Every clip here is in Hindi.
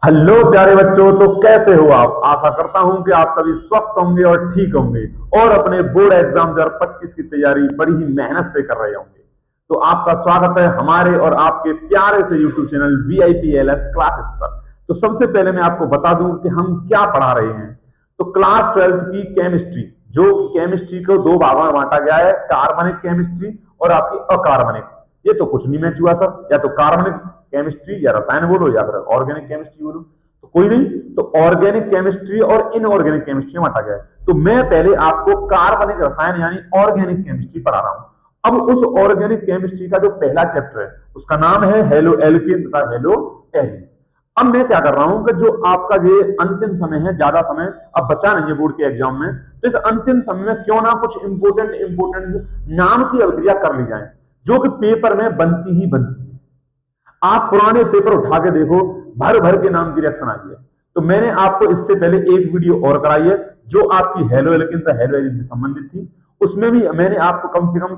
हेलो प्यारे बच्चों, तो कैसे हो आप। आशा करता हूं कि आप सभी स्वस्थ होंगे और ठीक होंगे और अपने बोर्ड एग्जाम 2025 की तैयारी बड़ी ही मेहनत से कर रहे होंगे। तो आपका स्वागत है हमारे और आपके प्यारे से यूट्यूब चैनल VIPLS क्लासेस पर। तो सबसे पहले मैं आपको बता दूं कि हम क्या पढ़ा रहे हैं। तो क्लास 12 की केमिस्ट्री, जो केमिस्ट्री को दो भागों में बांटा गया है, कार्बनिक केमिस्ट्री और आपकी अकार्बनिक। ये तो कुछ नहीं मैच हुआ सर, या तो कार्बनिक केमिस्ट्री या रसायन बोलो या फिर ऑर्गेनिक केमिस्ट्री बोलो, तो कोई नहीं। तो ऑर्गेनिक केमिस्ट्री और इनऑर्गेनिक केमिस्ट्री में बांटा गया है। तो मैं पहले आपको कार्बनिक रसायन यानी ऑर्गेनिक केमिस्ट्री पढ़ा रहा हूं। अब उस ऑर्गेनिक केमिस्ट्री का जो पहला चैप्टर है उसका नाम है हेलो एल्केन तथा हेलो एल्कीन। अब मैं क्या कर रहा हूं कि जो आपका ये अंतिम समय है, ज्यादा समय अब बचा नहीं है बोर्ड के एग्जाम में, तो इस अंतिम समय में क्यों ना कुछ इंपोर्टेंट नाम की अवक्रिया कर ली जाए जो कि पेपर में बनती ही बनती है। आप पुराने पेपर उठा के देखो, भर भर के नाम की रिएक्शन आई है। तो मैंने आपको इससे पहले एक वीडियो और कराई है जो आपकी हेलो एल्केन से हेलो एल्कीन से संबंधित थी। उसमें भी मैंने आपको कम से कम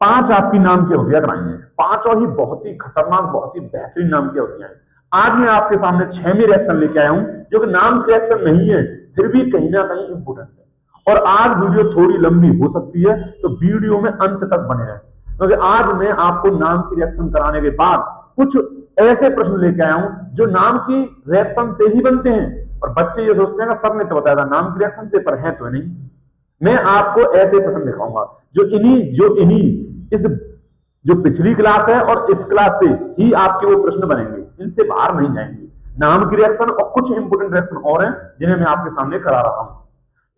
5 आपकी नाम की अवधियां कराई हैं। पांचों ही बहुत ही खतरनाक, बहुत ही बेहतरीन नाम की अवधियां हैं। आज मैं आपके सामने 6वीं रिएक्शन लेके आया हूं जो कि नाम की रिएक्शन नहीं है, फिर भी कहीं ना कहीं इंपोर्टेंट है। और आज वीडियो थोड़ी लंबी हो सकती है, तो वीडियो में अंत तक बने रहें, क्योंकि आज मैं आपको नाम की रिएक्शन कराने के बाद कुछ ऐसे प्रश्न लेके आया हूं जो नाम की रिएक्शन से ही बनते हैं। और बच्चे ये सोचते हैं कि सर ने तो बताया था नाम की रिएक्शन से, पर है तो नहीं। मैं आपको ऐसे प्रश्न दिखाऊंगा जो इन्हीं इस जो पिछली क्लास है और इस क्लास से ही आपके वो प्रश्न बनेंगे, इनसे बाहर नहीं जाएंगे। नाम की रिएक्शन और कुछ इंपोर्टेंट रिएक्शन और हैं जिन्हें मैं आपके सामने करा रहा हूं।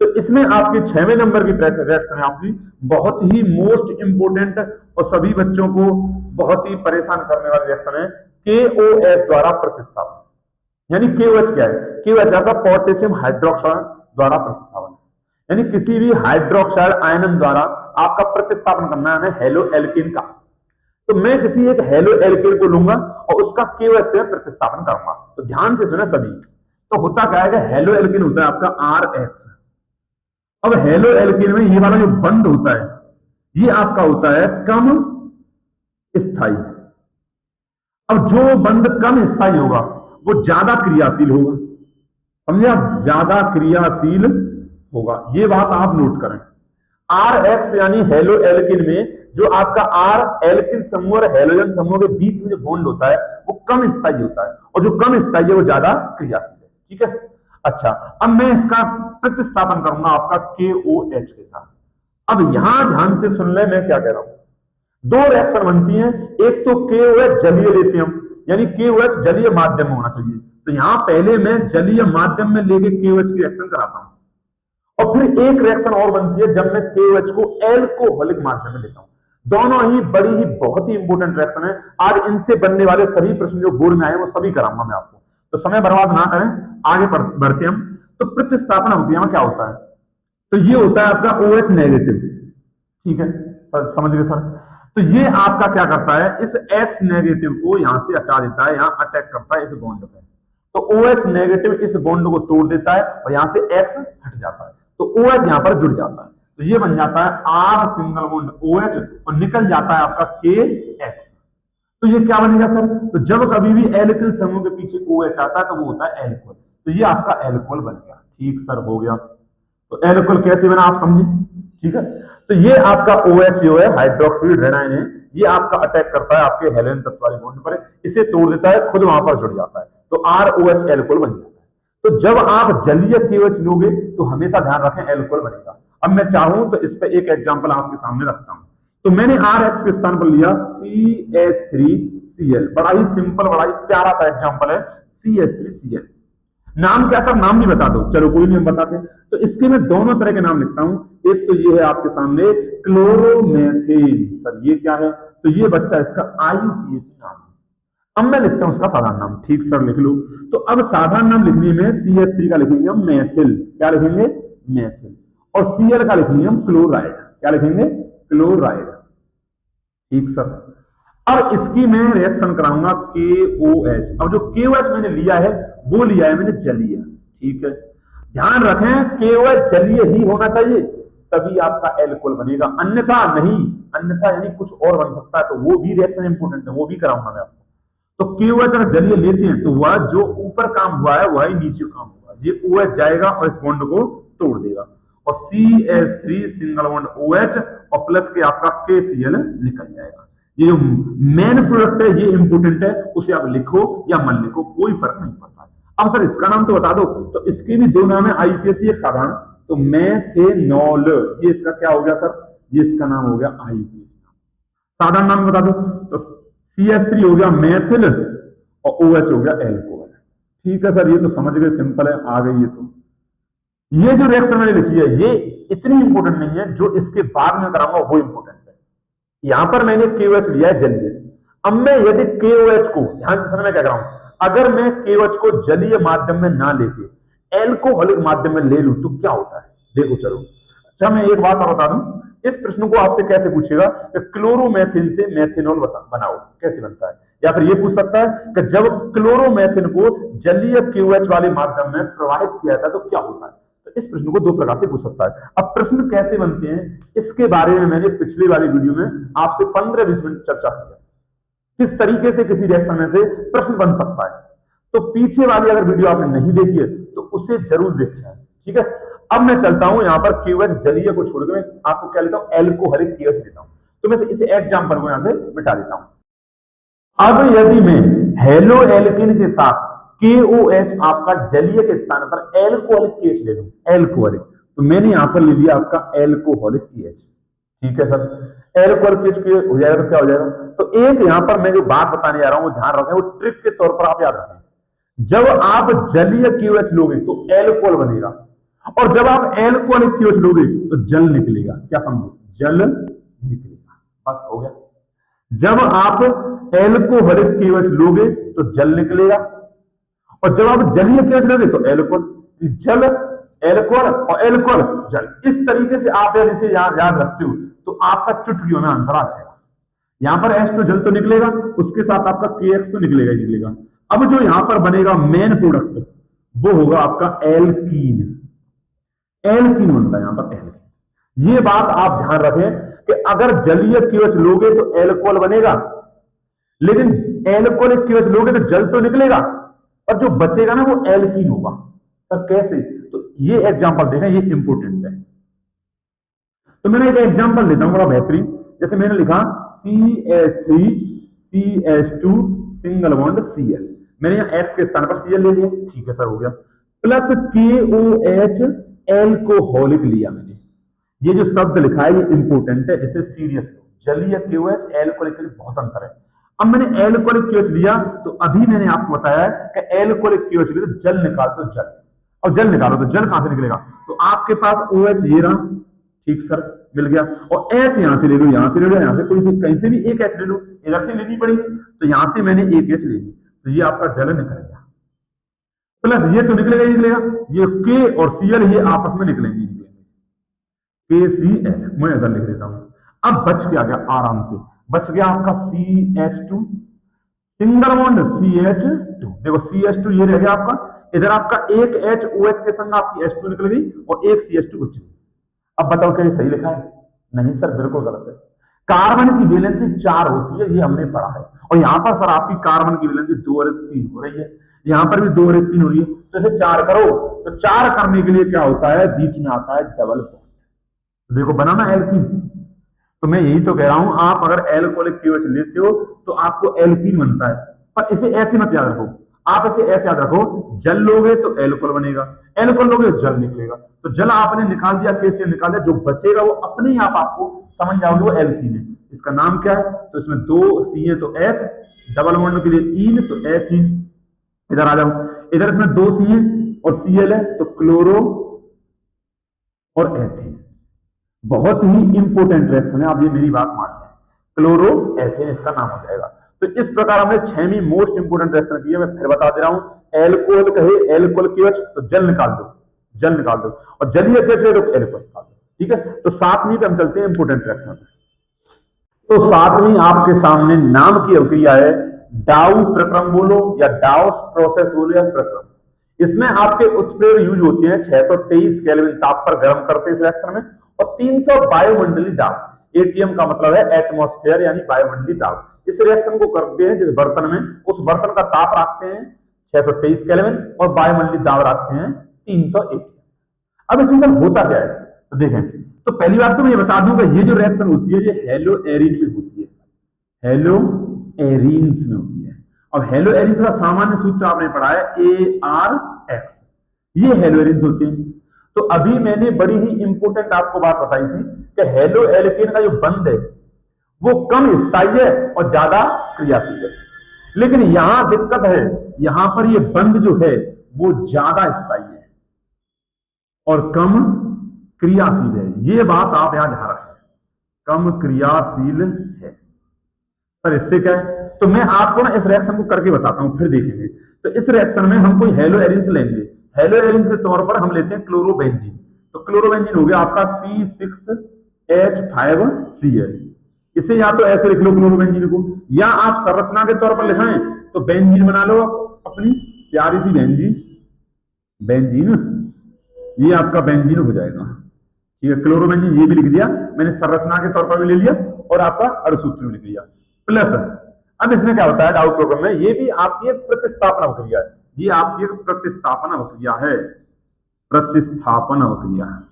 तो इसमें आपकी 6वें नंबर की रिएक्शन है, आपकी बहुत ही मोस्ट इंपोर्टेंट और सभी बच्चों को बहुत ही परेशान करने वाली रिएक्शन है, KOH द्वारा प्रतिस्थापन। यानी KOH क्या है? KOH आपका पोटेशियम हाइड्रोक्साइड द्वारा प्रतिस्थापन, यानी किसी भी हाइड्रोक्साइड आयन द्वारा आपका प्रतिस्थापन करना है हेलो एल्केन का। तो मैं किसी एक हेलो एल्केन को लूंगा और उसका KOH से प्रतिस्थापन करूंगा। तो ध्यान से सुने सभी। तो होता क्या है कि हेलो एल्केन होता है आपका RH। अब हेलो एल्केन में ये वाला जो बंध होता है ये आपका होता है कम स्थायी। अब जो बंध कम स्थायी होगा वो ज्यादा क्रियाशील होगा, समझे आप? ज्यादा क्रियाशील होगा, ये बात आप नोट करें। RH यानी हेलो एल्केन में जो आपका R एल्केन समूह और हेलोजन समूह के बीच में जो बॉन्ड होता है वो कम स्थायी होता है, और जो कम स्थायी है वो ज्यादा क्रियाशील है। ठीक है, अच्छा। अब मैं इसका प्रतिस्थापन करूंगा आपका KOH के साथ। अब यहां ध्यान से सुन ले मैं क्या कह रहा हूं। दो रिएक्शन बनती हैं, एक तो KOH जलीय लेते हैं हम, यानी KOH जलीय माध्यम में होना चाहिए। तो यहां पहले मैं जलीय माध्यम में लेके KOH की रिएक्शन कराता हूं, और फिर एक रिएक्शन और बनती है जब मैं KOH को एल्कोहलिक माध्यम में लेता हूं। दोनों ही बड़ी ही बहुत ही इंपोर्टेंट रिएक्शन है। आज इनसे बनने वाले सभी प्रश्न जो बोर्ड में आए वो सभी कराऊंगा मैं आपको, तो समय बर्बाद ना करें, आगे बढ़ते हम। तो प्रतिस्थापन अवधियां में क्या होता है? तो ये होता है आपका OH नेगेटिव। ठीक है सर, समझ गए सर? तो ये आपका क्या करता है, इस H नेगेटिव को यहां से हटा देता है, यहां अटैक करता है इस बॉन्ड पे। तो OH नेगेटिव इस बॉन्ड को तोड़ देता है और यहां से X हट जाता है, तो OH यहां पर जुड़ जाता है। तो ये बन जाता है R सिंगल बॉन्ड OH और निकल जाता है आपका KX। तो ये क्या बनेगा सर? तो जब कभी भी एल्किल समूह के पीछे OH आता है तो वो होता है एल्कोहल। तो ये आपका एल्कोहल बन गया। ठीक सर, हो गया। तो एल्कोहल कैसे बना आप समझे? ठीक है, तो ये आपका OH जो है हाइड्रोक्सिल रेनाइन है, ये आपका अटैक करता है आपके हेलोजन तत्व वाले बॉन्ड पर, इसे तोड़ देता है, खुद वहां पर जुड़ जाता है, तो ROH एल्कोहल बन जाता है। तो जब आप जलीय KOH लोगे तो हमेशा ध्यान रखें एल्कोहल बनेगा। अब मैं चाहूं तो इस पर एक एग्जांपल आपके सामने रखता हूं। तो मैंने RH के स्थान पर लिया CH3Cl। बड़ा ही सिंपल, बड़ा ही प्यारा सा एग्जांपल है CH3Cl। नाम क्या सर? नाम भी बता दो। चलो कोई नहीं, हम बताते हैं। तो इसके मैं दोनों तरह के नाम लिखता हूं। एक तो ये है आपके सामने क्लोरोमेथेन। सर ये क्या है? तो ये बच्चा इसका IUPAC नाम है। अब मैं लिखता हूं उसका साधारण नाम। ठीक सर, लिख लो। तो अब साधारण नाम लिखने में CH3 का लिखेंगे हम मेथिल। क्या लिखेंगे? मेथिल। और Cl का लिखेंगे हम क्लोराइड। क्या लिखेंगे? क्लोराइड। ठीक सर। अब इसकी मैं रिएक्शन कराऊंगा KOH। अब जो KOH मैंने लिया है वो लिया है मैंने जलीय। ठीक है, ध्यान रखें KOH जलीय ही होना चाहिए, तभी आपका एल्कोहल बनेगा, अन्यथा नहीं। अन्यथा यानी कुछ और बन सकता है, तो वो भी रिएक्शन इंपोर्टेंट है, वो भी कराऊंगा मैं आपको। तो KOH अगर जलीय लेते हैं तो वह जो ऊपर काम हुआ है वही नीचे काम हुआ, ये OH जाएगा और इस बॉन्ड को तोड़ देगा और CH3 सिंगल बॉन्ड OH और प्लस के आपका KCl निकल जाएगा। ये जो मेन प्रोडक्ट है ये इंपोर्टेंट है, उसे आप लिखो या मत लिखो कोई फर्क नहीं पड़ता। अब सर इसका नाम तो बता दो, तो इसके भी दो नाम है IUPAC, एक साधारण, तो मेथेनॉल, ये इसका क्या हो गया सर, ये इसका नाम हो गया IUPAC। साधारण नाम बता दो, तो CH3 हो गया मेथिल और OH हो गया एल्कोहल। ठीक है सर, ये तो समझ गए, सिंपल है, आ गई। ये जो रिएक्शन मैंने लिखी है ये इतनी इंपॉर्टेंट नहीं है, जो इसके बाद में कराऊंगा वो इंपॉर्टेंट है। यहां पर मैंने KOH लिया है जलीय। अब मैं यदि KOH को, ध्यान से मैं क्या कर रहा हूं, अगर मैं KOH को जलीय माध्यम में ना लेके एल्कोहलिक माध्यम में ले लूं तो क्या होता है, देखो चलो। अच्छा मैं एक बात और बता दूं, इस प्रश्न को आपसे कैसे पूछेगा कि क्लोरोमेथिन से मेथेनॉल बनाओ, कैसे बनता है, या फिर ये पूछ सकता है कि जब क्लोरोमेथिन को जलीय KOH वाले माध्यम में प्रवाहित किया जाता है तो क्या होता है। तो इस प्रश्न को दो प्रकार से पूछ सकता है। अब प्रश्न कैसे बनते हैं इसके बारे में मैंने पिछली वाली वीडियो में आपसे 15-20 मिनट चर्चा किया, किस तरीके से किसी रिएक्शन में से प्रश्न बन सकता है। तो पीछे वाली अगर वीडियो आपने नहीं देखी है तो उसे जरूर देखना है, ठीक है। अब मैं चलता हूं यहां पर KOH जलीय को छोड़कर मैं आपको क्या लेता हूं, एल्कोहलिक KOH लेता हूं। तो मैं इसे एग्जांपल को यहां से मिटा देता हूं। अब यदि मैं हेलो एल्किन के साथ KOH आपका जलीय के स्थान पर एल्कोहलिक KH ले लूं, एल्कोहलिक, तो मैंने यहां पर ले लिया आपका एल्कोहलिक KH, ठीक है सर। एल्कोहलिक KH हो जाएगा तो क्या हो जाएगा, तो एक यहां पर मैं जो बात बताने जा रहा हूं वो ध्यान रखें, वो ट्रिक के तौर पर आप याद रखें। जब आप जलीय KOH लोगे तो एल्कोहल बनेगा, और जब आप एल्कोहलिक KOH लोगे तो जल निकलेगा, क्या समझे, जल निकलेगा, बस हो गया। जब आप एल्कोहलिक KOH लोगे तो जल निकलेगा, और जब आप जलीय KOH लोगे तो एल्कोहल, जल एल्कोहल और एल्कोहल जल। इस तरीके से आप यदि इसे याद रखते हो तो आपका चुटकियों में आंसर आ जाएगा। यहां पर H2 जल तो निकलेगा, उसके साथ आपका KX तो निकलेगा ही निकलेगा। अब जो यहां पर बनेगा मेन प्रोडक्ट वो होगा आपका एल्कीन, एल्कीन बनता है यहां पर एल्कीन। ये बात आप ध्यान रखें कि अगर जलीय KOH लोगे तो एल्कोहल बनेगा, लेकिन एल्कोहलिक KOH लोगे तो जल तो निकलेगा, और जो बचेगा ना वो एल्कीन होगा। सर कैसे, तो ये एग्जांपल देखें, ये इंपोर्टेंट है। तो मैंने एक एग्जांपल लेता हूं बड़ा बेहतरीन, जैसे मैंने लिखा CH3 CH2 single bond Cl, मैंने यहां X के स्थान पर Cl ले लिया, ठीक है सर हो गया, प्लस KOH एल्कोहलिक लिया मैंने। ये जो शब्द लिखा है ये इंपोर्टेंट है, इसे सीरियस लो। जलीय KOH एल्कोहलिक के लिए बहुत अंतर है। अब मैंने एल्कोहलिक KOH लिया तो अभी मैंने आपको बताया कि एल्कोहलिक KOH लिया तो जल निकाल दो, जल, और जल निकालो तो जल कहां से निकलेगा, तो आपके पास OH ये रहा, ठीक सर मिल गया, और H यहां से ले लो, यहां से ले लो, यहां से कोई से कहीं से भी एक H ले लो, इधर से लेनी पड़ेगी, तो यहां से मैंने एक H ले ली, तो ये आपका जल निकल गया, प्लस ये तो निकलेगा ही निकलेगा, ये K और Cl ये आपस में निकलेंगे, KCl मैं इधर लिख देता हूं। अब बच क्या गया, आराम से बच गया आपका CH2 सिंगल बॉन्ड CH2, देखो CH2 ये रह गया आपका, इधर आपका एक H OH के संग आपकी H2 निकल गई और एक CH2 बच गई। अब बताओ क्या ये सही लिखा है, नहीं सर बिल्कुल गलत है। कार्बन की वैलेंसी 4 होती है, ये हमने पढ़ा है, और यहां पर सर आपकी कार्बन की वैलेंसी 2 और 3 हो रही है, यहां पर भी 2 और 3 हो रही है, तो इसे 4 करो, तो 4 करने के लिए क्या होता है, बीच में आता है डबल बॉन्ड, देखो बनाना एल्कीन। तो मैं यही तो कह रहा हूं, आप अगर एल्कोहलिक KOH लेते हो तो आपको एल्कीन बनता है, पर इसे ऐसे मत याद रखो, आप इसे ऐसे याद रखो, जल लोगे तो एल्कोहल बनेगा, एल्कोहल लोगे तो जल निकलेगा, तो जल आपने निकाल दिया, KCl निकाल दिया, जो बचेगा वो अपने ही आपको समझ जाओगे वो एल्कीन है। इसका नाम क्या है, तो इसमें 2 C है तो F, डबल बॉन्ड के लिए इन तो एथीन, इधर आ जाओ, इधर इसमें 2 C है और Cl है तो क्लोरो और एथीन। बहुत ही इंपोर्टेंट रिएक्शन है, आप ये मेरी बात मान लें, क्लोरो एथेन इसका नाम हो जाएगा। तो इस प्रकार हमने 6वीं मोस्ट इंपोर्टेंट रिएक्शन की है, मैं फिर बता दे रहा हूं, एल्कोहल कहे एल्कोहल KOH तो जल निकाल दो, जल निकाल दो, और जलीय KOH तो एल्कोहल निकाल दो, ठीक है। तो 7वीं पे हम चलते हैं इंपोर्टेंट रिएक्शन। तो 7वीं आपके सामने नाम की अवक्रिया है, डाउ प्रक्रम बोलो या डाउस प्रोसेस बोलो या प्रक्रम। इसमें आपके उत्प्रेरक यूज होते हैं 623 केल्विन ताप पर गर्म करते इस रिएक्शन में, और 300 वायुमंडलीय दाब, एटीएम का मतलब है एटमॉस्फेयर यानी वायुमंडलीय दाब, इस रिएक्शन को करते हैं जिस बर्तन में, उस बर्तन का ताप रखते हैं 623 केल्विन और वायुमंडलीय दाब रखते हैं 301। अब इसमें सर होता क्या है, तो देखें, तो पहली बात तो मैं ये बता दूं कि ये जो रिएक्शन होती है ये हेलो एरीन में होती है, हेलो एरीन्स में होती है। अब हेलो एरीन्स का सामान्य सूत्र आपने पढ़ा है ARX, ये हेलो एरीन्स होते हैं। तो अभी मैंने बड़ी ही इंपॉर्टेंट आपको बात बताई थी कि हेलो एल्केन का जो बंध है वो कम स्थायी है और ज्यादा क्रियाशील है, लेकिन यहां दिक्कत है, यहां पर ये बंध जो है वो ज्यादा स्थायी है और कम क्रियाशील है। ये बात आप यहां ध्यान रखें, कम क्रियाशील है। सर इससे क्या है, तो मैं आपको ना इस रिएक्शन को करके बताता हूं, फिर देखेंगे। तो इस रिएक्शन में हम कोई हेलो एरीन्स लेंगे, हेलो एरीन्स के तौर पर हम लेते हैं क्लोरोबेंजीन। तो क्लोरोबेंजीन हो गया आपका C6H5Cl। इसे या तो ऐसे लिख लो क्लोरोबेंजीन को, या आप संरचना के तौर पर लिखाएं तो बेंजीन बना लो अपनी प्यारी सी बेंजीन, ये आपका बेंजीन हो जाएगा, ठीक है। क्लोरोबेंजीन ये भी लिख दिया मैंने, संरचना के तौर पर भी ले लिया और आपका अणुसूत्र भी लिख लिया। प्लस अब इसमें क्या होता है डाउट प्रोग्राम में, ये भी आपकी एक प्रतिस्थापन अवक्रिया है, ये आपकी एक प्रतिस्थापन अवक्रिया है, प्रतिस्थापन अवक्रिया है,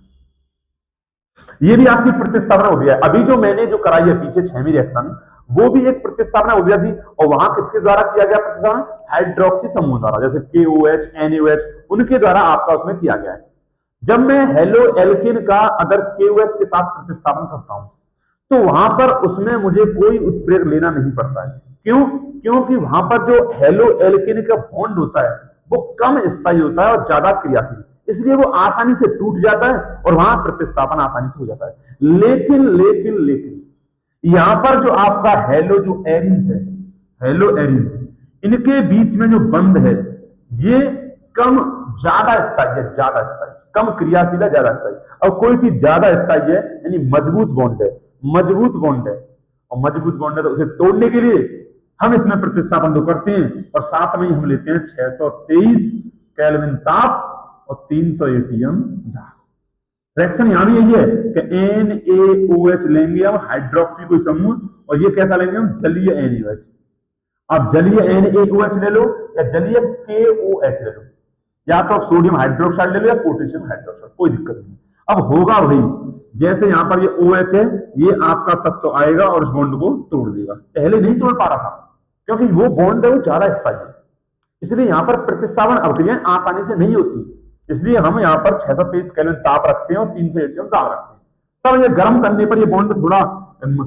ये भी आपकी प्रतिस्थापन अवक्रिया है। अभी जो मैंने जो कराई है पीछे 6वीं रिएक्शन, वो भी एक प्रतिस्थापन अवक्रिया थी, और वहां किसके द्वारा किया गया प्रतिस्थापन, हाइड्रोक्सी समूह द्वारा, जैसे KOH NaOH उनके द्वारा आपका उसमें किया गया है। जब मैं हेलो एल्केन का अगर KOH के साथ प्रतिस्थापन करता हूं तो वहां पर उसमें मुझे कोई उत्प्रेरक लेना नहीं पड़ता है। क्यों? क्योंकि वहां पर जो हेलो एल्केन का बॉन्ड होता है वो कम स्थायी होता है और ज्यादा क्रियाशील, इसलिए वो आसानी से टूट जाता है और वहां प्रतिस्थापन आसानी से हो जाता है। लेकिन यहां पर जो आपका हेलो जो एरीन्स है, हेलो एरीन्स, इनके बीच में जो बंध है ये ज्यादा स्थायी है, ज्यादा स्थायी, कम क्रियाशील है, ज्यादा स्थायी। और कोई चीज ज्यादा स्थायी है यानी मजबूत बॉन्ड है, मजबूत बॉन्ड है, और मजबूत बॉन्ड है तो उसे तोड़ने के लिए हम इसमें प्रतिस्थापन तो करते हैं और साथ में ही हम लेते हैं 623 केल्विन ताप और 300 ATM दाब। रिएक्शन यहां भी यही है कि NaOH लेंगे हम, हाइड्रोक्सी कोई समूह, और ये कैसा लेंगे हम, जलीय NaOH। आप जलीय NaOH ले लो या जलीय KOH ले लो, या तो आप सोडियम हाइड्रोक्साइड ले लो या पोटेशियम हाइड्रोक्साइड, कोई दिक्कत नहीं। अब होगा वही, जैसे यहां पर ये OH है, ये आपका तत्व आएगा और इस बॉन्ड को तोड़ देगा। पहले नहीं तोड़ पा रहा था क्योंकि वो बॉन्ड है वो ज्यादा स्थायी है, इसलिए यहां पर प्रतिस्थापन अवक्रियाएं आसानी से नहीं होती, इसलिए हम यहां पर 623 केल्विन ताप रखते हैं और 300 ATM दाब रखते हैं। तब ये गर्म करने पर ये बॉन्ड थोड़ा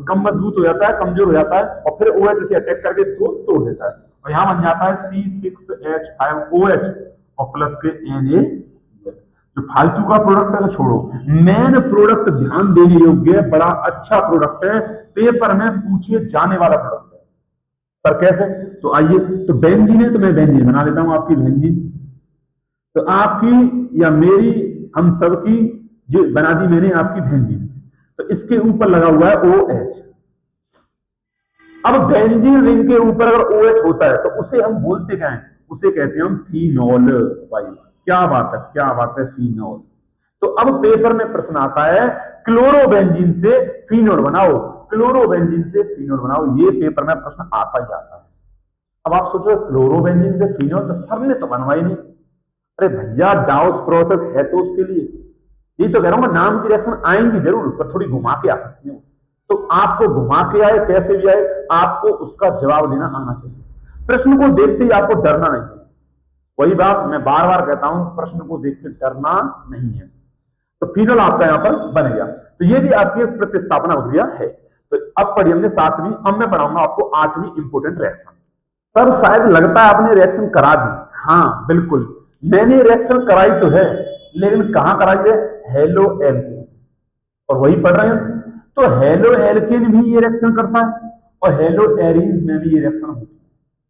कम मजबूत हो जाता है, कमजोर हो जाता है, और फिर OH से अटैक करके इसको तोड़ देता है, और यहां बन जाता है C6H5OH और प्लस के Na। जो फालतू का प्रोडक्ट है छोड़ो, मेन प्रोडक्ट ध्यान देने योग्य है, बड़ा अच्छा प्रोडक्ट है, पेपर में पूछे जाने वाला प्रोडक्ट है। पर कैसे, तो आइए, तो बेंजीन है तो मैं बेंजीन बना लेता हूं, आपकी बेंजीन, तो आपकी या मेरी, हम सबकी जो बना दी मैंने आपकी बेंजीन, तो इसके ऊपर लगा हुआ है OH। अब बेंजीन रिंग के ऊपर अगर OH होता है तो उसे हम बोलते क्या है, उसे कहते हैं हम फिनोल भाई। क्या बात है, फिनोल। तो अब पेपर में प्रश्न आता है क्लोरोबेंजीन से फिनोल बनाओ, क्लोरोबेंजीन से फिनोल बनाओ, ये पेपर में प्रश्न आता ही आता है। अब आप सोचो क्लोरोबेंजीन से फिनोल, तो सर ने तो बनवाई नहीं। अरे भैया डाउस प्रोसेस है तो उसके लिए, यही तो कह रहा हूं, नाम की रिएक्शन आएंगी जरूर पर थोड़ी घुमा के आ सकती है, तो आपको घुमा के आए कैसे भी आए आपको उसका जवाब देना आना चाहिए। प्रश्न को देखते ही आपको डरना नहीं है, वही बात मैं बार बार कहता हूं, प्रश्न को देख के डरना नहीं है। तो फिनोल आपका यहां पर बन गया, तो ये भी आपकी प्रतिस्थापन अवक्रिया है। तो अब पढ़िए हमने 7वीं, अब मैं पढ़ाऊंगा आपको 8वीं इंपोर्टेंट रिएक्शन। सर शायद लगता है आपने रिएक्शन करा दी, हाँ बिल्कुल मैंने रिएक्शन कराई तो है, लेकिन कहां कराई है, हेलो एल्केन, और वही पढ़ रहे हैं। तो हेलो एल्केन भी ये रिएक्शन करता है और हेलो एरीन्स में भी ये रिएक्शन होती है,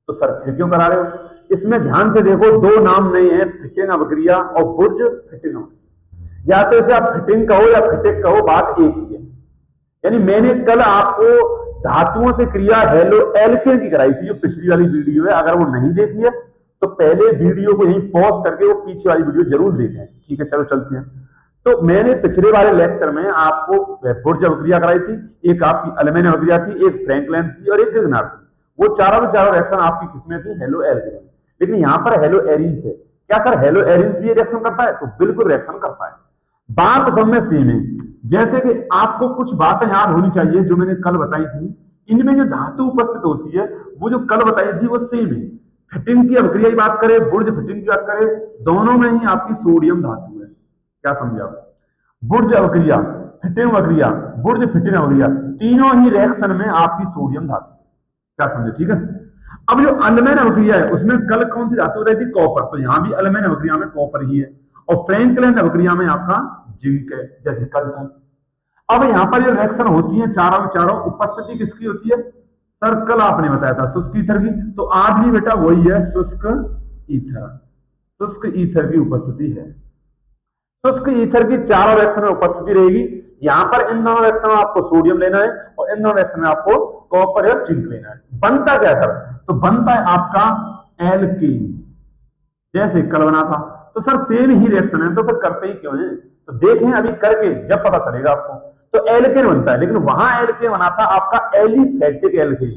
तो सर फिर क्यों करा रहे हो? इसमें ध्यान से देखो, दो नाम नहीं है, फिटिंग अवक्रिया और बुर्ज फिटिंग अवक्रिया। या तो इसे आप फिटिंग कहो या फिटिक कहो, बात एक ही है। यानी मैंने कल आपको धातुओं से क्रिया हेलो एल्केन की कराई थी, जो पिछली वाली वीडियो है, अगर वो नहीं देखी है तो पहले वीडियो को यहीं पॉज करके वो पीछे वाली वीडियो जरूर देखें, ठीक है। चलो चलते हैं। तो मैंने पिछले वाले लेक्चर में आपको बुर्ज अवक्रिया कराई थी, एक आपकी अलमेन अवक्रिया थी, एक फ्रैंकलिन थी और एक गिग्नार थी। वो चारों के चारों रिएक्शन आपकी किसमें थी, हेलो एल्केन में। लेकिन यहाँ पर हेलो एरिन से, क्या सर हेलो एरिन भी रिएक्शन करता है? तो बिल्कुल रिएक्शन करता है। बात सब में सेम है। जैसे कि आपको कुछ बातें याद होनी चाहिए जो मैंने कल बताई थी, इनमें जो धातु उपस्थित होती है वो जो कल बताई थी वो सेम है। फिटिंग की अवक्रिया की बात करें, बुर्ज फिटिंग की बात करें, दोनों में ही आपकी सोडियम धातु है। क्या समझा? बुर्ज अवक्रिया, फिटिंग अवक्रिया, बुर्ज फिटिंग अवक्रिया, तीनों ही रिएक्शन में आपकी सोडियम धातु। क्या समझे? ठीक है। अब जो अलमेन अवक्रिया है उसमें कल कौन सी धातु रहती? कॉपर। तो यहां भी अलमेन अवक्रिया में कॉपर ही है, और फ्रैंकलिन अवक्रिया में आपका जिंक है, जैसे कल था। अब यहां पर जो रिएक्शन होती है चारों चारों, उपस्थिति किसकी होती है? सर कल आपने बताया था शुष्क ईथर की, तो आज भी बेटा वही है, शुष्क ईथर। शुष्क ईथर की उपस्थिति है। शुष्क ईथर की चारों रिएक्शन में उपस्थिति रहेगी। यहां पर इन दोनों रिएक्शन में आपको सोडियम लेना है और इन दोनों रिएक्शन में आपको कॉपर या जिंक लेना है। बनता क्या सर? तो बनता है आपका एल्कीन, जैसे कल बना था। तो सर सेम ही रिएक्शन है तो फिर करते ही क्यों है? तो देखें अभी करके जब पता चलेगा आपको। तो एल्केन बनता है, लेकिन वहां एल्केन बना था आपका एलिफेटिक एल्केन।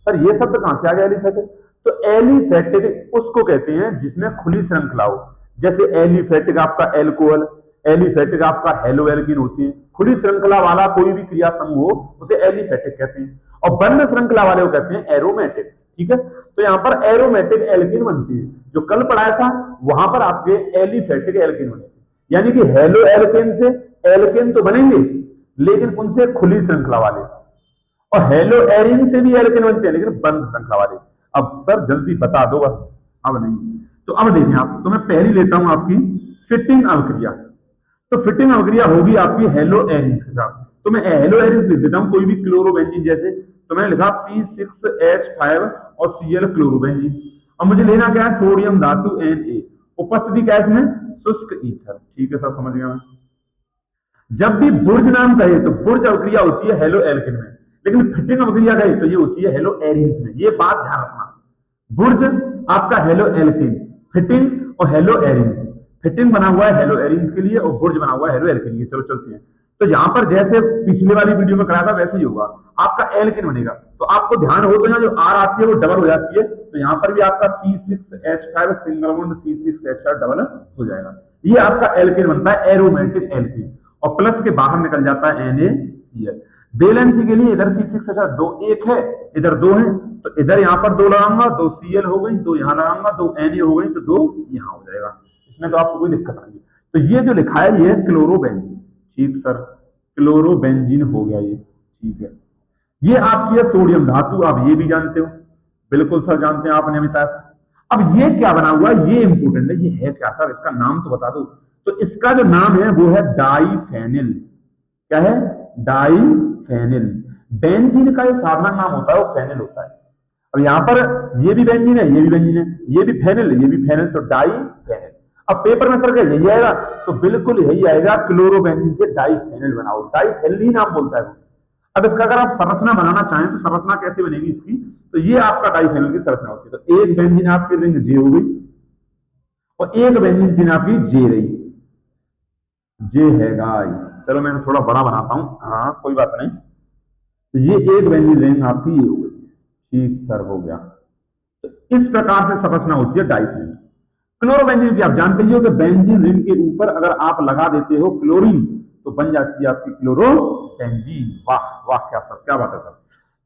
सर ये शब्द कहां से आ गया एलिफेटिक? तो एलिफेटिक उसको कहते हैं जिसमें खुली श्रृंखला हो, जैसे एलिफेटिक आपका एल्कोहल, एलिफेटिक आपका हेलो एल्कीन होती है। खुली श्रृंखला वाला कोई भी क्रिया समूह हो उसे एलिफेटिक कहते हैं, और बंद श्रृंखला वाले को कहते हैं एरोमेटिक। ठीक है, तो यहां पर एरोमेटिक एल्कीन बनती है। जो कल पढ़ाया था वहां पर आपके एलिफेटिक एल्कीन बने, यानी कि हेलो एल्केन से एल्केन तो बनेंगे लेकिन उनसे खुली श्रृंखला वाले, और हेलो एरिन से भी एल्केन बनते हैं लेकिन बंद श्रृंखला वाले। अब सर जल्दी बता दो बस, अब नहीं। तो अब देखें आप, तो मैं पहली लेता हूं आपकी फिटिंग अवक्रिया। तो फिटिंग अवक्रिया होगी आपकी हेलो एरिन के साथ। तो मैं हेलो एरिन लिख देता हूं, कोई भी क्लोरोबेंजीन जैसे, तो मैंने लिखा C6H5 और Cl क्लोरोबेंजीन। अब मुझे लेना क्या है? सोडियम धातु Na। उपस्थिति क्या है इसमें? शुष्क ईथर। ठीक है सर, समझ गया मैं। जब भी बुर्ज नाम कहे तो बुर्ज अवक्रिया होती है हेलो एल्केन में, लेकिन फिटिंग अवक्रिया कहे तो ये होती है हेलो एरिन में। ये बात ध्यान रखना। बुर्ज आपका हेलो एल्केन, फिटिंग और हेलो एरिन। फिटिंग बना हुआ है हेलो एरिन के लिए और बुर्ज बना हुआ है हेलो एल्केन के लिए। चलो चलते हैं। तो यहां पर जैसे पिछले वाली वीडियो में कराया था वैसे ही होगा, आपका एल्केन बनेगा। तो आपको ध्यान हो तो यहाँ जो आर आती है वो डबल हो जाती है, तो यहां पर भी आपका C6H5 single bond C6H5 double हो जाएगा। ये आपका एल्केन बनता है, एरोमेटिक एल्केन, और प्लस के बाहर निकल जाता है NaCl। बैलेंसी के लिए इधर C6H5 दो एक है, इधर दो है, तो इधर यहाँ पर दो लगाऊंगा, दो Cl हो गई, दो यहाँ लगाऊंगा, दो Na हो गई, तो दो यहाँ हो जाएगा। इसमें तो आपको कोई दिक्कत नहीं है। तो ये जो लिखा है ये क्लोरोबेंजीन। ठीक सर, क्लोरोबेंजीन हो गया ये। ठीक है, ये आपकी है सोडियम धातु, आप ये भी जानते हो। बिल्कुल सर जानते हैं, आपने बताया। अब ये क्या बना हुआ है ये इंपोर्टेंट है। ये है क्या सर? इसका नाम तो बता दो। तो इसका जो नाम है वो है डाइफेनिल। क्या है? डाइफेनिल। बेंजीन का जो साधारण नाम होता है वो फेनिल होता है। अब यहां पर ये भी बेंजीन है, ये भी बेंजीन है, ये भी फेनिल, ये भी फेनिल, तो डाइफेनिल। अब पेपर में सर क्या यही आएगा? तो बिल्कुल यही आएगा, क्लोरोबेंजीन से डाइफेनिल बनाओ। डाइफेनिल ही नाम बोलता है वो। अब इसका अगर आप संरचना बनाना चाहें तो संरचना कैसे बनेगी इसकी? तो ये आपका डाइफेनिल की संरचना होती है। तो एक बेंजीन आपकी रिंग जे हो गई और एक बेंजीन चिन्ह आपकी जे रही। जे है गाइस, चलो मैं थोड़ा बड़ा बनाता हूं, हाँ कोई बात नहीं। तो ये एक बेंजीन रिंग आपकी ये हो गई। ठीक सर, हो गया। तो इस प्रकार से संरचना होती है डाइफेनिल। क्लोरोबेंजीन की आप जानते ही हो कि बेंजीन रिंग के ऊपर अगर आप लगा देते हो क्लोरीन तो बन जाती है आपकी क्लोरोबेंजीन। वाह वाह, क्या सर, क्या बात है सर।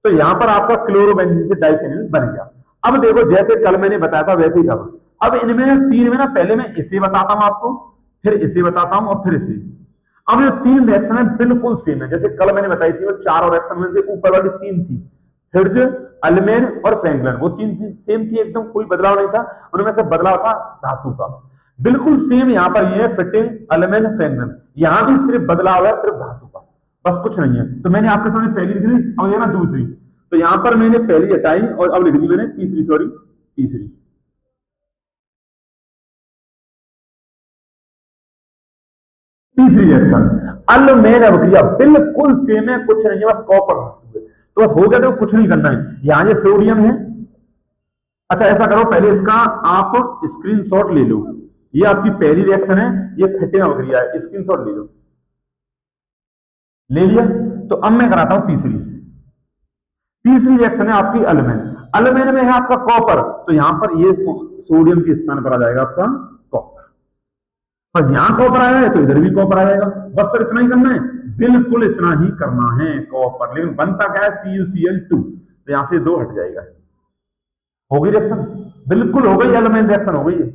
तो यहां पर आपका क्लोरोबेंजीन से डाइफेनिल बन गया। अब देखो जैसे कल मैंने बताया था वैसे ही अब इनमें तीन में ना, पहले मैं इसे बताता हूं आपको, फिर इसे बताता हूं और फिर इसे। अब ये तीन रिएक्शन है बिल्कुल सेम है, जैसे कल मैंने बताई थी वो चारों रिएक्शन में से ऊपर वाली तीन थी, हिर्ज, अल्मेन और फ्रैंकलिन, वो तीन सेम थी एकदम, कोई बदलाव नहीं था। उनमें से बदलाव था धातु का। बिल्कुल सेम यहां पर ये फिटिंग, अल्मेन, फ्रैंकलिन, यहां भी सिर्फ बदलाव है सिर्फ धातु का, बस कुछ नहीं है। तो मैंने आपके सामने पहली लिख दी, अब ये ना दूसरी, तो यहां पर मैंने पहली हटाई और अब लिख दी मैंने तीसरी, सॉरी तीसरी। तीसरी रिएक्शन अल्मेन अवक्रिया बिल्कुल सेम है, कुछ नहीं है, बस कॉपर धातु है। तो बस हो गया, तो कुछ नहीं करना है। यहां ये सोडियम है। अच्छा ऐसा करो, पहले इसका आप स्क्रीनशॉट ले लो। ये आपकी पहली रिएक्शन है, ये फिटिंग अवक्रिया है, स्क्रीनशॉट ले लो। ले लिया? तो अब मैं कराता हूं तीसरी। तीसरी रिएक्शन है आपकी अल्मेन। एल्यूमिनियम में है आपका कॉपर, तो यहां पर ये सोडियम के स्थान पर आ जाएगा आपका कॉपर। बस यहां कॉपर आया है तो इधर भी कॉपर आ जाएगा। बस सर इतना ही करना है, बिल्कुल इतना ही करना है कॉपर। लेकिन बनता क्या है, CuCl2, तो यहां से 2 हट जाएगा। हो गई रिएक्शन, बिल्कुल हो गई, एल्यूमिनियम रिएक्शन हो गई है।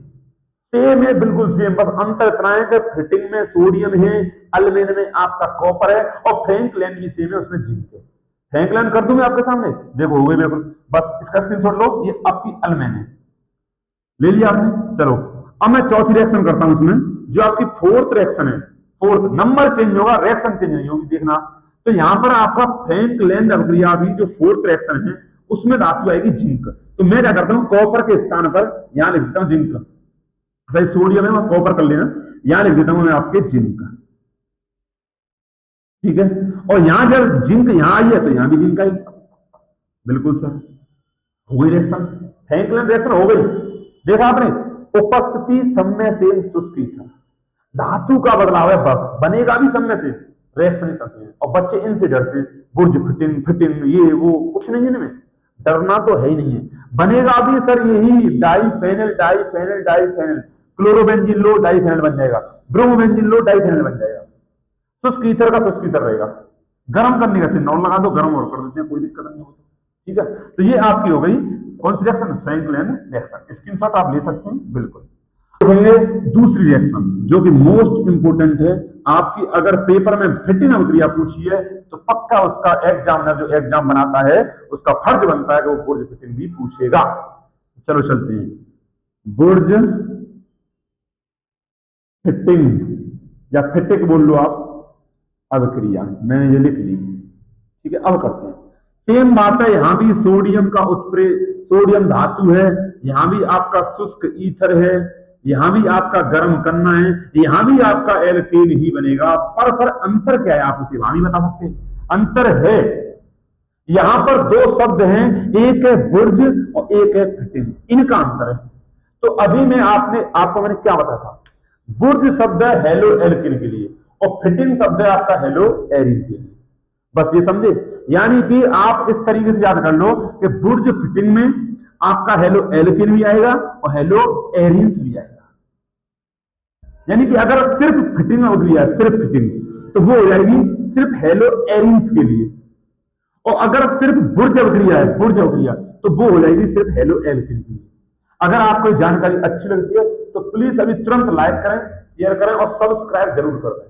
सेम है, बिल्कुल सेम, बस अंतर इतना है कि फिटिंग में सोडियम है, एल्यूमिनियम में आपका कॉपर है, और फ्रैंकलिन भी सेम है, उसमें जिंक है। फ्रैंकलिन कर दूं मैं आपके सामने, देखो हो गई बिल्कुल। बस इसका स्क्रीनशॉट लो, ये आपकी एल्यूमिनियम है, ले लिया आपने। चलो अब मैं चौथी रिएक्शन करता हूं इसमें, जो आपकी फोर्थ रिएक्शन है। फोर्थ नंबर चेंज होगा, रिएक्शन चेंज नहीं होगी, देखना। तो यहां पर आपका फ्रैंकलिन अभिक्रिया भी जो फोर्थ रिएक्शन है, उसमें धातु आएगी जिंक। तो मैं क्या करता हूं, कॉपर के स्थान पर यहां लिख देता हूं जिंक। भाई सोडियम है, मैं कॉपर कर लेना, यहां लिख देता हूं मैं आपके जिंक, ठीक है। और यहां जब जिंक यहां आई है तो यहां भी जिंक आई, बिल्कुल सर, हो गई रिएक्शन, फ्रैंकलिन रिएक्शन हो गई। देखा आपने, उपस्थिति समय से शुष्क ईथर, धातु का बदलाव है, बस बनेगा भी समय से, रिएक्शन ही है। और बच्चे इनसे डरते, बुर्ज फिटिन फिटिन ये वो, कुछ नहीं है इनमें, डरना तो है ही नहीं है। बनेगा भी सर यही डाइफेनल डाइफेनल डाइफेनल, क्लोरोबेंजीन लो डाइफेनल बन जाएगा, ब्रोमोबेंजीन लो डाइफेनल बन जाएगा। शुष्क ईथर का शुष्क ईथर रहेगा। गर्म करने का चिन्ह लगा दो, गर्म और कर देते हैं, कोई दिक्कत नहीं होती, ठीक है। तो ये आपकी हो गई कौन सी रिएक्शन, फ्रैंकलिन रिएक्शन। स्क्रीनशॉट आप ले सकते हैं, बिल्कुल। दूसरी रिएक्शन जो कि मोस्ट इंपोर्टेंट है आपकी, अगर पेपर में फिटिंग अभिक्रिया पूछी है तो पक्का उसका एग्जामिनर जो एग्जाम बनाता है उसका फर्ज बनता है कि वो बुर्ज फिटिंग भी पूछेगा। चलो चलते हैं, बुर्ज फिटिंग या फिटिक बोल लो आप, अभिक्रिया मैंने ये लिख ली, ठीक है। अब करते हैं, सेम बात है, यहां भी सोडियम का सोडियम धातु है, यहां भी आपका शुष्क ईथर है, यहां भी आपका गर्म करना है, यहां भी आपका एल्केन ही बनेगा। पर सर अंतर क्या है, आप उसे वहां भी बता सकते हैं। अंतर है, यहां पर 2 शब्द हैं, एक है बुर्ज और एक है फिटिंग, इनका अंतर है। तो अभी मैं आपको मैंने क्या बताया था, बुर्ज शब्द है हेलो एल्केन के लिए और फिटिंग शब्द है आपका हेलो एरिन के लिए, बस ये समझे। यानी कि आप इस तरीके से याद कर लो कि बुर्ज फिटिंग में आपका हेलो एल्केन भी आएगा और हेलो एरिन भी आएगा। यानी कि अगर सिर्फ फिटिंग अभिक्रिया है, सिर्फ फिटिंग, तो वो हो जाएगी सिर्फ हेलो एरिन्स के लिए, और अगर सिर्फ बुर्ज अभिक्रिया है, बुर्ज अभिक्रिया, तो वो हो जाएगी सिर्फ हेलो एल्केन के लिए। अगर आपको जानकारी अच्छी लगती है तो प्लीज अभी तुरंत लाइक करें, शेयर करें और सब्सक्राइब जरूर कर दें।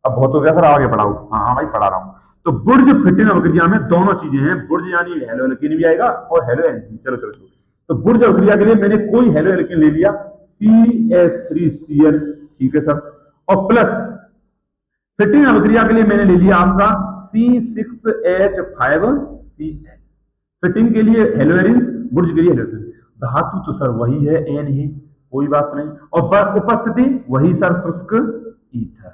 अब बहुत हो गया सर, आगे पढ़ाऊं, हाँ भाई पढ़ा रहा हूं। तो बुर्ज फिटिंग अभिक्रिया में दोनों चीजें हैं, बुर्ज यानी हेलो एल्केन भी आएगा और हेलो एल्केन। चलो चलो चलो, तो बुर्ज अभिक्रिया के लिए मैंने कोई हेलो एल्केन ले लिया, CH3Cl, ठीक है सर, और प्लस फिटिंग अभिक्रिया के लिए मैंने ले लिया आपका C6H5CL, फिटिंग के लिए हेलो एरिन, बुर्ज के लिए हेलो एल्केन। धातु तो सर वही है, एन ही, कोई बात नहीं, और उपस्थिति वही सर, शुष्क ईथर।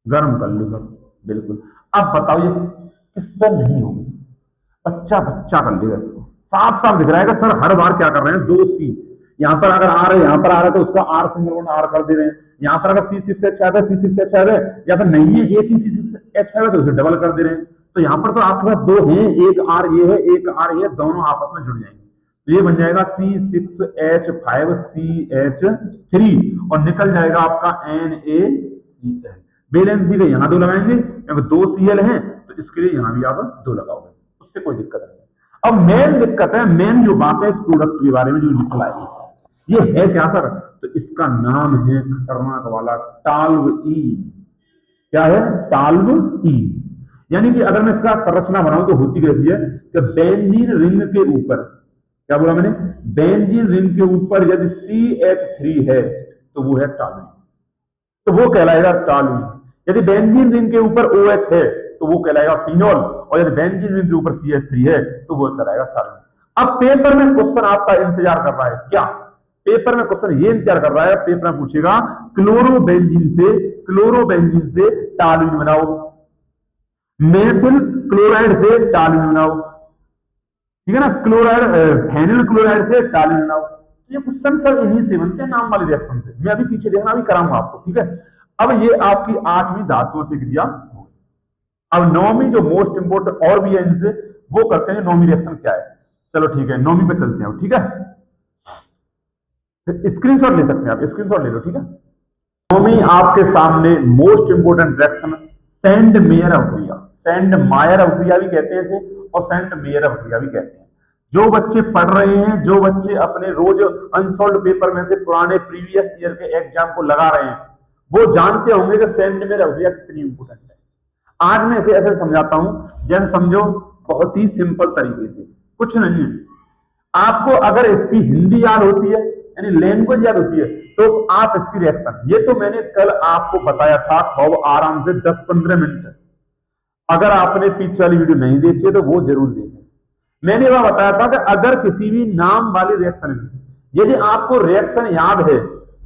गर्म कर लो सर, बिल्कुल। अब बताओ ये किस पर नहीं होगी, बच्चा बच्चा कर लेगा इसको, साफ साफ दिख रहा है सर हर बार क्या कर रहे हैं, 2C, यहां पर अगर आर है, यहां पर आ रहा है तो उसका आर सिंगल आर कर दे रहे हैं। यहां पर अगर C6H5 है, C6H5 है, या फिर नहीं है एक ही C6H5 है तो उसे डबल कर दे रहे हैं। तो यहां पर तो आपके पास 2 हैं, एक आर ये है, एक आर ये, दोनों आपस में जुड़ जाएंगे, तो ये बन जाएगा C6H5CH3 और निकल जाएगा आपका NaCl। बैलेंस के यहां 2 लगाएंगे, क्योंकि 2 Cl हैं तो इसके लिए यहां भी आप 2 लगाओगे, उससे कोई दिक्कत नहीं है। अब मेन दिक्कत है, मेन जो बात है इस प्रोडक्ट के बारे में जो निकला है, ये है क्या सर, तो इसका नाम है खतरनाक वाला टाल्व ई। क्या है, टाल्व ई। यानी कि अगर मैं इसका संरचना बनाऊं तो होती कैसी है कि बेंजीन रिंग के ऊपर, क्या बोला मैंने, बेंजीन रिंग के ऊपर यदि CH3 है तो वो है टाल्वीन, तो वो कहलाएगा टाल्वीन। यदि बेंजीन रिंग के ऊपर OH है तो वो कहलाएगा फिनोल, और यदि बेंजीन रिंग के ऊपर CH3 है तो वो कहलाएगा टाल्वीन। अब पेपर में क्वेश्चन आपका इंतजार कर रहा है, क्या पेपर में क्वेश्चन ये इंतजार कर रहा है, पेपर में पूछेगा क्लोरोबेंजीन से टाल्वीन बनाओ, मेथिल क्लोराइड से टाल्वीन बनाओ, ठीक है ना, क्लोराइड फेनिल क्लोराइड से टाल्वीन बनाओ। ये क्वेश्चन सर इन्हीं से बनते हैं, नाम वाले रिएक्शन से। मैं अभी पीछे देखना भी कराऊंगा आपको, ठीक है। अब ये आपकी 8वीं धातुओं से क्रिया हो। अब 9वीं जो मोस्ट इंपोर्टेंट और भी है इनसे, वो करते हैं 9वीं रिएक्शन क्या है। चलो ठीक है, नौवीं पे चलते हैं, ठीक है। स्क्रीनशॉट ले सकते हैं आप, स्क्रीनशॉट ले लो, ठीक है। नौवीं आपके सामने most important reaction send mayor अभिक्रिया, सेंड मायर अभिक्रिया भी कहते हैं इसे और सेंड मेयर अभिक्रिया भी कहते हैं। जो बच्चे पढ़ रहे हैं, जो बच्चे अपने रोज अनसॉल्व पेपर में से पुराने प्रीवियस ईयर के एग्जाम को लगा रहे हैं, वो जानते होंगे कि सेंड मेयर अभिक्रिया कितनी इंपोर्टेंट है। आज मैं इसे ऐसे समझाता हूं, जैसे समझो बहुत ही सिंपल तरीके से, कुछ नहीं है। आपको अगर इसकी हिंदी याद होती है, यानी लैंग्वेज याद होती है, तो आप इसकी रिएक्शन, ये तो मैंने कल आपको बताया था खूब आराम से 10-15 मिनट। अगर आपने पीछे वाली वीडियो नहीं देखी है तो वो जरूर देखें। मैंने वह बताया था कि अगर किसी भी नाम वाली रिएक्शन में यदि आपको रिएक्शन याद है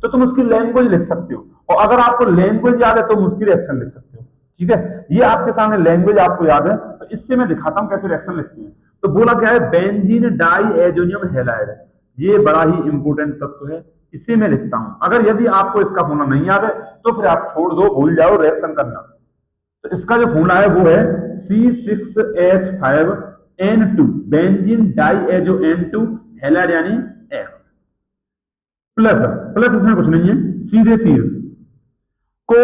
तो तुम उसकी लैंग्वेज लिख सकते हो, और अगर आपको लैंग्वेज याद है तो तुम उसकी रिएक्शन लिख सकते हो, ठीक है। ये आपके सामने लैंग्वेज आपको याद है, तो इससे मैं दिखाता हूं कैसे रिएक्शन लिखते हैं। तो बोला क्या है, बेंजीन डाइएजोनियम हैलाइड, ये बड़ा ही इंपोर्टेंट तत्व है, इसे मैं लिखता हूं। अगर यदि आपको इसका फॉर्मूला नहीं याद है तो फिर आप छोड़ दो, भूल जाओ रिएक्शन करना। तो इसका जो फॉर्मूला है वो है C6H5N2, बेंजीन डाइएजो N2 हैलाइड यानी X, प्लस इसमें कुछ नहीं है, सीधे तीर को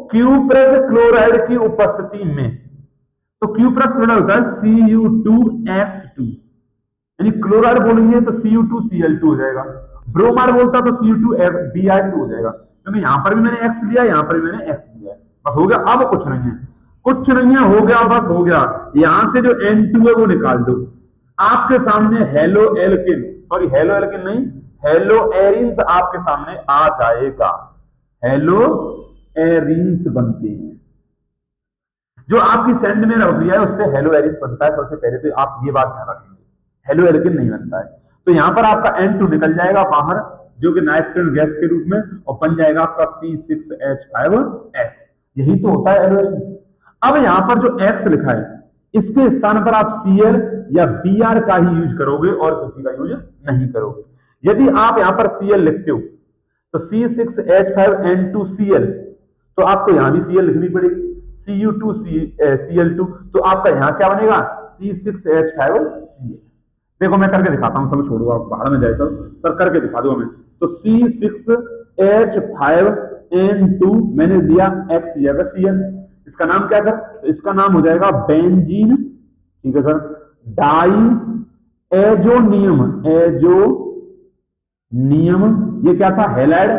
क्यूप्रेस क्लोराइड की उपस्थिति में, तो क्यूप्रेस क्लोराइड होता है Cu2X2, यानी क्लोराइड बोलेंगे तो Cu2Cl2 हो जाएगा, ब्रोमाइड बोलता तो Cu2Br2 हो जाएगा, क्योंकि यहां पर भी मैंने X लिया, यहां पर भी मैंने X लिया, बस हो गया। अब कुछ नहीं है, कुछ नहीं है, हो गया, बस हो गया। यहां से जो N2 है वो निकाल दो। आपके सामने हेलो एल्किन, सॉरी हेलो एल्किन नहीं, हेलो एरिन्स आपके सामने आ जाएगा। हेलो एरिन्स बनते हैं, जो आपकी सेंड में अभिक्रिया है उससे हेलो एरिन्स बनता है। सबसे पहले तो आप ये बात ध्यान रखेंगे, हेलो एल्किन नहीं बनता है। तो यहां पर आपका N2 निकल जाएगा बाहर, जो कि नाइट्रोजन गैस के रूप में, और बन जाएगा आपका C6H5X, यही तो होता है हेलो एरिन्स। अब यहां पर जो X लिखा है, इसके स्थान पर आप Cl या Br का ही यूज करोगे और किसी का यूज नहीं करोगे। यदि आप यहां पर Cl लिखते हो तो C6H5N2Cl, तो आपको यहां भी Cl लिखनी पड़ेगी, Cu2Cl2, तो आपका यहां क्या बनेगा, C6H5Cl। देखो मैं करके दिखाता हूं, सब छोड़ो, आप बाहर में जाए सर करके दिखा दो हमें। तो C6H5N2 मैंने दिया X लिया Cl, इसका नाम क्या है सर, तो इसका नाम हो जाएगा बेंजीन, ठीक है सर, डाई एजोनियम, ये क्या था, हैलाइड।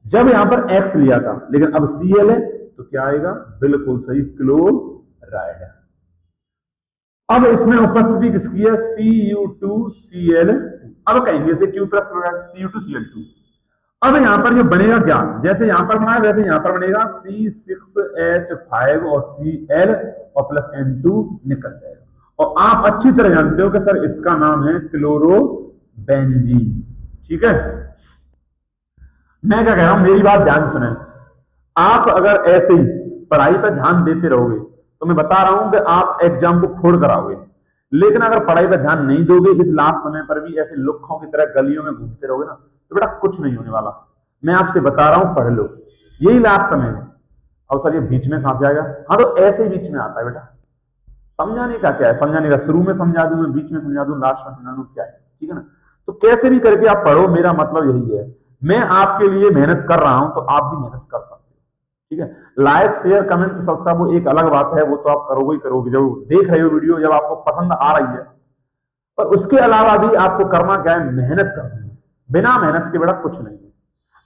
जब यहां पर X लिया था, लेकिन अब Cl है तो क्या आएगा, बिल्कुल सही, क्लोराइड। अब इसमें उपस्थिति किसकी है, Cu2Cl, अब कहेंगे इसे Q प्लस क्लोराइड, Cu2Cl2। अब यहां पर जो बनेगा क्या, जैसे यहां पर बना है वैसे यहां पर बनेगा C6H5 और Cl और प्लस N2 निकल जाएगा। और आप अच्छी तरह जानते हो कि सर इसका नाम है क्लोरोबेंजीन, ठीक है। मैं क्या कह रहा हूं, मेरी बात ध्यान सुने। आप अगर ऐसे ही पढ़ाई पर ध्यान देते रहोगे तो मैं बता रहा हूं कि आप एग्जाम को फोड़ कर आओगे, लेकिन अगर पढ़ाई पर ध्यान नहीं दोगे, इस लास्ट समय पर भी ऐसे लुक्खों की तरह गलियों में घूमते रहोगे ना, तो बेटा कुछ नहीं होने वाला। मैं आपसे बता रहा हूं, पढ़ लो, यही लास्ट समय है। और सर ये बीच में कहां से आएगा, हाँ तो ऐसे ही बीच में आता है बेटा। समझाने का क्या है, समझाने का शुरू में समझा दूं, मैं बीच में समझा दूं, लास्ट में समझा दूं, क्या है, ठीक है ना। तो कैसे भी करके आप पढ़ो, मेरा मतलब यही है। मैं आपके लिए मेहनत कर रहा हूं तो आप भी मेहनत कर सकते हो, ठीक है। लाइक शेयर कमेंट सब्सक्राइब वो एक अलग बात है, वो तो आप करोगे ही करोगे, जब देख रहे हो वीडियो, जब आपको पसंद आ रही है। पर उसके अलावा भी आपको करना क्या है, मेहनत करनी है। बिना मेहनत के बेटा कुछ नहीं है।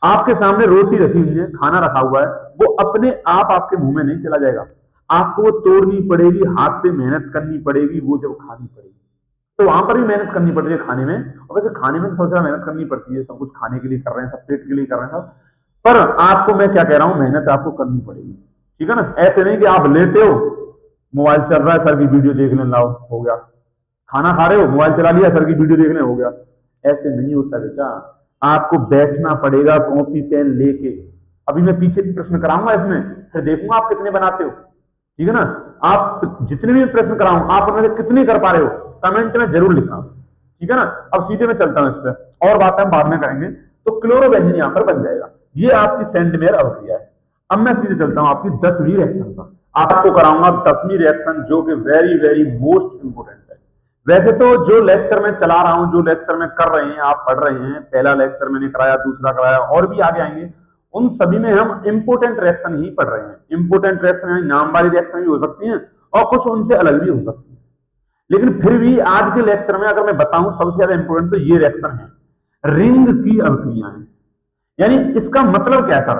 आपके सामने रोटी रखी हुई है, खाना रखा हुआ है, वो अपने आप आपके मुंह में नहीं चला जाएगा, आपको वो तोड़नी पड़ेगी, हाथ से मेहनत करनी पड़ेगी, वो जब खानी पड़ेगी। तो वहां पर भी मेहनत करनी पड़ती है खाने में, और वैसे खाने में तो सबसे ज्यादा मेहनत करनी पड़ती है, सब कुछ खाने के लिए कर रहे हैं, सब पेट के लिए कर रहे हैं सब, पर आपको मैं क्या कह रहा हूं, मेहनत आपको करनी पड़ेगी, ठीक है ना। ऐसे नहीं कि आप लेते हो, मोबाइल चल रहा है, सर की वीडियो देख लें, लाओ हो गया, खाना खा रहे हो, मोबाइल चला लिया, सर की वीडियो देख लें, हो गया। ऐसे नहीं होता बेटा, आपको बैठना पड़ेगा कॉपी पेन लेके। अभी मैं पीछे भी प्रश्न कराऊंगा इसमें, फिर देखूंगा आप कितने बनाते हो, ठीक है ना। आप जितने भी प्रश्न कराऊं, आप उनमें से कितने कर पा रहे हो, कमेंट में जरूर लिखना, ठीक है ना। अब सीधे मैं चलता हूं इस पर, और बातें हम बाद में करेंगे। तो क्लोरोबेंजीन यहां पर बन जाएगा, ये आपकी सेंड मेयर अभिक्रिया है। अब मैं सीधे चलता हूं आपकी 10वीं रिएक्शन पर, आपको कराऊंगा 10वीं रिएक्शन, जो कि वेरी वेरी मोस्ट इंपोर्टेंट है। वैसे तो जो लेक्चर मैं चला रहा हूं, जो लेक्चर मैं कर रहे हैं, आप पढ़ रहे हैं, पहला लेक्चर मैंने कराया, दूसरा कराया और भी आगे आएंगे, उन सभी में हम इंपोर्टेंट रिएक्शन ही पढ़ रहे हैं। इंपोर्टेंट रिएक्शन यानी नाम वाली रिएक्शन भी हो सकती हैं और कुछ उनसे अलग भी हो सकती है, लेकिन फिर भी आज के लेक्चर में अगर मैं बताऊं सबसे ज्यादा इंपोर्टेंट तो ये रिएक्शन है, रिंग की अभिक्रियाएं। यानी इसका मतलब क्या है सर,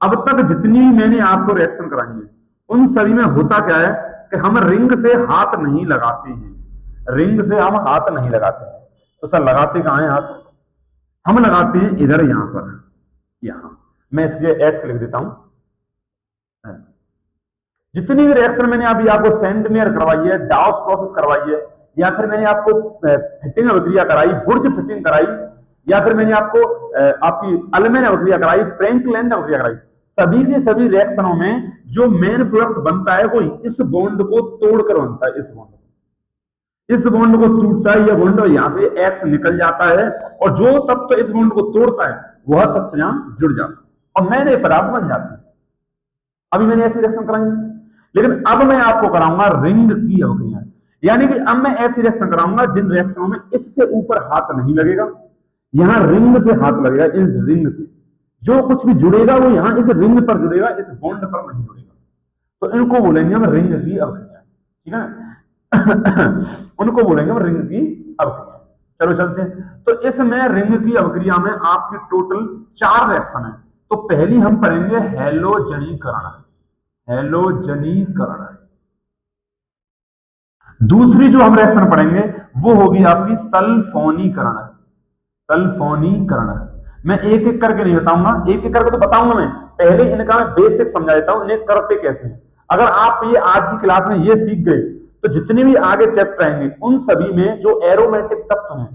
अब तक जितनी भी मैंने आपको रिएक्शन कराई है उन सभी में होता क्या है कि हम रिंग से हाथ नहीं लगाते हैं, रिंग से हम हाथ नहीं लगाते हैं। तो सर लगाते कहां हैं हाथ, हम लगाते हैं इधर, यहां पर, यहां मैं इसलिए एक्स लिख देता हूं। जितनी भी रिएक्शन मैंने अभी आपको सेंटमेयर करवाई है, डाउस प्रोसेस करवाई है, या फिर मैंने आपको फिटिंग अभिक्रिया कराई, बुर्ज फिटिंग कराई, या फिर मैंने आपको आपकी अलमेन अभिक्रिया कराई, फ्रैंकलैंड अभिक्रिया कराई, सभी के सभी रिएक्शनों में जो मेन प्रोडक्ट बनता है वो इस बॉन्ड को तोड़कर बनता है। इस बॉन्ड को टूटता है, यह बॉन्ड यहां से एक्स निकल जाता है और जो तत्व इस बॉन्ड को तोड़ता है वह तत्व यहां जुड़ जाता है और नए नए पदार्थ बन जाते हैं। अभी मैंने ऐसी रिएक्शन कराई, लेकिन अब मैं आपको कराऊंगा रिंग की अभिक्रिया, यानी कि अब मैं ऐसी रिएक्शन कराऊंगा जिन रिएक्शनों में इससे ऊपर हाथ नहीं लगेगा, यहां रिंग से हाथ लगेगा। इस रिंग से जो कुछ भी जुड़ेगा वो यहां इस रिंग पर जुड़ेगा, इस बॉन्ड पर नहीं जुड़ेगा। तो इनको बोलेंगे हम रिंग की अभिक्रिया, ठीक है उनको बोलेंगे हम रिंग की अभिक्रिया। चलो चलते हैं। तो इसमें रिंग की अभिक्रिया में आपकी टोटल 4 रिएक्शन है। तो पहली हम पढ़ेंगे हैलोजनीकरण, हैलोजनीकरण। दूसरी जो हम रिएक्शन पढ़ेंगे वो होगी आपकी सल्फोनीकरण, सल्फोनीकरण। मैं एक एक करके नहीं बताऊंगा, एक एक करके तो बताऊंगा मैं, पहले इनका मैं बेसिक समझा देता हूं, इन्हें करते कैसे हैं। अगर आप ये आज की क्लास में ये सीख गए तो जितने भी आगे चैप्टर आएंगे उन सभी में जो एरोमेटिक तत्व हैं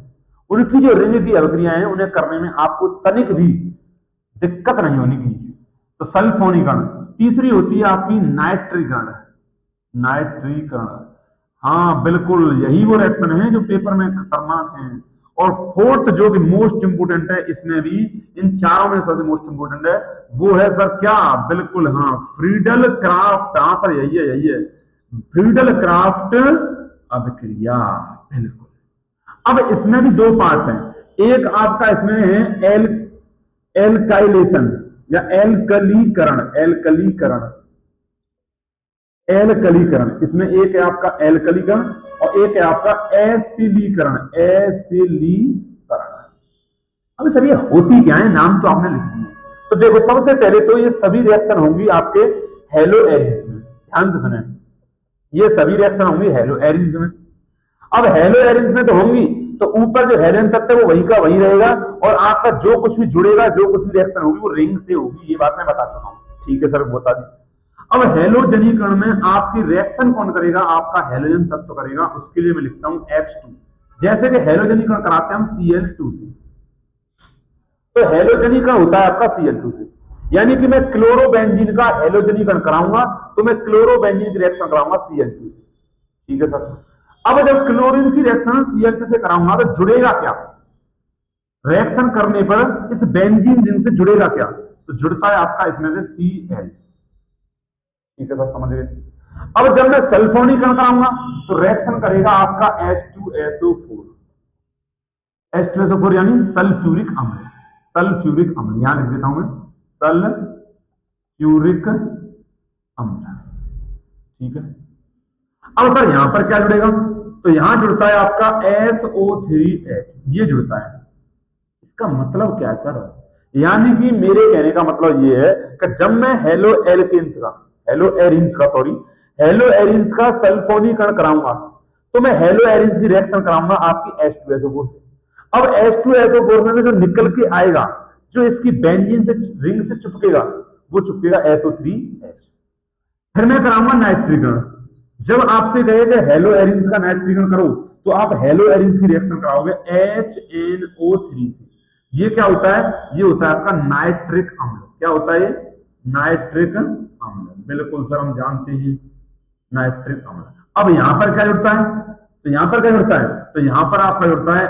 उनकी जो रिंग की अभिक्रियाएं हैं उन्हें करने में आपको तनिक भी दिक्कत नहीं होनी चाहिए। तो सल्फोनीकरण। तीसरी होती है आपकी नाइट्रीकरण, नाइट्रीकरण। हाँ बिल्कुल, यही वो रिएक्शन है जो पेपर में खतरनाक है। और फोर्थ जो कि मोस्ट इंपोर्टेंट है, इसमें भी इन चारों में सबसे मोस्ट इंपोर्टेंट है वो है सर क्या, बिल्कुल हाँ, फ्रीडल क्राफ्ट। हाँ सर यही है, यही है फ्रीडल क्राफ्ट अभिक्रिया, बिल्कुल। अब इसमें भी 2 पार्ट हैं, एक आपका इसमें है एल्काइलेशन या एल्कलीकरण, एल्कलीकरण, एल्कलीकरण। इसमें एक है आपका एल्कलीकरण और एक है आपका एसिलीकरण, एसिलीकरण। अब सर ये होती क्या है, नाम तो आपने लिख दिए। तो देखो सबसे पहले तो ये सभी रिएक्शन होंगी आपके हेलो एरिन्स में, ध्यान से सुने, ये सभी रिएक्शन होंगी हेलो एरिन्स में। अब हेलो एरिन्स में तो होंगी तो ऊपर जो हेलोजन तत्व है वो वही का वही रहेगा और आपका जो कुछ भी जुड़ेगा, जो कुछ भी रिएक्शन होगी वो रिंग से होगी, ये बात मैं बता चुका हूं। ठीक है सर, बता दी। अब हेलोजनीकरण में आपकी रिएक्शन कौन करेगा, आपका हेलोजन तत्व करेगा। उसके लिए मैं लिखता हूं H2, जैसे कि हेलोजनीकरण कराते हैं हम Cl2 से, तो हेलोजनीकरण होता है आपका Cl2 से। यानी कि मैं क्लोरोबेंजीन का हेलोजनीकरण कराऊंगा तो मैं क्लोरोबेंजीन की रिएक्शन कराऊंगा Cl2 से। ठीक है सर। अब जब क्लोरीन की रिएक्शन Cl2 से कराऊंगा तो जुड़ेगा क्या, रिएक्शन करने पर इस बेंजीन रिंग से जुड़ेगा क्या, तो जुड़ता है आपका इसमें से Cl। ठीक है सर, समझ गए। अब जब मैं सल्फोनीकरण कराऊंगा तो रिएक्शन करेगा आपका H2SO4, H2SO4 यानी सल्फ्यूरिक अम्ल, सल्फ्यूरिक अम्ल यहां लिख देता हूं मैं, सल्फ्यूरिक अम्ल। ठीक है। अब सर यहां पर क्या जुड़ेगा, तो यहां जुड़ता है आपका SO3H, ये जुड़ता है। इसका मतलब क्या है सर, यानी कि मेरे कहने का मतलब ये है कि जब मैं हेलो एरिन्स का सल्फोनीकरण कराऊंगा तो मैं हेलो एरिन्स की रिएक्शन कराऊंगा आपकी H2SO4 से। अब H2SO4 में जो निकल के आएगा, जो इसकी बेंजीन से रिंग से चिपकेगा, वो चिपकेगा SO3H। फिर मैं कराऊंगा नाइट्रीकरण। जब आपसे कहेगा हेलो एरिन्स का नाइट्रीकरण करो तो आप हेलो एरिन्स की रिएक्शन कराओगे HNO3 से। ये क्या होता है, ये होता है आपका नाइट्रिक अम्ल। क्या होता है ये, नाइट्रिक अम्ल। बिल्कुल सर, हम जानते हैं नाइट्रिक अम्ल। अब यहां पर क्या जुड़ता है, तो यहां पर क्या जुड़ता है, तो यहां पर आपका जुड़ता है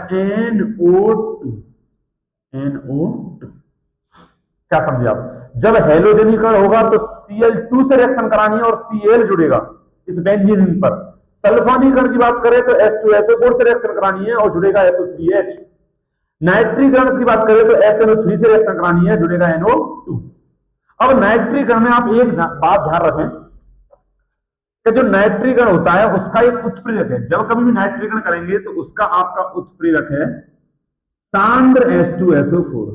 NO2, NO2। क्या समझे आप, जब हेलोजनीकरण होगा तो Cl2 से रिएक्शन करानी है और Cl जुड़ेगा इस बेंजीन पर, सल्फोनीकरण की बात करें तो H2SO4 से रिएक्शन करानी है और जुड़ेगा SO3H। नाइट्रीकरण की बात करें तो HNO3 से रिएक्शन करानी है, जुड़ेगा NO2। अब नाइट्रीकरण में आप एक बात ध्यान रखें कि जो नाइट्रीकरण होता है उसका एक उत्प्रेरक है। जब कभी भी नाइट्रीकरण करेंगे तो उसका आपका उत्प्रेरक है सांद्र H2SO4।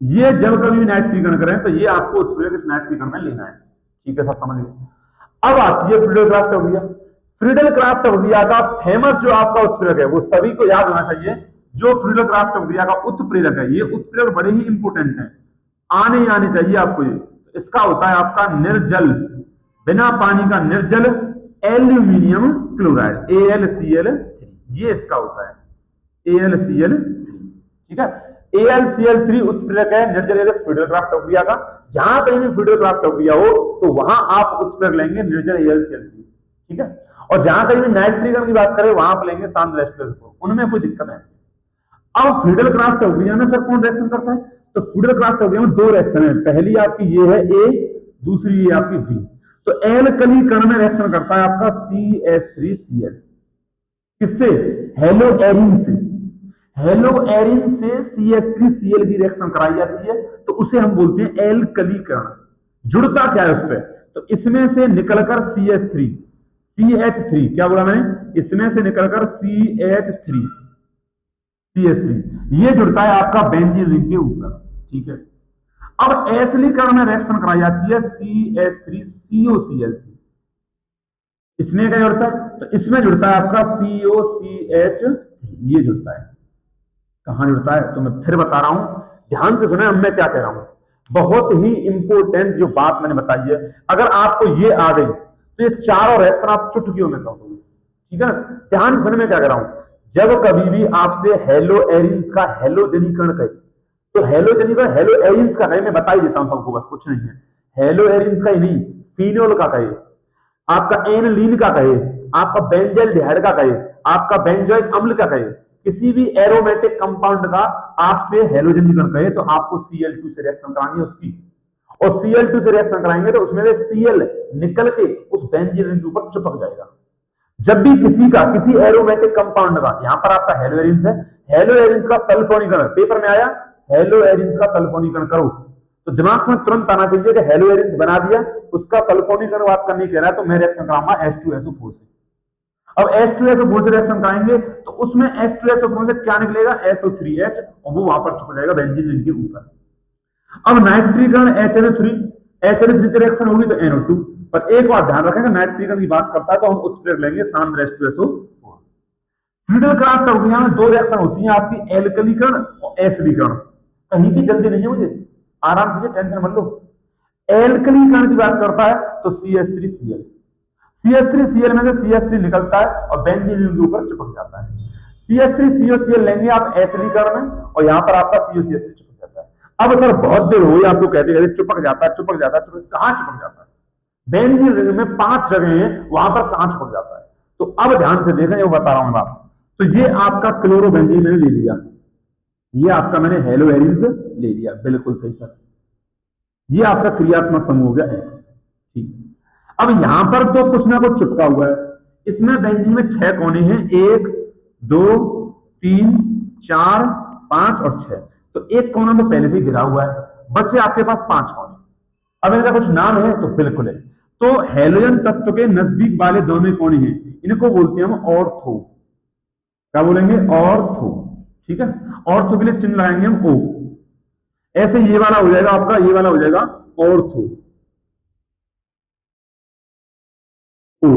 ये जब कभी भी नाइट्रीकरण करें तो ये आपको उत्प्रेरक इस नाइट्रीकरण में लेना है। ठीक है, सब समझ गए। अब आती है फ्रीडल क्राफ्ट अभिक्रिया। फ्रीडल क्राफ्ट अभिक्रिया का फेमस जो आपका उत्प्रेरक है वो सभी को याद होना चाहिए। जो फ्रीडल क्राफ्ट अभिक्रिया का उत्प्रेरक है, ये उत्प्रेरक बड़े ही इंपोर्टेंट है, आने चाहिए आपको। ये इसका होता है आपका निर्जल, बिना पानी का निर्जल एल्यूमिनियम क्लोराइड, AlCl3। ये इसका होता है AlCl3। ठीक है, AlCl3 उत्प्रेरक है निर्जल फ्रीडल क्राफ्ट अभिक्रिया का। जहां कहीं भी फ्रीडल क्राफ्ट अभिक्रिया हो तो वहां आप उत्प्रेरक लेंगे निर्जल AlCl3। ठीक है, और जहां कहीं भी नाइट्रीकरण की बात करें वहां पर लेंगे सांद्र H2SO4। उनमें कोई दिक्कत है। अब फ्रीडल क्राफ्ट अभिक्रिया में सर कौन रिएक्शन करता है? तो फ्रीडल क्राफ्ट अभिक्रिया में दो रिएक्शन है। पहली आपकी ये है A, दूसरी ये आपकी B। तो एल्कलीकरण में रिएक्शन करता है आपका CH3Cl। किससे? हेलो एरिन से। हेलो एरिन से CH3Cl की रिएक्शन कराई जाती है तो उसे हम बोलते हैं एल्कलीकरण। जुड़ता क्या है उस पर? तो इसमें से निकलकर CH3 क्या बोला मैंने? इसमें से निकलकर CH3 ये जुड़ता है आपका बेंजीन रिंग के ऊपर। ठीक है, अब एसिलीकरण में रिएक्शन कराई जाती है CH3COCl। इसमें क्या जुड़ता है? तो इसमें जुड़ता है आपका COCH। ये जुड़ता है। कहां जुड़ता है तो मैं फिर बता रहा हूं, ध्यान से सुने। अब मैं क्या कह रहा हूं, बहुत ही इंपोर्टेंट जो बात मैंने बताई है, अगर आपको ये आ गई तो ये चारों रिएक्शन आप चुटकियों में कर दोगे। ठीक है, ध्यान से सुने मैं क्या कह रहा हूं। जब कभी भी आपसे हेलो एरिन्स का हेलोजनीकरण कहे तो हेलोजनीकरण हेलो एरिन्स का कहे, मैं बता ही देता हूं सबको, बस कुछ नहीं है। हेलो एरिन्स का ही नहीं, फिनोल का कहे, आपका एनलीन का कहे, आपका बेंजाइलडिहाइड का कहे, आपका बेंजोइक अम्ल का कहे, किसी भी एरोमेटिक कंपाउंड का आपसे हेलोजनीकरण कहे तो आपको Cl2 से रिएक्शन करानी है उसकी। और Cl2 से रिएक्शन कराएंगे तो उसमें से Cl निकल के उस बेंजीन रिंग के ऊपर चिपक जाएगा। जब भी किसी एरोमेटिक कंपाउंड का, यहां पर आपका हेलो एरिन्स है, हेलो एरिन्स का सल्फोनीकरण पेपर में आया, हेलो एरिन्स का सल्फोनीकरण करो तो दिमाग में तुरंत आना चाहिए कि हेलो एरिन्स बना दिया, उसका सल्फोनीकरण बात करने कह रहा है तो मैं रिएक्शन कराऊंगा H2SO4 से। अब H2SO4 से रिएक्शन कराएंगे तो उसमें H2SO4 से क्या निकलेगा? SO3H, और वो वहां पर छुप जाएगा बेंजीन रिंग के ऊपर। अब नाइट्रीकरण HNO3 से रिएक्शन होगी तो NO2। पर एक बात ध्यान रखेंगे, नाइट्रीकरण की बात करता है तो हम उत्प्रेरक लेंगे सांद्र H2SO4। फ्रीडल क्राफ्ट अभिक्रिया में दो रिएक्शन होती हैं आपकी, एल्कलीकरण और एसिडीकरण। कहीं की जल्दी नहीं है मुझे, आराम से टेंशन मत लो। एल्कलीकरण की बात करता है तो CH3Cl में से CH3 निकलता है और बेंजीन रिंग के ऊपर चिपक जाता है। CH3COCl लेंगे आप एसिडीकरण में और यहां पर आपका COCl चिपक जाता है। अब सर बहुत देर हुई आपको कहते कहते चिपक जाता है, कहां चिपक जाता है? बेंजीन रिंग में 5 जगह हैं, वहां पर कहां चिपक जाता है? तो अब ध्यान से देखें, ये बता रहा हूं मैं आपको। तो ये आपका क्लोरोबेंजीन मैंने ले लिया, ये आपका मैंने हेलो एरिन्स ले लिया, बिल्कुल सही सर। ये आपका क्रियात्मक समूह हो गया X। ठीक, अब यहां पर तो कुछ ना कुछ चिपका हुआ है। इसमें बेंजीन में 6 कोने हैं, 1 2 3 4 5 और 6। तो एक कोना तो पहले से गिरा हुआ है, बचे आपके पास 5 कोने। अब इनका कुछ नाम है तो बिल्कुल है। तो हेलोजन तत्व के नजदीक वाले दोनों कोने हैं, इनको बोलते हैं हम ऑर्थो। क्या बोलेंगे? ऑर्थो। ठीक है, ऑर्थो के लिए चिन्ह लगाएंगे हम O। ऐसे ये वाला हो जाएगा आपका, ये वाला हो जाएगा ऑर्थो O।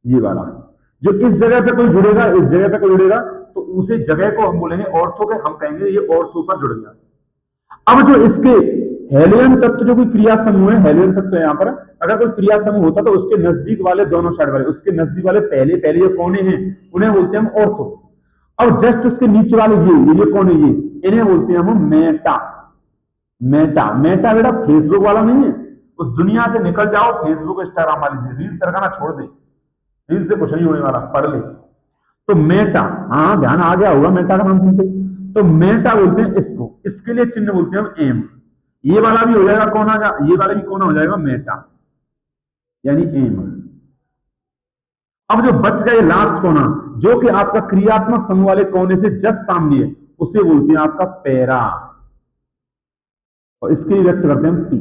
ये वाला जो इस जगह पे कोई जुड़ेगा, इस जगह पे कोई जुड़ेगा तो उसे जगह को हम बोलेंगे ऑर्थो के, हम कहेंगे ये ऑर्थो पर जुड़ गया। अब जो इसके हेलियन तत्व जो कोई क्रिया समूह है, हेलियन तत्व है, यहां पर अगर कोई क्रिया समूह होता तो उसके नजदीक वाले दोनों साइड वाले, उसके नजदीक वाले पहले पहले जो कोने हैं उन्हें बोलते हैं हम ऑर्थो। अब जस्ट उसके नीचे वाले ये कोने, ये इन्हें बोलते हैं हम मेटा। मेटा बेटा फेसबुक वाला नहीं है, उस दुनिया से निकल जाओ, फेसबुक इंस्टाग्राम वाली रील सरकाना छोड़ दे, रील से कुछ नहीं होने वाला, पढ़ ले। तो मेटा, हाँ ध्यान आ गया होगा मेटा का नाम सुनते। तो मेटा बोलते हैं इसको, इसके लिए चिन्ह बोलते हैं हम एम। ये वाला भी हो जाएगा कोना, ये वाला भी कोना हो जाएगा मेटा यानी एम। अब जो बच गए लास्ट कोना, जो कि आपका क्रियात्मक समूह वाले कोने से जस्ट सामने है, उसे बोलते हैं आपका पैरा, और इसके लिए व्यक्त करते हैं पी।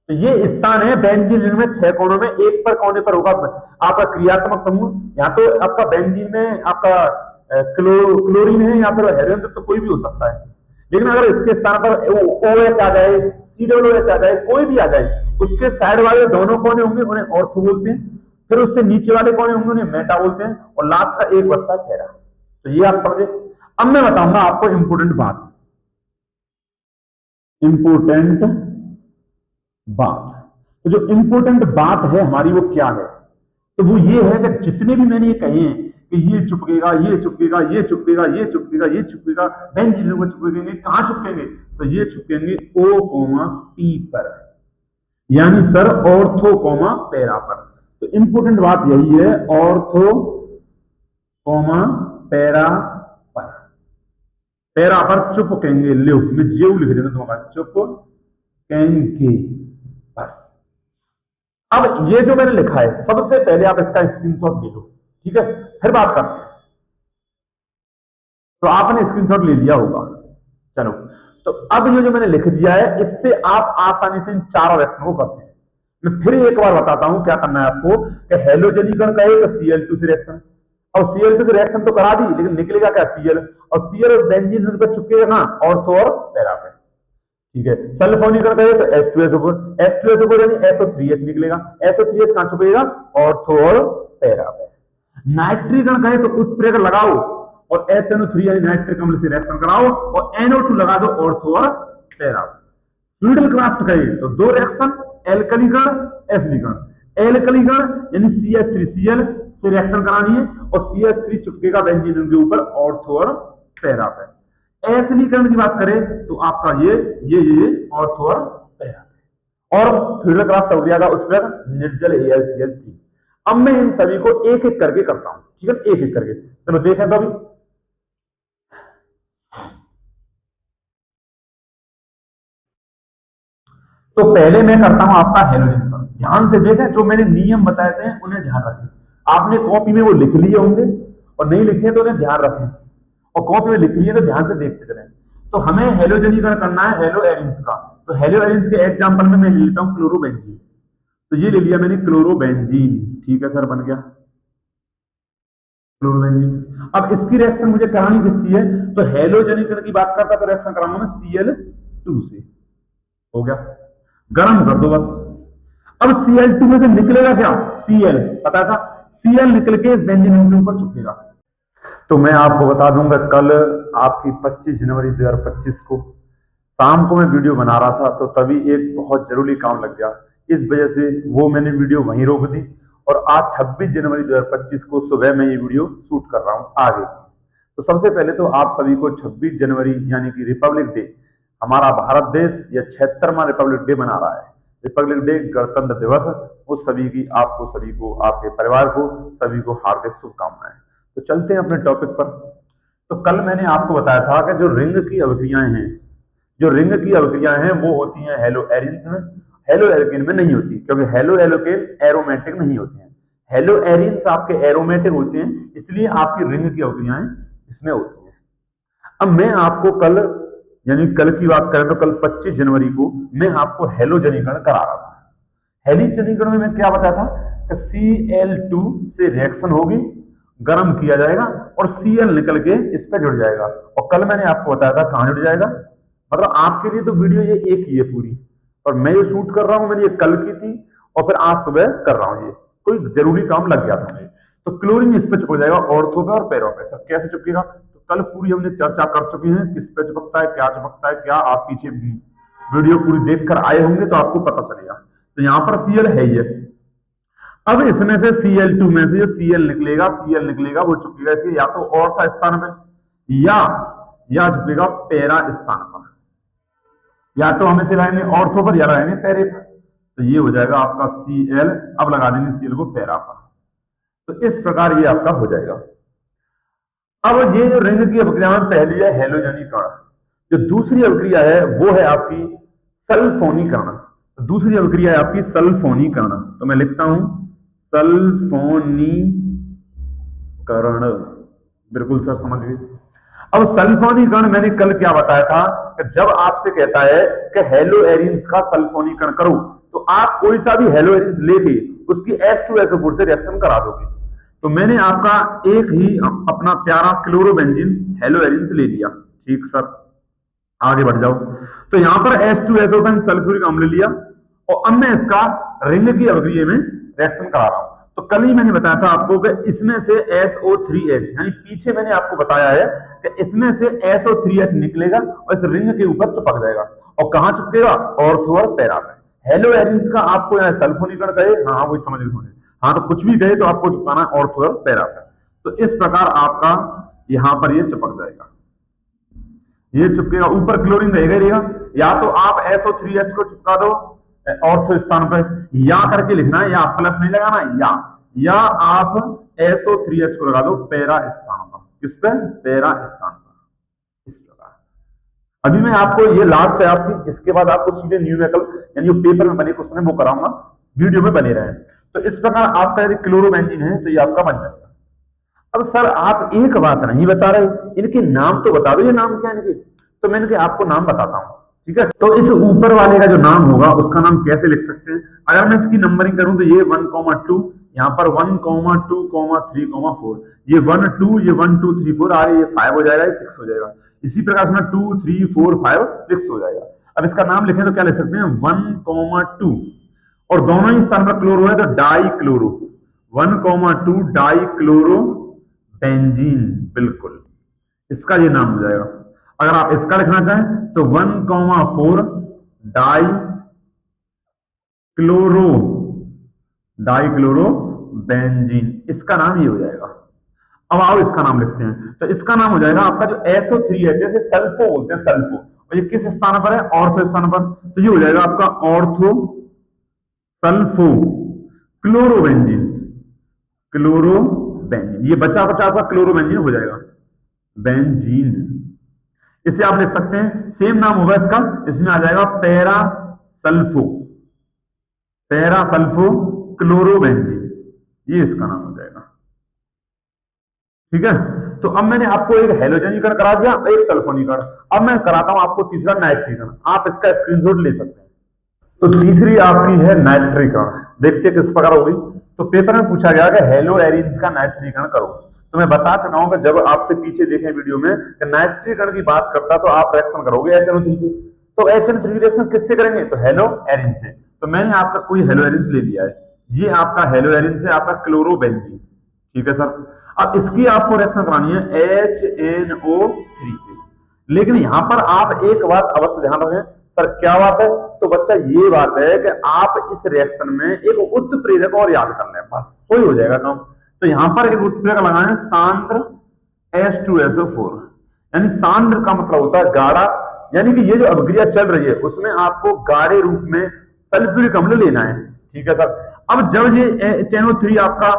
तो ये स्थान है बेंजीन रिंग में 6 कोनों में, एक पर कोने पर होगा आपका क्रियात्मक समूह। यहाँ तो आपका बेंजीन में आपका क्लोरीन है या फिर हेलोजन तो कोई भी हो सकता है, लेकिन अगर इसके स्थान पर OH आ जाए, COOH आ जाए, कोई भी आ जाए, उसके साइड वाले दोनों कोने होंगे उन्हें ऑर्थो बोलते हैं, फिर उससे नीचे वाले कोने होंगे उन्हें मेटा बोलते हैं, और लास्ट का एक बचता है पैरा। तो ये आप समझे। अब मैं बताऊंगा आपको इंपोर्टेंट बात, इंपोर्टेंट बात। तो जो इंपोर्टेंट बात है हमारी वो क्या है, तो वो ये है कि जितने भी मैंने ये कहे हैं कि ये चुपकेगा, ये चुपकेगा, ये चुपकेगा, ये चुपकेगा, ये चुपकेगा, बेंजीन में चुपकेंगे, कहां चुपकेंगे, तो ये चुपकेंगे O, P पर, यानी सर ऑर्थो कोमा पैरा पर। तो इंपोर्टेंट बात यही है, ऑर्थो कोमा पैरा पर, पैरा पर चुपकेंगे। लो मैं जेऊ लिख देता तुम्हारा, चुपकेंगे बस। अब ये जो मैंने लिखा है, सबसे पहले आप इसका स्क्रीनशॉट ले लो, ठीक है, फिर बात करते हैं। तो आपने स्क्रीनशॉट ले लिया होगा, चलो। तो अब ये जो मैंने लिख दिया है, इससे आप आसानी से इन चारों रिएक्शन को करते हैं। मैं फिर एक बार बताता हूं क्या करना है आपको, कि हेलोजनीकरण का एक Cl2 से रिएक्शन, और Cl2 से रिएक्शन तो करा दी, लेकिन निकलेगा क्या Cl, और Cl और बेंजीन पर चुपकेगा ना ऑर्थो और पैरा पे, ठीक है। सल्फोनीकरण करें तो H2SO4, H2SO4 यानी SO3H निकलेगा, SO3H कहां छुपेगा, ऑर्थो और पैरा पे। नाइट्रीकरण करें तो उत्प्रेरक लगाओ और HNO3 यानी नाइट्रिक अम्ल से रिएक्शन कराओ और NO2 लगा दो ऑर्थो और पैरा। फ्लूइडल क्राफ्ट करें तो दो रिएक्शन, एल्कलीकरण एसिडीकरण। एल्कलीकरण यानी CH3Cl से रिएक्शन करानी है और CH3 चुपकेगा बेंजीन के ऊपर ऑर्थो और पैरा पे। एसिडीकरण की बात करें तो आपका ये ऑर्थो और पैरा। और फ्लूइडल क्राफ्ट हो गया उत्प्रेरक निर्जल AlCl3। अब मैं इन सभी को एक एक करके करता हूं, ठीक है, एक एक करके। चलो देखें तो अभी तो पहले मैं करता हूं आपका हेलोजन पर। ध्यान से देखें, जो मैंने नियम बताए थे उन्हें ध्यान रखें। आपने कॉपी में वो लिख लिए होंगे और नहीं लिखे तो उन्हें ध्यान रखें, और कॉपी में लिख लिए तो ध्यान से देखते चलें। तो हमें हेलोजनीकरण करना है हेलो एरिन्स का। तो हेलो एरिन्स के एग्जांपल में मैं ले लेता हूं क्लोरोबेंजीन। तो ये ले लिया मैंने क्लोरोबेंजीन, ठीक है सर, बन गया क्लोरोबेंजीन। अब इसकी रिएक्शन मुझे करानी किसकी है, तो हेलोजनीकरण की बात करता तो रिएक्शन कराऊंगा मैं Cl2 से, हो गया, गर्म कर दो बस। अब Cl2 में से निकलेगा क्या, Cl, पता था, Cl निकल के इस बेंजीन के ऊपर चुकेगा। तो मैं आपको बता दूंगा, कल आपकी 25 जनवरी 2025 को शाम को मैं वीडियो बना रहा था, तो तभी एक बहुत जरूरी काम लग गया, इस वजह से वो मैंने वीडियो वहीं रोक दी, और आज 26 जनवरी 2025 को सुबह मैं ये वीडियो शूट कर रहा हूं आगे। तो सबसे पहले तो आप सभी को 26 जनवरी यानी कि रिपब्लिक डे, हमारा भारत देश यह 76वां रिपब्लिक डे मना रहा है, रिपब्लिक डे, गणतंत्र दिवस, उस सभी की आपको सभी को, आपके परिवार को सभी को हार्दिक शुभकामनाएं। तो चलते हैं अपने टॉपिक पर। तो कल मैंने आपको बताया था कि जो रिंग की अभिक्रियाएं हैं, जो रिंग की अभिक्रियाएं हैं वो होती हैं हेलो एरिन्स में, हेलो एल्केन में नहीं होती, क्योंकि हेलो एल्केन एरोमेटिक नहीं होते हैं। हेलो एरिन्स आपके एरोमेटिक होते हैं, इसलिए आपकी रिंग की अभिक्रियाएं इसमें होती हैं। अब मैं आपको कल, यानी कल की बात करें तो कल 25 जनवरी को मैं आपको हेलोजनीकरण करा रहा था। हेलोजनीकरण में मैं क्या बताया था कि Cl2 से रिएक्शन होगी, गर्म किया जाएगा और Cl निकल के इस पे जुड़ जाएगा। और कल मैंने आपको बताया था कहां जुड़ जाएगा, मतलब आपके लिए तो वीडियो ये एक ही है पूरी, और मैं ये शूट कर रहा हूं, मैंने ये कल की थी और फिर आज सुबह कर रहा हूं, ये कोई जरूरी काम लग गया था मुझे। तो क्लोरीन इस पे चिपक जाएगा ऑर्थो पे और पैरा पे। सर कैसे चिपकेगा, तो कल पूरी हमने चर्चा कर चुकी है, किस पे चिपकता है, क्या चिपकता है, क्या आप पीछे वीडियो पूरी देखकर आए होंगे तो आपको पता चलेगा। तो यहाँ पर Cl है ही है। अब इसमें से Cl2 में से जो Cl निकलेगा वो चुकेगा इसके या तो ऑर्था स्थान पे या चुकेगा पैरा स्थान पर, या तो हम इसे लाएंगे ऑर्थो पर या लाएंगे पैरे पर। तो ये हो जाएगा आपका Cl, अब लगा देंगे Cl को पैरा पर। तो इस प्रकार ये आपका हो जाएगा। अब ये जो रिंग की अभिक्रिया में पहली है हेलोजनीकरण, जो दूसरी अभिक्रिया है वो है आपकी सल्फोनीकरण। तो दूसरी अभिक्रिया है आपकी सल्फोनीकरण। तो मैं लिखता हूं सल्फोनीकरण। कर्ण, बिल्कुल सर समझ गए। अब सल्फोनीकरण मैंने कल क्या बताया था कि जब आपसे कहता है कि हेलो एरिन्स का सल्फोनीकरण करो, तो आप कोई सा भी हेलो एरिन्स लेके उसकी H2SO4 से रिएक्शन करा दोगे। तो मैंने आपका एक ही अपना प्यारा क्लोरोबेंजीन हेलो एरिन्स ले लिया, ठीक सर, आगे बढ़ जाओ। तो यहां पर H2SO10 सल्फ्यूरिक अम्ल लिया और अब मैं इसका रिंग की अवक्रिया में रिएक्शन करा रहा हूं। तो कल ही मैंने बताया था आपको कि इसमें से SO3H, यानी पीछे मैंने आपको बताया है कि इसमें से SO3H निकलेगा और इस रिंग के ऊपर चिपक जाएगा। और कहां चिपकेगा? ऑर्थो और पैरा में। हेलो एरिन्स का आपको यहाँ सल्फोनीकरण कहे, हाँ वही समझ गए, हाँ तो कुछ भी कहे तो आपको चिपकाना ऑर्थो और पैरा पे। तो इस प्रकार आपका यहां पर ये चिपक जाएगा, ये चिपकेगा, ऊपर क्लोरीन रहेगा। या तो आप SO3H को चिपका दो ऑर्थो स्थान पर, या करके लिखना है, या प्लस नहीं लगाना, या आप SO3H को लगा दो पैरा स्थान पर। किस पे? पैरा स्थान पर। इस प्रकार अभी मैं आपको, ये लास्ट है आपकी, इसके बाद आपको सीधे न्यूमेरिकल यानी पेपर में बने क्वेश्चन वो कराऊंगा, वीडियो में बने रहे। तो इस प्रकार आपका यदि क्लोरोबेंजीन है तो ये आपका बन जाएगा। अब सर आप एक बात नहीं बता रहे, इनके नाम तो बता दो, ये नाम क्या है इनके? तो मैं इनके आपको नाम बताता हूं, ठीक है। तो इस ऊपर वाले का जो नाम होगा उसका नाम कैसे लिख सकते हैं? अगर मैं इसकी नंबरिंग करूं तो ये 1,2, यहाँ पर 1,2,3,4, ये 1 2, ये 1 2 3 4 ये 5 हो जाएगा, ये 6 हो जाएगा। इसी प्रकार से 2 3 4 5 6 हो जाएगा। अब इसका नाम लिखें तो क्या लिख सकते हैं? 1,2, और दोनों ही स्थान पर क्लोरो है तो die chloro, 1,2 die chloro benzene, बिल्कुल इसका ये नाम हो जाएगा। अगर आप इसका लिखना चाहें तो 1,4 डाई क्लोरो बेंजीन, इसका नाम ये हो जाएगा। अब आओ इसका नाम लिखते हैं, तो इसका नाम हो जाएगा आपका जो SO3H है, सल्फो बोलते हैं, सल्फो। और ये किस स्थान पर है? ऑर्थो स्थान पर। तो ये हो जाएगा आपका ऑर्थो सल्फो क्लोरोबेंजीन, ये बचा आपका क्लोरोबेंजीन हो जाएगा, बेंजीन। इसे आप लिख सकते हैं, सेम नाम होगा इसका, इसमें आ जाएगा पैरा सल्फो क्लोरोबेंजीन, ये इसका नाम हो जाएगा, ठीक है। तो अब मैंने आपको एक हेलोजनीकरण करा दिया, एक सल्फोनीकरण। अब मैं कराता हूं आपको तीसरा नाइट्रीकरण, आप इसका स्क्रीनशॉट ले सकते हैं। तो तीसरी आपकी है नाइट्रीकरण, देखते किस प्रकार होगी। तो पेपर में पूछा गया कि हेलो एरिन्स का नाइट्रीकरण करो। तो मैं बता चुका हूं कि जब आपसे पीछे देखें वीडियो में कि नाइट्रीकरण की बात करता तो आप रिएक्शन करोगे HNO3 से। तो HNO3 रिएक्शन किससे करेंगे? तो हेलो एरिन से। तो मैंने आपका कोई हेलो एरिन्स ले लिया है, ये आपका हेलो एरिन से आपका क्लोरोबेंजीन, ठीक है सर। अब इसकी आपको रिएक्शन करानी है HNO3 से। लेकिन यहां पर आप एक बात अवश्य ध्यान रखें, सर क्या बात है? तो बच्चा ये बात है कि आप इस रिएक्शन में एक उत्प्रेरक और याद कर लें, बस वही हो जाएगा काम। तो यहां पर एक उत्प्रेरक लगाना है सांद्र H2SO4, यानी सांद्र का मतलब होता है गाढ़ा, यानी कि ये जो अभिक्रिया चल रही है उसमें आपको गाढ़े रूप में सल्फ्यूरिक अम्ल लेना है, ठीक है सर। अब जब ये HNO3 आपका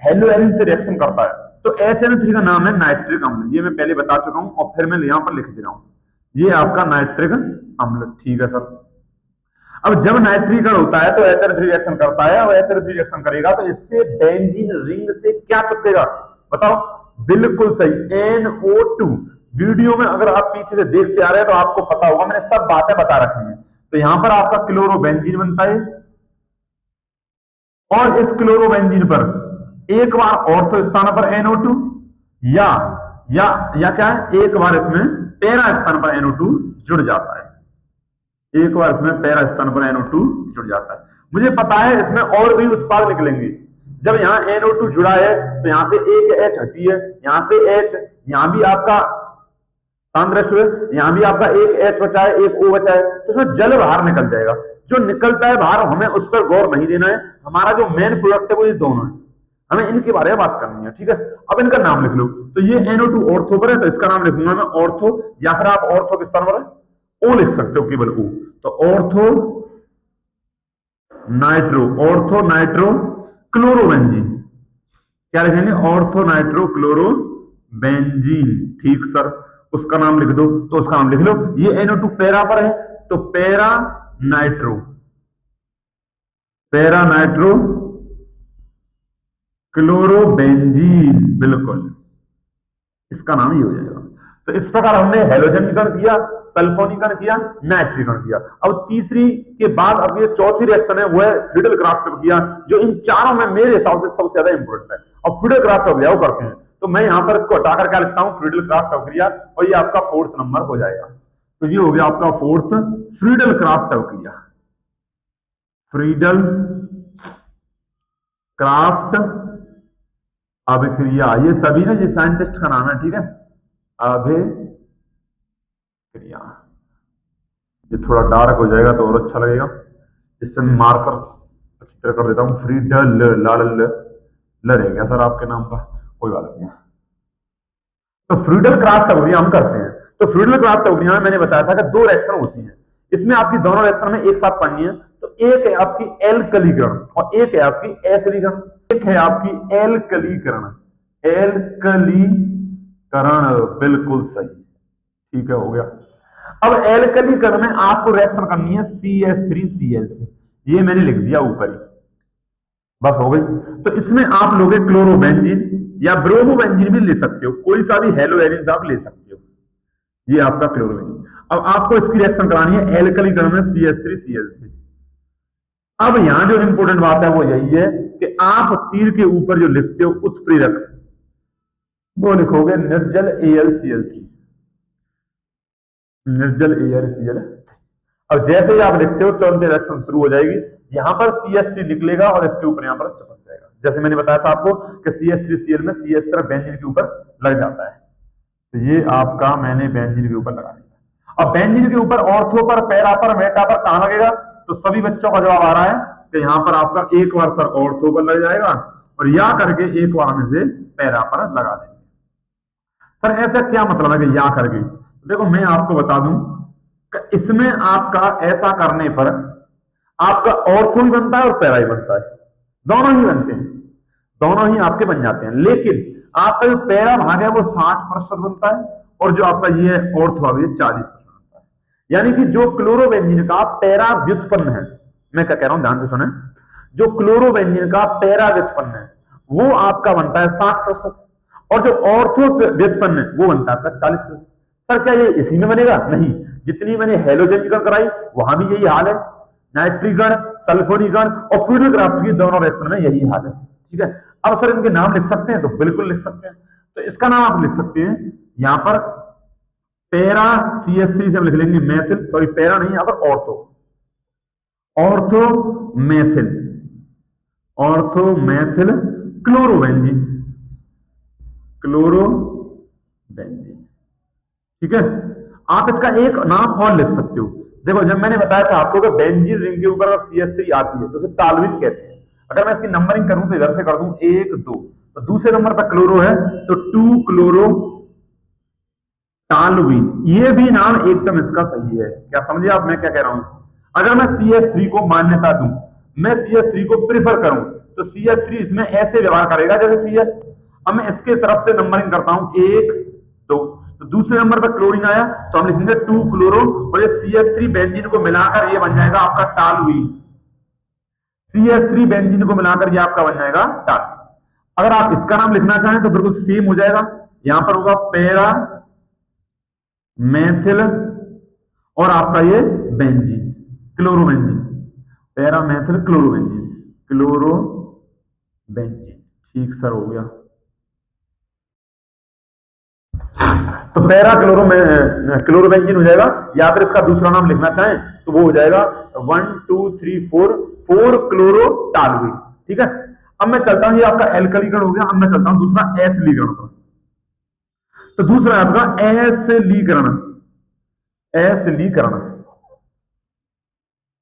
हेलो एरिन से रिएक्शन करता है तो HNO3 का नाम है नाइट्रिक अम्ल, ये मैं पहले बता चुका हूं और फिर मैं यहां पर लिख दे रहा हूं, ये आपका नाइट्रिक अम्ल, ठीक है सर। अब जब नाइट्रीकरण होता है तो HNO3 रिएक्शन करता है, और HNO3 रिएक्शन करेगा तो इससे बेंजीन रिंग से क्या चिपकेगा? बताओ, बिल्कुल सही, NO2। वीडियो में अगर आप पीछे से देखते आ रहे हैं तो आपको पता होगा, मैंने सब बातें बता रखी हैं। तो यहां पर आपका क्लोरोबेंजीन बनता है, और इस क्लोरोबेंजीन पर एक बार ऑर्थो स्थान पर NO2, या क्या है, एक बार इसमें पैरा स्थान पर NO2 जुड़ जाता है, एक बार इसमें पैरा स्थान पर NO2 जुड़ जाता है। मुझे पता है इसमें और भी उत्पाद निकलेंगे। जब यहाँ NO2 जुड़ा है तो यहां से एक H हटी है, यहां से H, यहां भी आपका सांद्र है, यहां भी आपका एक H बचा है, एक O बचा है, तो उसमें जल बाहर निकल जाएगा। जो निकलता है बाहर हमें उस पर गौर नहीं देना है, हमारा जो मेन प्रोडक्ट है वो ये दोनों है, हमें इनके बारे में बात करनी है, ठीक है। अब इनका नाम लिख लो। तो ये NO2 ऑर्थो पर है तो इसका नाम लिखूंगा मैं ऑर्थो, या फिर आप ऑर्थो के स्थान पर O लिख सकते हो, केवल O। तो ऑर्थो नाइट्रो क्लोरोबेंजीन, क्या लिखेंगे? ऑर्थो नाइट्रो क्लोरोबेंजीन, ठीक सर। उसका नाम लिख दो, तो उसका नाम लिख लो। ये NO2 पैरा पर है तो पैरा नाइट्रो क्लोरोबेंजीन, बिल्कुल इसका नाम ही हो जाएगा। तो इस प्रकार हमने हेलोजनीकरण किया, सल्फोनीकरण किया, नाइट्रीकरण किया। अब तीसरी के बाद अब ये चौथी रिएक्शन है, वो है फ्रीडल क्राफ्ट प्रक्रिया, जो इन चारों में मेरे हिसाब से सबसे ज्यादा इंपोर्टेंट है। अब फ्रीडल क्राफ्ट प्रक्रिया वो करते हैं, तो मैं यहां पर इसको हटाकर क्या लिखता हूं, फ्रीडल क्राफ्ट प्रक्रिया, और ये आपका 4th नंबर हो जाएगा। तो ये हो गया आपका 4th फ्रीडल क्राफ्ट प्रक्रिया। फ्रीडल क्राफ्ट अभिक्रिया, ये सभी ना ये साइंटिस्ट का नाम है, ठीक है, अभिक्रिया। ये थोड़ा डार्क हो जाएगा तो और अच्छा लगेगा, इससे मार्कर अच्छी तरह कर देता हूं। फ्रीडल लाल ल रहेगा सर आपके नाम का, कोई बात नहीं। तो फ्रीडल क्राफ्ट अभिक्रिया हम करते हैं। तो फ्रीडल क्राफ्ट अभिक्रिया में मैंने बताया था कि 2 रिएक्शन होती हैं, इसमें आपकी दोनों रिएक्शन में एक साथ पढ़नी है। तो एक है आपकी एल्कलीकरण और एक है आपकी एसिडीकरण। एक है आपकी एल्कलीकरण, एल्कलीकरण बिल्कुल सही, ठीक है, हो गया। अब एल्कलीकरण में आपको रिएक्शन करनी है CH3Cl से, ये मैंने लिख दिया ऊपर ही, बस हो गई। तो इसमें आप लोगे क्लोरोबेंजीन या ब्रोमोबेंजीन भी ले सकते हो, कोई सा भी हेलोएरिन आप ले सकते हो, ये आपका क्लोरोबेंजीन। अब आपको इसकी रिएक्शन करानी है एल्कलीकरण में CH3Cl से। अब यहां जो इंपोर्टेंट बात है वो यही है कि आप तीर के ऊपर जो लिखते हो उत्प्रेरक, वो लिखोगे निर्जल AlCl3, निर्जल AlCl। अब जैसे ही आप लिखते हो तुरंत रिएक्शन शुरू हो जाएगी, यहां पर CH3 निकलेगा और इसके ऊपर यहां पर चिपक जाएगा। जैसे मैंने बताया था आपको कि CH3Cl में CH तरह बेंजीन के ऊपर लग जाता है, तो ये आपका मैंने बेंजीन के ऊपर लगा दिया। अब बेंजीन के ऊपर ऑर्थो पर, पैरा पर, मेटा पर कहां लगेगा, तो सभी बच्चों का जवाब आ रहा है कि यहां पर आपका एक बार सर ऑर्थो पर लग जाएगा और या करके एक बार में से पैरा पर लगा देंगे। सर ऐसा क्या मतलब है कि या करके, देखो मैं आपको बता दूं कि इसमें आपका ऐसा करने पर आपका ऑर्थो भी बनता है और पैरा भी बनता है, दोनों ही बनते हैं, दोनों ही आपके बन जाते हैं। लेकिन आपका जो पैरा भाग है वो 60% बनता है और जो आपका ये ऑर्थो है 40% बनता है। यानी कि जो क्लोरोबेंजीन का पैरा व्युत्पन्न है, मैं क्या कह रहा हूं ध्यान से सुने, जो क्लोरोबेंजीन का पैरा व्युत्पन्न है वो आपका बनता है 60% और जो ऑर्थो व्युत्पन्न है वो बनता है आपका 40%। सर क्या ये इसी में बनेगा? नहीं, जितनी मैंने हेलोजनीकरण कराई वहां भी यही हाल है, नाइट्रीकरण, सल्फोनीकरण और फ्रीडल क्राफ्ट की दोनों रिएक्शन में यही हाल है, ठीक है। अब सर इनके नाम लिख सकते हैं, तो बिल्कुल लिख सकते हैं। तो इसका नाम आप लिख सकते हैं यहां पर पैरा CH3 से हम लिख लेंगे मैथिल, सॉरी पैरा नहीं, यहां पर ortho, ortho Maithil, ortho Maithil chlorobenzene, chlorobenzene, ठीक है। आप इसका एक नाम और लिख सकते हो। देखो जब मैंने बताया था आपको कि बेंजीन रिंग के ऊपर अगर CH3 आती है तो उसे टालविन कहते हैं। अगर मैं इसकी नंबरिंग करूं तो इधर से कर दूं 1 2, तो दूसरे नंबर पर क्लोरो है तो 2 क्लोरो टालविन, ये भी नाम एकदम इसका सही है। क्या समझे आप मैं क्या कह रहा हूं? अगर मैं CH3 को मान्यता दूं, मैं CH3 को प्रिफर करूं, तो CH3 इसमें ऐसे व्यवहार करेगा जैसे CH। अब मैं इसके तरफ से नंबरिंग करता हूं 1 2, तो दूसरे नंबर पर क्लोरीन आया तो हम लिखेंगे 2 क्लोरो और ये CH3 बेंजीन को मिलाकर ये बन जाएगा आपका टालुइन, CH3 बेंजीन को मिलाकर ये आपका बन जाएगा टालुइन। अगर आप इसका नाम लिखना चाहें तो बिल्कुल सेम हो जाएगा, यहां पर होगा पैरा मैथिल और आपका ये benzene chlorobenzene, para Maithil chlorobenzene, chlorobenzene, ठीक सर हो गया। तो पैरा क्लोरोबेंजीन हो जाएगा, या फिर इसका दूसरा नाम लिखना चाहें तो वो हो जाएगा 1 2 3 4 क्लोरो टालुइन, ठीक है। अब मैं चलता हूं, ये आपका एल्कलीकरण हो गया। अब मैं चलता हूं दूसरा एसिलीकरण पर। तो दूसरा आपका एसिलीकरण, एसिलीकरण,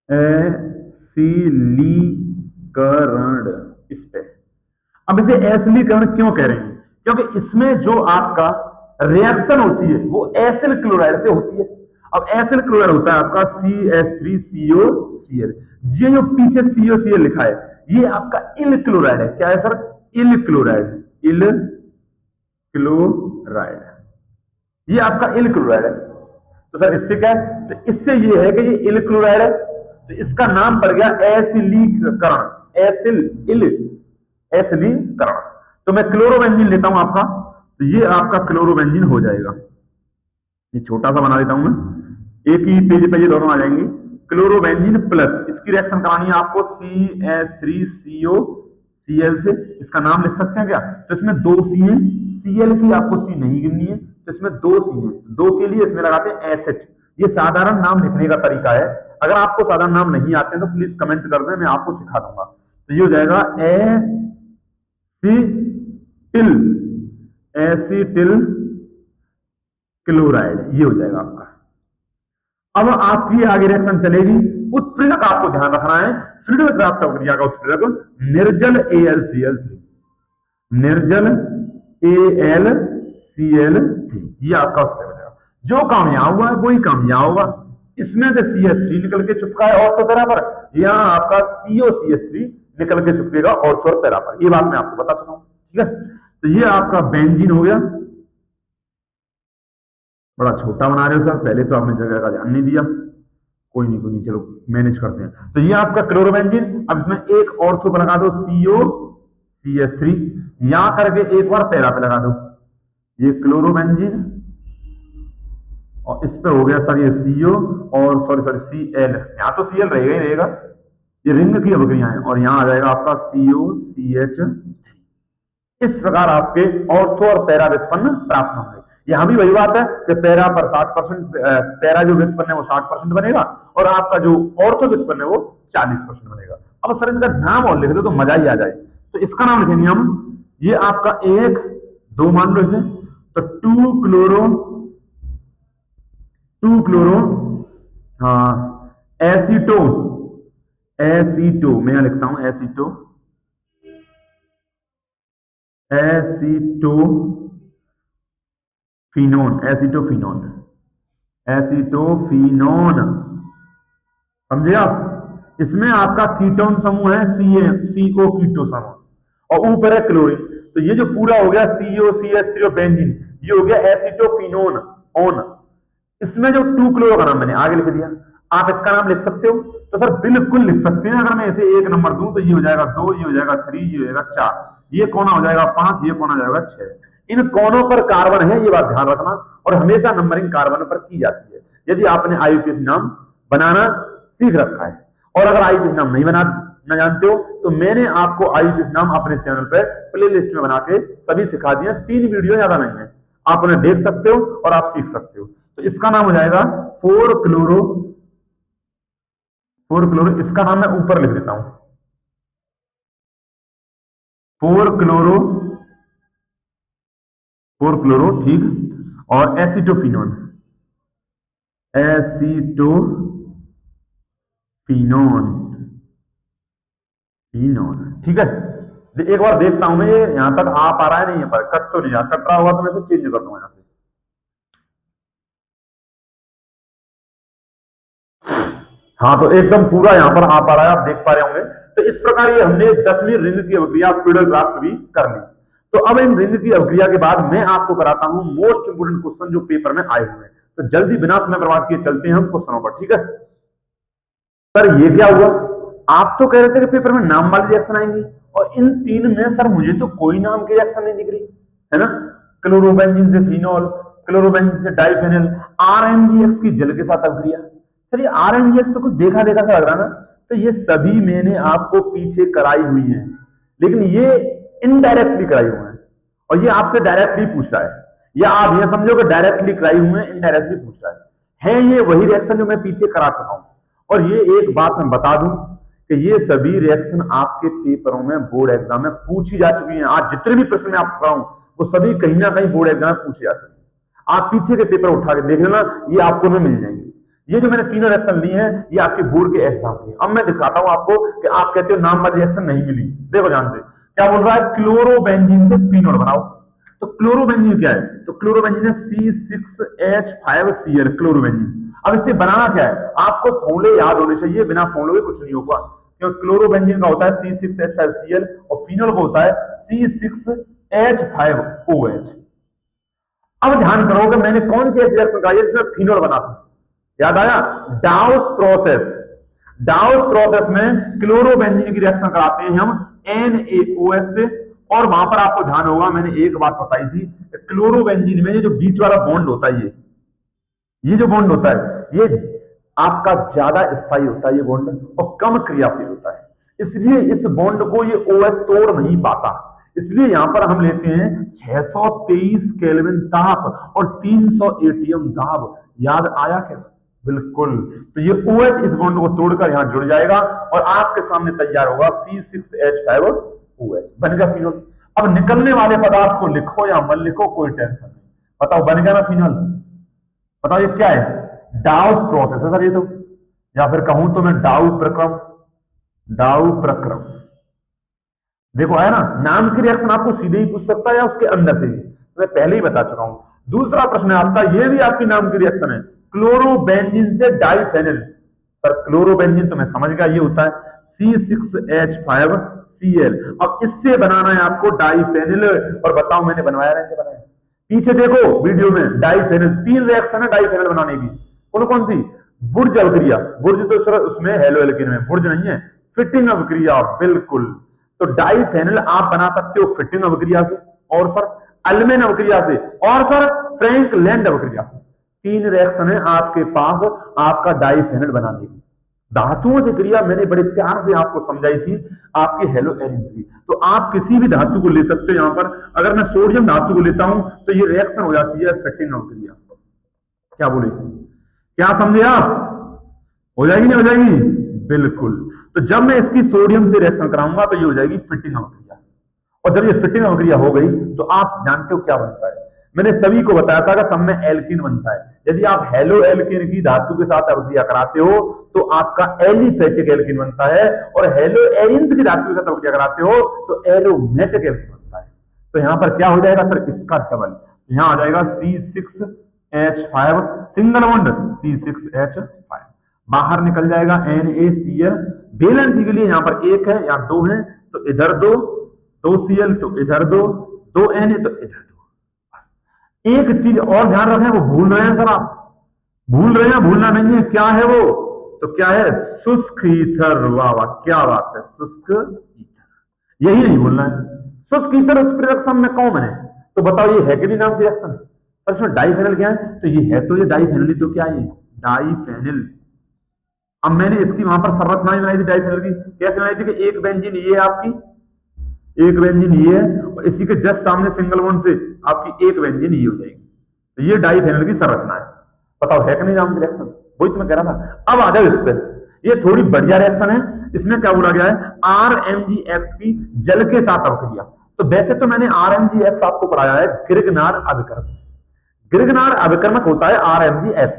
एसिलीकरण इस पे। अब इसे एसिलीकरण क्यों कह रहे हैं? क्योंकि इसमें जो आपका रिएक्शन होती है वो एसिल क्लोराइड से होती है। अब एसिल क्लोराइड होता है आपका CH3COCl, ये जो पीछे COCl लिखा है ये आपका इल क्लोराइड है। क्या है सर? इल क्लोराइड, इल क्लोराइड, ये आपका इल क्लोराइड है। तो सर इससे क्या है? तो इससे ये है कि ये इल क्लोराइड है, तो इसका नाम पड़ गया एसिलीकरण, एसिल इल एसिलीकरण। तो मैं क्लोरोबेंजीन लेता हूं आपका, तो ये आपका क्लोरोबेंजीन हो जाएगा। ये छोटा सा बना देता हूं मैं, एक ही पेज पे ये दोनों आ जाएंगे। क्लोरोबेंजीन प्लस, इसकी रिएक्शन करानी है आपको CH3COCl से। इसका नाम लिख सकते हैं क्या? तो इसमें 2 C है, Cl की आपको C नहीं गिननी है, तो इसमें 2 C है, 2 के लिए इसमें लगाते हैं एसिड। ये साधारण नाम लिखने का तरीका है। अगर आपको साधारण नाम नहीं आते हैं तो प्लीज कमेंट कर दें, मैं आपको सिखा दूंगा। तो ये हो जाएगा एसिटिल क्लोराइड, ये हो जाएगा आपका। अब आपकी आगे रिएक्शन चलेगी। उत्प्रेरक आपको ध्यान रखना है, फ्रीडल क्राफ्ट अभिक्रिया का उत्प्रेरक निर्जल AlCl3, निर्जल AlCl3, ये आपका उत्प्रेरक है। जो काम यहां हुआ है वही काम यहां होगा। इसमें से CH3 निकल के चिपका है ऑर्थो पैरा पर, यहां आपका COCH3 निकल के चिपकेगा ऑर्थो पैरा पर। ये बात मैं आपको बता चुका हूं, ठीक है। तो ये आपका बेंजीन हो गया। बड़ा छोटा बना रहे हो सर, पहले तो आपने जगह का ध्यान नहीं दिया। कोई नहीं, चलो मैनेज करते हैं। तो ये आपका क्लोरोबेंजीन। अब इसमें एक ऑर्थो पर लगा दो COCH3, यहां करके एक बार पैरा पे लगा दो, ये क्लोरोबेंजीन, और इस पे हो गया सर ये CO और Cl, यहां तो Cl रहेगा ही रहेगा, ये रिंग की अभिक्रिया है, और यहां आ जाएगा आपका COCH। इस प्रकार आपके ऑर्थो और पैरा व्युत्पन्न प्राप्त होंगे। यहां भी वही बात है कि पैरा पर 60%, पैरा जो व्युत्पन्न है वो 60% बनेगा, और आपका जो ऑर्थो व्युत्पन्न है वो 40% बनेगा। अब सर इनका नाम और लिख दो तो मजा ही आ जाए। तो इसका नाम लिखेंगे हम, ये आपका 1 2 मान लो इसे, तो 2 क्लोरो एसीटो, मैं यहां लिखता हूं एसीटोफिनोन, समझे आप। इसमें आपका कीटोन समूह है CO कीटो समूह, और ऊपर है क्लोरीन। तो ये जो पूरा हो गया COCH3 और बेंजीन, ये हो गया एसीटोफिनोन। इसमें जो 2 क्लोरो का नाम मैंने आगे लिख दिया, आप इसका नाम लिख सकते हो। तो सर बिल्कुल लिख सकते हैं। अगर मैं इसे 1 नंबर दूं तो ये हो जाएगा 2, ये हो जाएगा 3, ये हो जाएगा 4, ये कोना हो जाएगा 5, ये कोना हो जाएगा 6। इन कोनों पर कार्बन है, ये बात ध्यान रखना, और हमेशा नंबरिंग कार्बन पर की जाती है। यदि आपने IUPAC नाम बनाना सीख रखा है, और अगर IUPAC नाम नहीं बनाना जानते हो, तो मैंने आपको IUPAC नाम अपने चैनल पर प्लेलिस्ट में बना के सभी सिखा दिया। 3 वीडियो ज्यादा नहीं है, आप उन्हें देख सकते हो और आप सीख सकते हो। तो इसका नाम हो जाएगा 4 क्लोरो, इसका नाम मैं ऊपर लिख देता हूं, 4 क्लोरो, ठीक। और एसीटोफिनोन, ठीक है। एक बार देखता हूं मैं, ये यहां तक आ पा रहा है नहीं, पर कट तो नहीं, कट रहा होगा तो मैं इसे चेंज कर दूंगा यहां से। हाँ, तो एकदम पूरा यहां पर आ पा रहा है, आप देख पा रहे होंगे। तो इस प्रकार ये हमने 10वीं रिंग की अभिक्रिया फ्रीडल क्राफ्ट भी कर ली। तो अब इन रिंग की अभिक्रिया के बाद मैं आपको कराता हूं मोस्ट इंपोर्टेंट क्वेश्चन जो पेपर में आए हुए हैं। तो जल्दी बिना समय बर्बाद किए चलते हैं हम क्वेश्चनों पर, ठीक है। सर ये क्या हुआ, आप तो कह रहे थे कि पेपर में नाम वाली रिएक्शन आएंगी, और इन 3 में सर मुझे तो कोई नाम की रिएक्शन नहीं दिख रही है ना। क्लोरोबेंजीन से फिनॉल, क्लोरोबेंजीन से डाइफेनिल, RMGX की जल के साथ अभिक्रिया। सर ये RMGX तो कुछ देखा देखा सा लग रहा ना। तो ये सभी मैंने आपको पीछे कराई हुई है, लेकिन ये इनडायरेक्टली कराई हुई है, और ये आपसे डायरेक्टली पूछ रहा है, या आप ये समझो कि डायरेक्टली कराई हुई है, इनडायरेक्टली पूछ रहा है ये वही रिएक्शन जो मैं पीछे करा चुका हूं। और ये एक बात मैं बता दूं कि ये सभी रिएक्शन आपके पेपरों में बोर्ड एग्जाम में पूछी जा चुकी हैं। आज जितने भी प्रश्न मैं आपको कराऊं वो सभी कहीं ना कहीं बोर्ड एग्जाम में पूछे जा चुके हैं। आप पीछे के पेपर उठा के देख लेना, ये आपको में मिल जाएंगे। ये जो मैंने 3 रिएक्शन ली हैं, ये आपके बोर्ड के एग्जाम की। अब मैं दिखाता हूं आपको कि आप कहते हो नाम वाली रिएक्शन नहीं मिली। देखो ध्यान से, क्या बोल रहा है, क्लोरोबेंजीन से फिनॉल बनाओ। तो क्लोरोबेंजीन क्या है, तो क्लोरोबेंजीन है C6H5Cl, क्लोरोबेंजीन। अब इससे बनाना क्या है, आपको फॉर्मूले याद होने चाहिए, बिना फॉर्मूले के कुछ नहीं होगा। क्योंकि क्लोरोबेंजीन का होता है C6H5Cl, और फिनॉल का होता है C6H5OH। अब ध्यान करो कि मैंने कौन सी ऐसी रिएक्शन कराई है जिसमें फिनॉल बना था, याद आया, डाउस प्रोसेस में क्लोरोबेंजीन की रिएक्शन कराते हैं हम NaOH से। और वहां पर आपको ध्यान होगा, मैंने एक बात बताई थी, क्लोरोबेंजीन में ये जो बीच वाला बॉन्ड होता है, ये जो बॉन्ड होता है ये आपका ज्यादा स्थायी होता है, ये बॉन्ड, और कम क्रियाशील होता है। इसलिए इस बॉन्ड को ये OH तोड़ नहीं पाता। इसलिए यहां पर हम लेते हैं 623 केल्विन ताप और 300 ATM दाब। याद आया क्या? बिल्कुल। तो ये OH इस बॉन्ड को तोड़कर यहां जुड़ जाएगा और आपके सामने तैयार होगा C6H5OH, बन गया फिनोल। अब निकलने वाले पदार्थ को लिखो या मत लिखो, कोई टेंशन नहीं। बताओ, बन गया ना फिनोल? बताओ ये क्या है? डाउस प्रोसेस है सर ये तो, या फिर कहूं तो मैं डाउ प्रक्रम। डाउ प्रक्रम देखो है ना, नाम की रिएक्शन आपको सीधे ही पूछ सकता है या उसके अंदर से ही, तो मैं पहले ही बता चुका हूं। दूसरा प्रश्न है आपका, ये भी आपकी नाम की रिएक्शन है, क्लोरोबेंजीन से डाइफेनिल। सर क्लोरोबेंजीन तो मैं समझ गया, ये होता है C6H5Cl। अब इससे बनाना है आपको डाइफेनिल, और बताओ मैंने बनवाया नहीं बनाया? पीछे देखो वीडियो में, डाइफेनिल 3 रिएक्शन है डाइफेनिल बनाने की। कौन कौन सी? बुर्ज अभिक्रिया, बुर्ज तो सर उसमें हेलो एल्केन में, बुर्ज नहीं है, फिटिंग अभिक्रिया, बिल्कुल। तो डाइफेनिल आप बना सकते हो फिटिंग अभिक्रिया से, और सर अल्मेन अभिक्रिया से, और सर फ्रैंकलैंड अभिक्रिया से। 3 रिएक्शन है आपके पास आपका डाइफेनिल बनाने की। धातुओं से क्रिया मैंने बड़े प्यार से आपको समझाई थी आपके हेलो एरिन्स की। तो आप किसी भी धातु को ले सकते हो। यहां पर अगर मैं सोडियम धातु को लेता हूं तो ये रिएक्शन हो जाती है फिटिंग अभिक्रिया। क्या बोले? क्या समझे आप? हो जाएगी नहीं हो जाएगी? बिल्कुल। तो जब मैं इसकी सोडियम से रिएक्शन कराऊंगा तो ये हो जाएगी फिटिंग अभिक्रिया। और जब ये फिटिंग अभिक्रिया हो गई तो आप जानते हो क्या बनता है? मैंने सभी को बताया था कि सब में एल्कीन बनता है। यदि आप हेलो एल्कीन की धातु के साथ अभिक्रिया कराते हो तो आपका एलिफेटिक एल्कीन बनता है, और हेलो एरिन्स की धातु के साथ अभिक्रिया कराते हो तो एरोमेटिक एल्कीन बनता है। तो यहां पर क्या हो जाएगा सर? इसका डबल, यहां आ जाएगा C6H5 सिंगल बॉन्ड C6H5, बाहर निकल जाएगा NaCl। बैलेंस के लिए यहां पर 1 है या 2 है, तो इधर 2 Cl तो इधर 2 Na तो इधर 2। एक चीज और ध्यान रखें, वो भूल रहे हैं सर, आप भूल रहे हैं, भूलना नहीं है। क्या है वो? तो क्या है? शुष्क ईथर। वाह वाह, क्या बात है, शुष्क ईथर, यही नहीं भूलना है। शुष्क ईथर उत्प्रेरक में कौन है? तो बताओ ये है कि नहीं नाम की रिएक्शन? सर इसमें डाइफेनिल क्या है? तो ये है, तो ये डाइफेनिल, तो क्या है? डाइफेनिल। अब मैंने इसकी वहां पर संरचना बनाई थी डाइफेनिल की। कैसे बनाई थी? कि एक बेंजीन ये आपकी, एक बेंजीन ये है, और इसी के जस्ट सामने सिंगल बॉन्ड से आपकी एक बेंजीन ये हो जाएगी। तो ये डाइफेनिल की संरचना है। बताओ है कि नहीं नाम की रिएक्शन? वही तो मैं कह रहा था। अब आ जाओ इस पे, ये थोड़ी बढ़िया रिएक्शन है। इसमें क्या बोला गया है? RMgX की जल के साथ अभिक्रिया। तो वैसे तो मैंने RMgX आपको पढ़ाया है ग्रिग्नार्ड अभिकर्मक। ग्रिग्नार्ड अभिकर्मक होता है RMgX,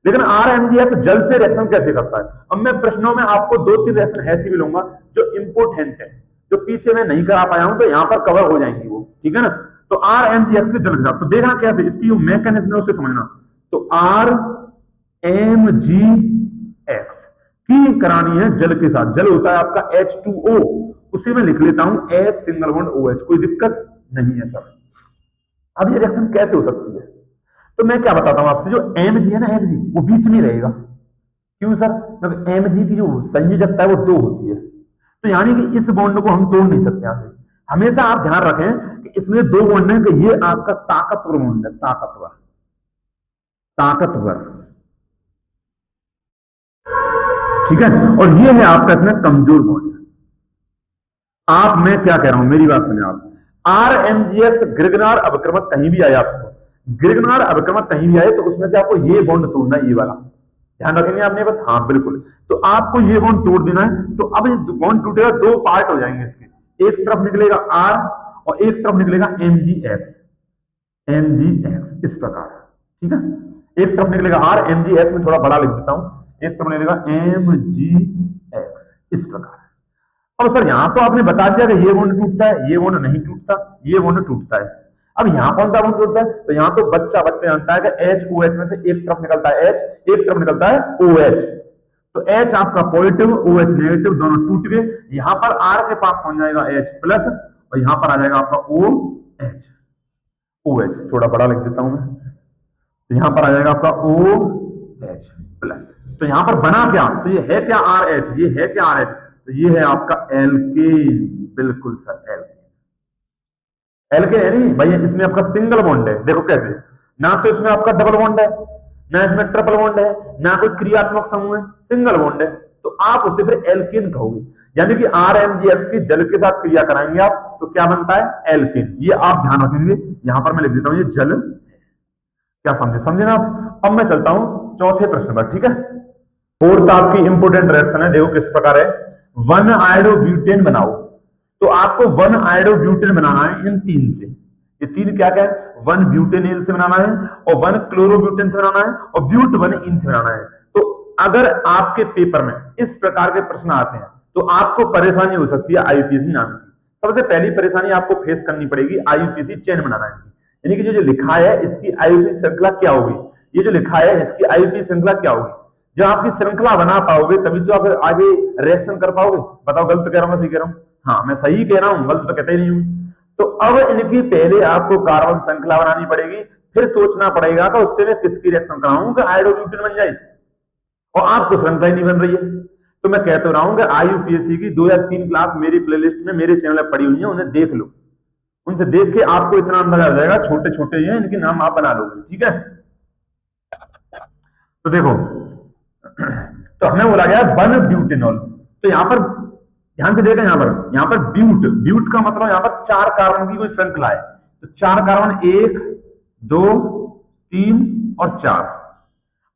लेकिन RMgX जल से रिएक्शन कैसे करता है? अब मैं प्रश्नों में आपको 2-3 रिएक्शन ऐसी भी लूंगा जो इंपोर्टेंट है, जो पीछे मैं नहीं करा पाया हूं, तो यहां पर कवर हो जाएंगी वो, ठीक है ना। तो RMgX के जल के साथ, तो देखना कैसे, इसकी जो मैकेनिज्म है उसे समझना। तो RMgX की करानी है जल के साथ। जल होता है आपका H2O, उसी में लिख लेता हूं H सिंगल बॉन्ड OH, कोई दिक्कत नहीं है सर। अब ये रिएक्शन कैसे हो सकती है? तो मैं क्या बताता हूं आपसे, जो Mg है ना, Mg वो बीच में रहेगा। क्यों सर? क्योंकि Mg की जो संयोजकता है वो 2 होती है। तो यानी कि इस बॉन्ड को हम तोड़ नहीं सकते यहां से। हमेशा आप ध्यान रखें कि इसमें 2 बॉन्ड है, कि ये आपका ताकतवर बॉन्ड है, ताकतवर, ताकतवर, ठीक है, और ये है आपका इसमें कमजोर बॉन्ड। आप, मैं क्या कह रहा हूं, मेरी बात सुनिए आप। RMgX ग्रिग्नार्ड अभिकर्मक कहीं भी आए, आपको ग्रिग्नार्ड अभिकर्मक कहीं भी आए, तो उसमें से आपको ये बॉन्ड तोड़ना है, ये वाला ध्यान रखेंगे आपने बस। हाँ बिल्कुल, तो आपको ये बॉन्ड तोड़ देना है। तो अब बॉन्ड टूटेगा, 2 पार्ट हो जाएंगे इसके, एक तरफ निकलेगा R और एक तरफ निकलेगा MgX, MgX इस प्रकार, ठीक है। एक तरफ निकलेगा R, MgX में थोड़ा बड़ा लिख देता हूं, एक तरफ निकलेगा MgX इस प्रकार। अब सर यहां तो आपने बता दिया कि ये बॉन्ड टूटता है, ये बॉन्ड नहीं टूटता, ये बॉन्ड टूटता है। अब यहां कौन सा बॉन्ड टूटता है? तो यहां तो बच्चा जानता है कि HOH में से एक तरफ निकलता है H, एक तरफ निकलता है OH। तो H आपका पॉजिटिव, OH नेगेटिव, दोनों टूट गए। यहां पर R के पास पहुंच जाएगा H प्लस, और यहां पर आ जाएगा आपका OH, OH थोड़ा बड़ा लिख देता हूं मैं, तो यहां पर आ जाएगा आपका OH प्लस। तो यहां पर बना क्या? तो ये है क्या RH, ये है क्या RH? तो ये है आपका एल्केन। बिल्कुल सर, एल्केन। एल्केन है नहीं भैया, इसमें आपका सिंगल बॉन्ड है। देखो कैसे, ना तो इसमें आपका डबल बॉन्ड है, ना इसमें ट्रिपल बॉन्ड है, ना कोई क्रियात्मक समूह है, सिंगल बॉन्ड है। तो आप उसे फिर एल्केन कहोगे। यानी कि RMgX की जल के साथ क्रिया कराएंगे आप, तो क्या बनता है? एल्केन। ये आप ध्यान रखेंगे। यहां पर मैं लिख देता हूं, ये जल। क्या समझे? समझे ना आप? अब मैं चलता हूं चौथे प्रश्न पर, ठीक है। फोर्थ आपकी इंपोर्टेंट रिएक्शन है, देखो किस प्रकार है। 1 आयोडोब्यूटेन बनाओ। तो आपको 1 आयोडोब्यूटेन बनाना है इन तीन से। ये तीन क्या क्या है? 1 ब्यूटेनिल से बनाना है, और 1 क्लोरोब्यूटेन से बनाना है, और ब्यूट 1 इन से बनाना है। तो अगर आपके पेपर में इस प्रकार के प्रश्न आते हैं तो आपको परेशानी हो सकती है IUPAC नाम की। सबसे पहली परेशानी आपको फेस करनी पड़ेगी IUPAC चेन बनाना है। यानी कि जो लिखा है इसकी IUPAC श्रृंखला क्या होगी, ये जो लिखा है इसकी IUPAC श्रृंखला क्या होगी। जब आपकी श्रृंखला बना पाओगे तभी तो आप आगे रिएक्शन कर पाओगे। बताओ गलत कह रहा हूं, सही कह रहा हूं? हाँ, मैं सही कह रहा हूं, गलत तो कहते ही नहीं हूं। तो अब इनकी पहले आपको कार्बन श्रृंखला बनानी पड़ेगी, फिर सोचना पड़ेगा कि उससे मैं किसकी रिएक्शन कराऊं कि आयोडोब्यूटेन बन जाए, और आपको श्रृंखला ही नहीं बन रही है। तो मैं कहता रहा हूं कि IUPAC की 2 या 3 क्लास मेरी प्लेलिस्ट में मेरे चैनल पर पड़ी हुई है, उन्हें देख लो। उनसे देख के आपको इतना अंदाजा आ जाएगा, छोटे छोटे हैं, इनके नाम आप बना लोगे, ठीक है। तो देखो, तो हमें बोला गया 1 ब्यूटेनॉल। तो यहां पर ध्यान से देखा, यहां पर ब्यूट, ब्यूट का मतलब यहां पर 4 कार्बन की कोई श्रृंखला है। तो 4 कार्बन, 1 2 3 और 4।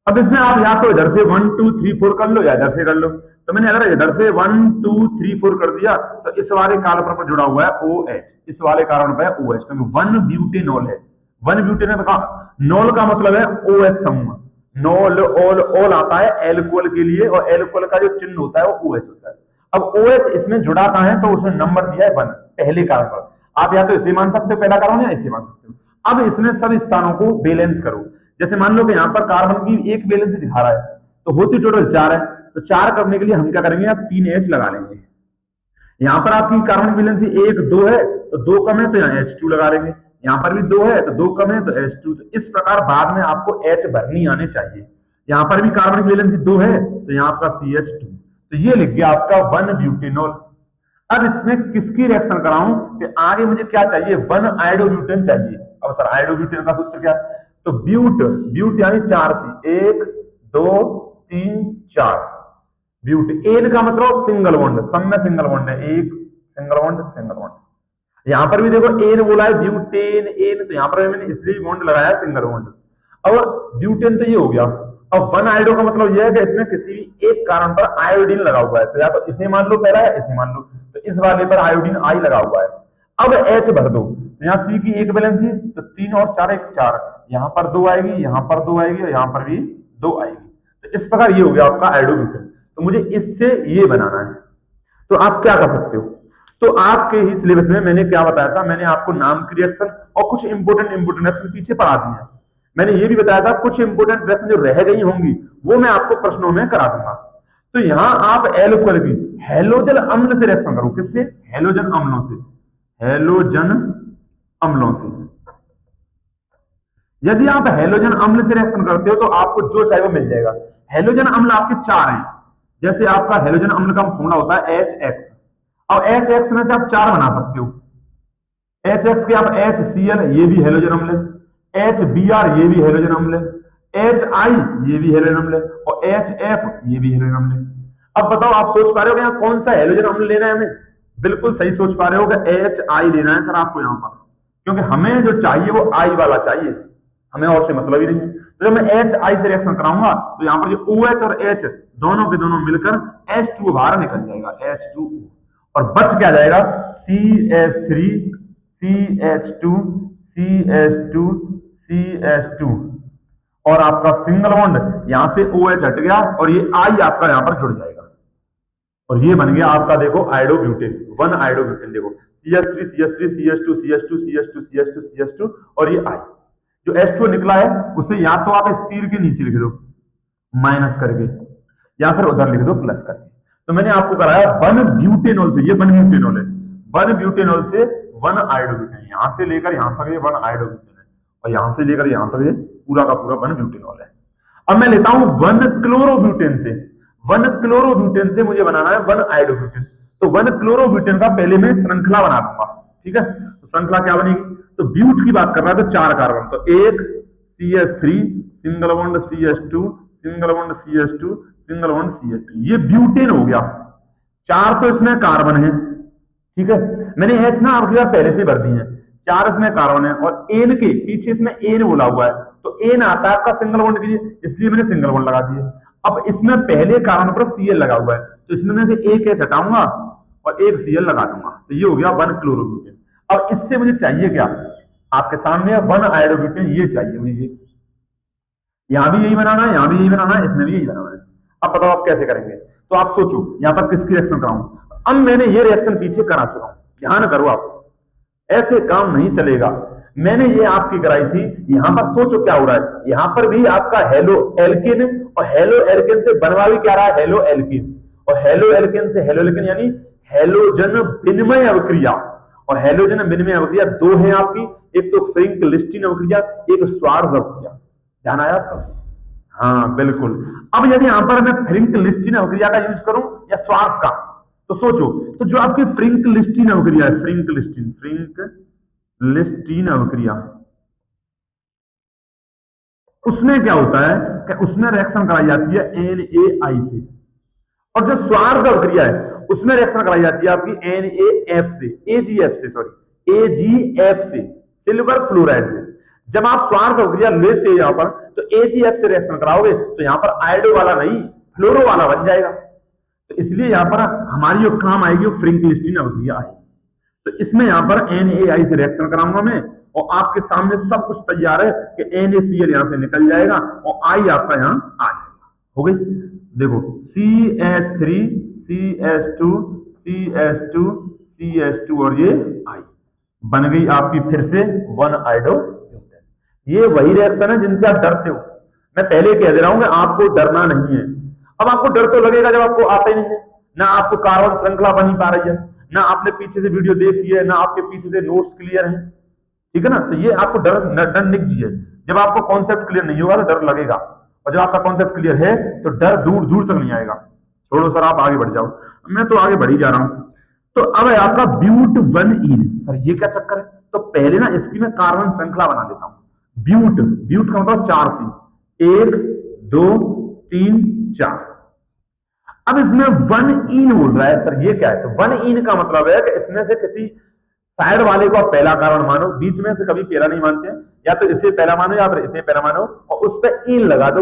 अब इसमें आप या तो इधर से 1 2 3 4 कर लो, या इधर से कर लो। तो मैंने अगर इधर से 1 2 3 4 कर दिया तो इस वाले कार्बन पर जुड़ा हुआ है OH, इस वाले कार्बन पर है OH, क्योंकि 1 ब्यूटेनॉल है। 1 ब्यूटेनॉल का नॉल का मतलब है OH समूह। नॉल ओल ओल आता है एल्कोहल के लिए, और एल्कोहल का जो चिन्ह होता है वो OH होता है। अब OH इसमें जुड़ा कहां है, तो उसने नंबर दिया है 1 पहले कार्बन पर। आप या तो इसे मान सकते हो पहला कार्बन, या इसे मान सकते हो। अब इसमें सब स्थानों को बैलेंस करो। जैसे मान लो कि यहाँ पर कार्बन की एक बैलेंस दिखा रहा है, तो होती टोटल 4 है। तो 4 करने के लिए हम क्या करेंगे, आप 3H लगा लेंगे। यहाँ पर आपकी कार्बन की बैलेंस 1 2 है, तो 2 कम है तो यहाँ H2 लगा लेंगे। यहाँ पर भी 2 है तो 2 कम है तो H2। तो इस प्रकार बाद में आपको H भरनी आने चाहिए। यहाँ पर भी कार्बन की बैलेंस 2 है तो यहाँ आपका CH2। तो ये लिख गया आपका 1 ब्यूटेनॉल। अब इसमें किसकी रिएक्शन कराऊं कि आगे मुझे क्या चाहिए, 1 आयोडोब्यूटेन चाहिए। अब सर आयोडोब्यूटेन का सूत्र क्या? तो ब्यूट, ब्यूट यानी 4C, 1 2 3 4। ब्यूट, एन का मतलब सिंगल बॉन्ड, सब में सिंगल बॉन्ड है, एक सिंगल बॉन्ड सिंगल बॉन्ड। यहां पर भी देखो एन बोला है, ब्यूटेन एन, तो यहां पर मैंने इसलिए बॉन्ड लगाया सिंगल बॉन्ड। अब ब्यूटेन तो ये हो गया। अब 1 आयोडो का मतलब यह है कि इसमें किसी भी एक कारण पर आयोडीन लगा हुआ है, तो या तो इसे मान लो पहला, या इसे मान लो। तो इस वाले पर आयोडीन आई लगा हुआ है। अब H भर दो। तो यहाँ C की एक बैलेंस है, तो 3 और 4 1 4। यहाँ पर 2 आएगी, यहाँ पर 2 आएगी, और यहाँ पर भी 2 आएगी। तो इस प्रकार ये हो गया आपका आयोडोब्यूटेन। तो मुझे इससे ये बनाना है। तो आप क्या कर सकते हो, तो आपके ही सिलेबस में मैंने क्या बताया था, मैंने आपको नाम की रिएक्शन और कुछ इंपोर्टेंट रिएक्शन पीछे पढ़ा दी है। मैंने ये भी बताया था कुछ इंपोर्टेंट रिएक्शन जो रह गई होंगी वो मैं आपको प्रश्नों में करा दूंगा। तो यहां आप एल्कोहल की हैलोजन अम्ल से रिएक्शन करो। किससे? हैलोजन अम्लों से, हैलोजन अम्लों से। यदि आप हैलोजन अम्ल से रिएक्शन करते हो तो आपको जो चाहिए वो मिल जाएगा। हैलोजन अम्ल आपके 4 हैं। जैसे आपका हैलोजन अम्ल का फॉर्मूला होता है HX, और HX में से आप 4 बना सकते हो। HX के आप HCl, ये भी हैलोजन अम्ल है, HBr ये भी हैलोजन अम्ल है, HI ये भी हैलोजन अम्ल है, और HF ये भी हैलोजन अम्ल है। अब बताओ, आप सोच पा रहे हो कि यहाँ कौन सा हैलोजन अम्ल लेना है हमें? बिल्कुल सही सोच पा रहे हो कि HI लेना है सर आपको यहाँ पर, क्योंकि हमें जो चाहिए वो I वाला चाहिए, हमें और से मतलब ही नहीं है। तो जब मैं HI से रिएक्शन कराऊंगा तो यहाँ पर जो OH और H दोनों के दोनों मिलकर H2 बाहर निकल जाएगा, H2, और बच क्या जाएगा, CH3 CH2 CH2 CH2, और आपका सिंगल बॉन्ड यहां से OH हट गया और ये I आपका यहां पर जुड़ जाएगा, और ये बन गया आपका देखो आयोडोब्यूटेन, 1 आयोडोब्यूटेन। देखो CH3 CH3 CH2 CH2 CH2 CH2 CH2, और ये I जो H2 निकला है उसे या तो आप इस तीर के नीचे लिख दो माइनस करके, या फिर उधर लिख दो प्लस करके। तो मैंने आपको कराया 1 ब्यूटेनॉल से, ये 1 ब्यूटेनॉल है, 1 ब्यूटेनॉल से 1 आयोडोब्यूटेन, यहां से लेकर यहां तक ये 1 आयोडोब्यूटेन है, और यहां से लेकर यहां तक ये पूरा का पूरा 1 ब्यूटेनॉल है। अब मैं लेता हूं 1 क्लोरोब्यूटेन से। 1 क्लोरोब्यूटेन से मुझे बनाना है 1 आयोडोब्यूटेन। तो 1 क्लोरोब्यूटेन का पहले मैं श्रृंखला बना दूंगा, ठीक है। तो श्रृंखला क्या बनेगी, तो ब्यूट की बात कर रहा है तो 4 कार्बन, तो एक CH3 single bond CH2 single bond CH2 single bond CH3, ये ब्यूटेन हो गया। 4 तो इसमें कार्बन है, ठीक है। मैंने H ना आपकी बार पहले से भर दी है, 4 इसमें कार्बन है और एन के पीछे इसमें एन बोला हुआ है, तो एन आता है आपका सिंगल बॉन्ड के लिए, इसलिए मैंने सिंगल बॉन्ड लगा दिया। अब इसमें पहले कार्बन पर Cl लगा हुआ है, तो इसमें मैं से एक H हटाऊंगा और एक Cl लगा दूंगा, तो ये हो गया 1 क्लोरोब्यूटेन। अब इससे मुझे चाहिए क्या, आपके सामने 1 आयोडोब्यूटेन, ये चाहिए मुझे। यहां भी यही बनाना है, यहां भी यही बनाना है, इसमें भी यही बनाना है। अब बताओ आप कैसे करेंगे, तो आप सोचो यहां पर किसकी रिएक्शन कराऊं। अब मैंने ये रिएक्शन पीछे करा चुका हूं, ध्यान करो आप, ऐसे काम नहीं चलेगा। मैंने ये आपकी कराई थी, यहां पर सोचो क्या हो रहा है, यहां पर भी आपका हेलो एल्केन और हेलो एल्केन से बनवा भी क्या रहा है, हेलो एल्केन, और हेलो एल्केन से हेलो एल्केन यानी हेलोजन विनिमय अभिक्रिया, और हेलोजन विनिमय अभिक्रिया 2 है आपकी, एक तो फ्रिंकलिस्टीन अभिक्रिया, एक श्वार्ज़ अभिक्रिया, ध्यान आया आपका? हाँ बिल्कुल। अब यदि यहां पर मैं फ्रिंकलिस्टीन अभिक्रिया का यूज करूं या श्वार्ज़ का, तो सोचो, तो जो आपकी फ्रिंकलिस्टीन अभिक्रिया है, फ्रिंकलिस्टीन अभिक्रिया, उसमें क्या होता है कि उसमें रिएक्शन कराई जाती है NaI से, और जो श्वार्ज़ अभिक्रिया है उसमें रिएक्शन कराई जाती है आपकी NaF से, AgF से, सिल्वर फ्लोराइड से। जब आप श्वार्ज़ अभिक्रिया लेते हैं यहां पर, तो AgF से रिएक्शन कराओगे तो यहां पर आयोडो वाला नहीं फ्लोरो वाला बन जाएगा, तो इसलिए यहां पर हमारी जो काम आएगी वो फ्रिंकलिस्टीन अभिक्रिया आएगी। तो इसमें यहां पर NaI से रिएक्शन कराऊंगा मैं, और आपके सामने सब कुछ तैयार है कि NaCl यहां से निकल जाएगा और I आपका यहां आ जाएगा। हो गई, देखो CH3 CH2 CH2 CH2 और ये I बन गई आपकी फिर से 1 आयोडोब्यूटेन। ये वही रिएक्शन है जिनसे आप डरते हो, मैं पहले कह दे रहा हूं कि आपको डरना नहीं है। अब आपको डर तो लगेगा जब आपको आता ही नहीं है, ना आपको कार्बन श्रृंखला बन ही पा रही है, ना आपने पीछे से वीडियो देखी है, ना आपके पीछे से नोट्स क्लियर है, ठीक है ना। तो ये आपको डर निक जी है, जब आपको कॉन्सेप्ट क्लियर नहीं होगा तो डर लगेगा, और जब आपका कॉन्सेप्ट क्लियर है तो डर दूर दूर तक नहीं आएगा। छोड़ो सर, आप आगे बढ़ जाओ, मैं तो आगे बढ़ ही जा रहा हूं। तो अब है आपका ब्यूट 1ene, सर ये क्या चक्कर है, तो पहले ना इसकी मैं कार्बन श्रृंखला बना देता हूं। ब्यूट, ब्यूट का मतलब 4C, 1 2 3 4। अब इसमें 1ene बोल रहा है, सर ये क्या है, तो 1ene का मतलब है कि इसमें से किसी साइड वाले को आप पहला कार्बन मानो, बीच में से कभी पहला नहीं मानते हैं, या तो इसे पहला मानो या फिर इसे पहला मानो और उस पर इन लगा दो।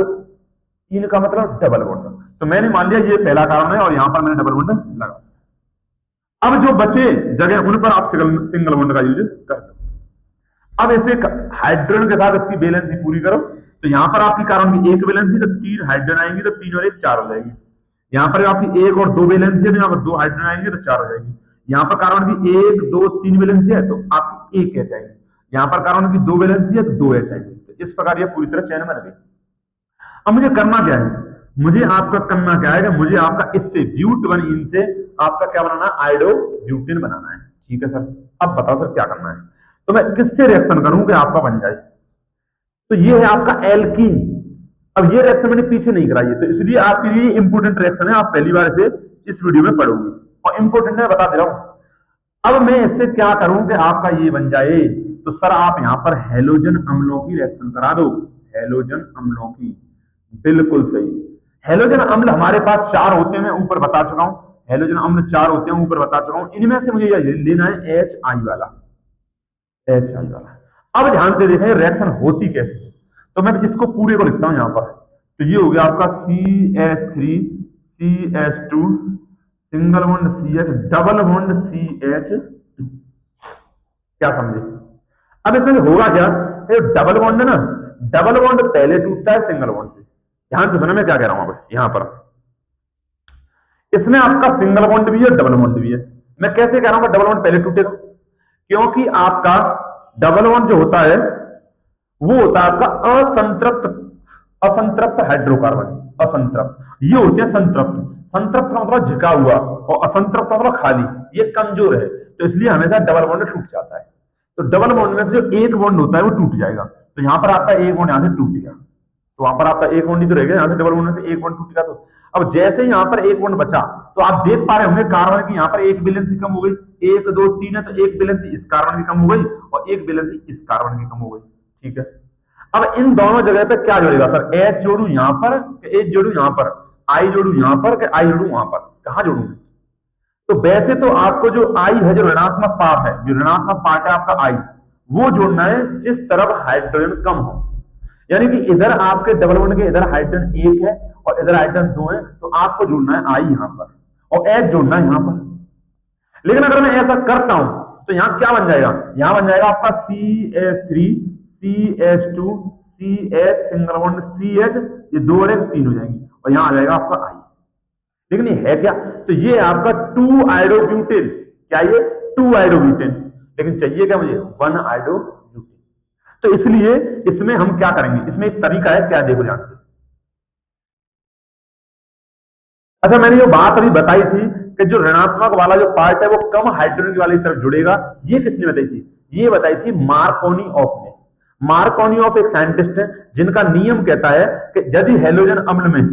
इन का मतलब डबल बॉन्ड, तो मैंने मान लिया ये पहला कार्बन है और यहां पर मैंने डबल बॉन्ड लगा। अब जो बचे जगह उन पर आप सिंगल बॉन्ड का यूज कर दो। अब ऐसे हाइड्रोजन के साथ इसकी बैलेंसी पूरी करो, तो यहां पर आपकी कार्बन की एक बैलेंसी, तो 3 हाइड्रोजन आएंगे, तो 3 और 1 4 हो जाएगी। यहां पर आपकी 1 और 2 बैलेंसी है, तो यहां पर 2 हाइड्रोजन आएंगे तो 4 हो जाएगी। यहां पर कार्बन की 1 2 3 बैलेंसी है, तो आपकी 1 H आएगी। यहां पर कार्बन की 2 बैलेंसी है, तो 2 H आएगी। तो इस प्रकार ये पूरी तरह चैन बन गई। अब मुझे करना क्या है, मुझे आपका करना क्या है, मुझे आपका इससे ब्यूट 1ene से आपका क्या बनाना है, आयोडोब्यूटेन बनाना है। ठीक है सर, अब बताओ सर क्या करना है, तो मैं किससे रिएक्शन करूं कि आपका बन जाए। तो ये है आपका एल्कीन। अब ये रिएक्शन मैंने पीछे नहीं कराई है, तो इसलिए आपके लिए इंपोर्टेंट रिएक्शन है, आप पहली बार से इस वीडियो में पढ़ोगे और इंपोर्टेंट है, बता दे रहा हूं। अब मैं इससे क्या करूं कि आपका ये बन जाए, तो सर आप यहां पर हेलोजन अम्लों की रिएक्शन करा दो। हेलोजन अम्लों की, बिल्कुल सही। हेलोजन अम्ल हमारे पास 4 होते हैं, मैं ऊपर बता चुका हूं, हेलोजन अम्ल 4 होते हैं, ऊपर बता चुका हूं। इनमें से मुझे लेना है HI वाला, HI वाला। अब ध्यान से देखें रिएक्शन होती कैसे, तो मैं इसको पूरे को लिखता हूं यहां पर। तो ये हो गया आपका CH3 CH2 single bond CH double bond CH, क्या समझे। अब इसमें होगा क्या, डबल बॉन्ड है ना, डबल बॉन्ड पहले टूटता है सिंगल बॉन्ड से। ध्यान से सुना मैं क्या कह रहा हूं। अब यहां पर इसमें आपका सिंगल बॉन्ड भी है, डबल बॉन्ड भी है। मैं कैसे कह रहा हूं डबल बॉन्ड पहले टूटेगा, क्योंकि आपका डबल बॉन्ड जो होता है वो होता है आपका असंतृप्त हाइड्रोकार्बन। असंतृप्त ये होते हैं संतृप्त। संतृप्त का मतलब झुका हुआ और असंतृप्त का मतलब खाली, ये कमजोर है, तो इसलिए हमेशा डबल बॉन्ड टूट जाता है। तो डबल बॉन्ड में से जो एक बॉन्ड होता है वो टूट जाएगा, तो यहां पर आपका एक बॉन्ड यहां से टूट गया, तो वहां पर आपका एक बॉन्ड ही तो रहेगा, यहां से डबल बॉन्ड में से एक बॉन्ड टूट गया। तो अब जैसे यहाँ पर एक बॉन्ड बचा तो आप देख पा रहे होंगे कार्बन की यहाँ पर एक वैलेंसी कम हो गई, 1 2 3 है तो एक वैलेंसी इस कार्बन की कम हो गई और एक वैलेंसी इस कार्बन की कम हो गई। ठीक है, अब इन दोनों जगह पे क्या जोड़ेगा सर, H जोड़ू यहाँ पर, H जोड़ू यहाँ पर, I जोड़ू यहाँ पर, I जोड़ू वहां पर, कहां जोड़ूंगा? तो वैसे तो आपको जो I है, जो ऋणात्मक पार्ट है, जो ऋणात्मक पार्ट है आपका I, वो जोड़ना है जिस तरफ हाइड्रोजन कम हो। यानी कि इधर आपके डबल बॉन्ड के इधर हाइड्रोजन 1 है और इधर हाइड्रोजन 2 है, तो आपको जोड़ना है I यहां पर और H जोड़ना है यहां पर। लेकिन अगर मैं ऐसा करता हूं तो यहां क्या बन जाएगा, यहां बन जाएगा आपका CH3 CH2 CH single bond CH, ये 2 और 1 3 हो जाएंगी और यहां आ जाएगा आपका I। लेकिन ये है क्या, तो ये आपका 2 आइडोब्यूटेन, क्या ये 2 आइडोब्यूटेन, लेकिन चाहिए क्या मुझे 1 आइडोब्यूटेन। तो इसलिए इसमें हम क्या करेंगे, इसमें एक तरीका है, क्या देखो ध्यान से। अच्छा, मैंने जो बात अभी बताई थी कि जो ऋणात्मक वाला जो पार्ट है वो कम हाइड्रोजन वाली तरफ जुड़ेगा, ये किसने बताई थी, ये बताई थी मार्कोनी ऑफ ने। मार्कोनी ऑफ एक साइंटिस्ट है जिनका नियम कहता है कि यदि हेलोजन अम्ल में,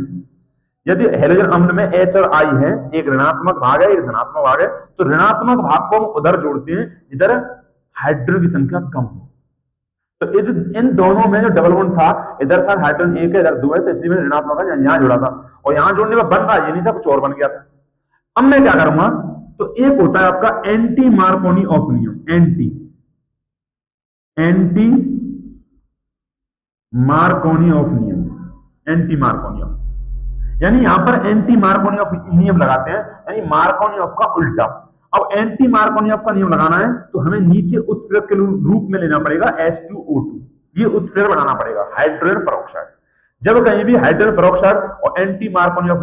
यदि हेलोजन अम्ल में H और I है, एक ऋणात्मक भाग है एक धनात्मक भाग है, तो ऋणात्मक भाग को हम उधर जोड़ते हैं जिधर हाइड्रोजन की संख्या कम हो। तो इन दोनों में जो डबल बॉन्ड था, इधर सर हाइड्रोजन 1 है इधर 2 है, तो इसलिए मैंने ऋणात्मक यहां जोड़ा था और यहां जोड़ने में बन रहा ये नहीं था, कुछ और बन गया था। अब मैं क्या करूंगा, तो एक होता है आपका एंटी मार्कोनी ऑफ नियम, एंटी मार्कोनी ऑफ नियम, एंटी मार्कोनी ऑफ, यानी यहां पर एंटी मार्कोनी ऑफ नियम लगाते हैं, यानी मार्कोनी ऑफ का उल्टा। अब एंटी मार्कोनी ऑफ का नियम लगाना है तो हमें नीचे उत्प्रेरक के रूप में लेना पड़ेगा H2O2, ये उत्प्रेरक बनाना पड़ेगा हाइड्रोजन पेरोक्साइड। जब कहीं भी हाइड्रोजन पेरोक्साइड और एंटी मार्कोनी ऑफ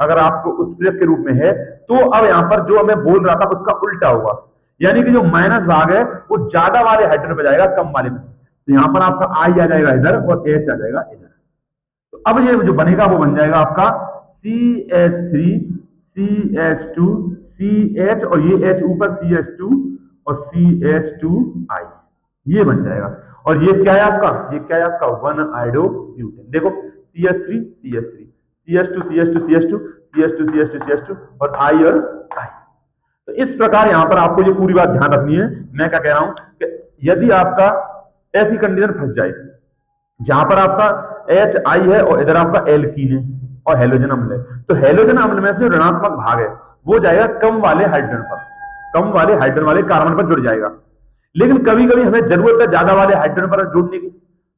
अगर आपको उत्प्रेरक के रूप में है, तो अब यहां पर जो मैं बोल रहा था उसका उल्टा होगा, यानी कि जो माइनस भाग है वो ज्यादा वाले हाइड्रोजन पे जाएगा कम वाले में, तो यहां पर आपका I आ जाएगा इधर और H आ जाएगा इधर। तो अब ये जो बनेगा वो बन जाएगा आपका CH3 CH2 CH और ये H ऊपर CH2 और CH2I, ये बन जाएगा। और ये क्या है आपका, ये क्या है आपका 1 आइडोब्यूटेन। देखो CH3 CH3 CH2 CH2 CH2 CH2 CH2 CH2 और I और I। तो इस प्रकार यहां पर आपको ये पूरी बात ध्यान रखनी है। मैं क्या कह रहा हूं कि यदि आपका ऐसी कंडीशन फंस जाए जहां पर आपका HI है और इधर आपका एल्कीन है और हेलोजन अम्ल है, तो हेलोजन अम्ल में से ऋणात्मक भाग है वो जाएगा कम वाले हाइड्रोजन पर, कम वाले हाइड्रोजन वाले कार्बन पर जुड़ जाएगा। लेकिन कभी कभी हमें जरूरत है ज्यादा वाले हाइड्रोजन पर जुड़ने की,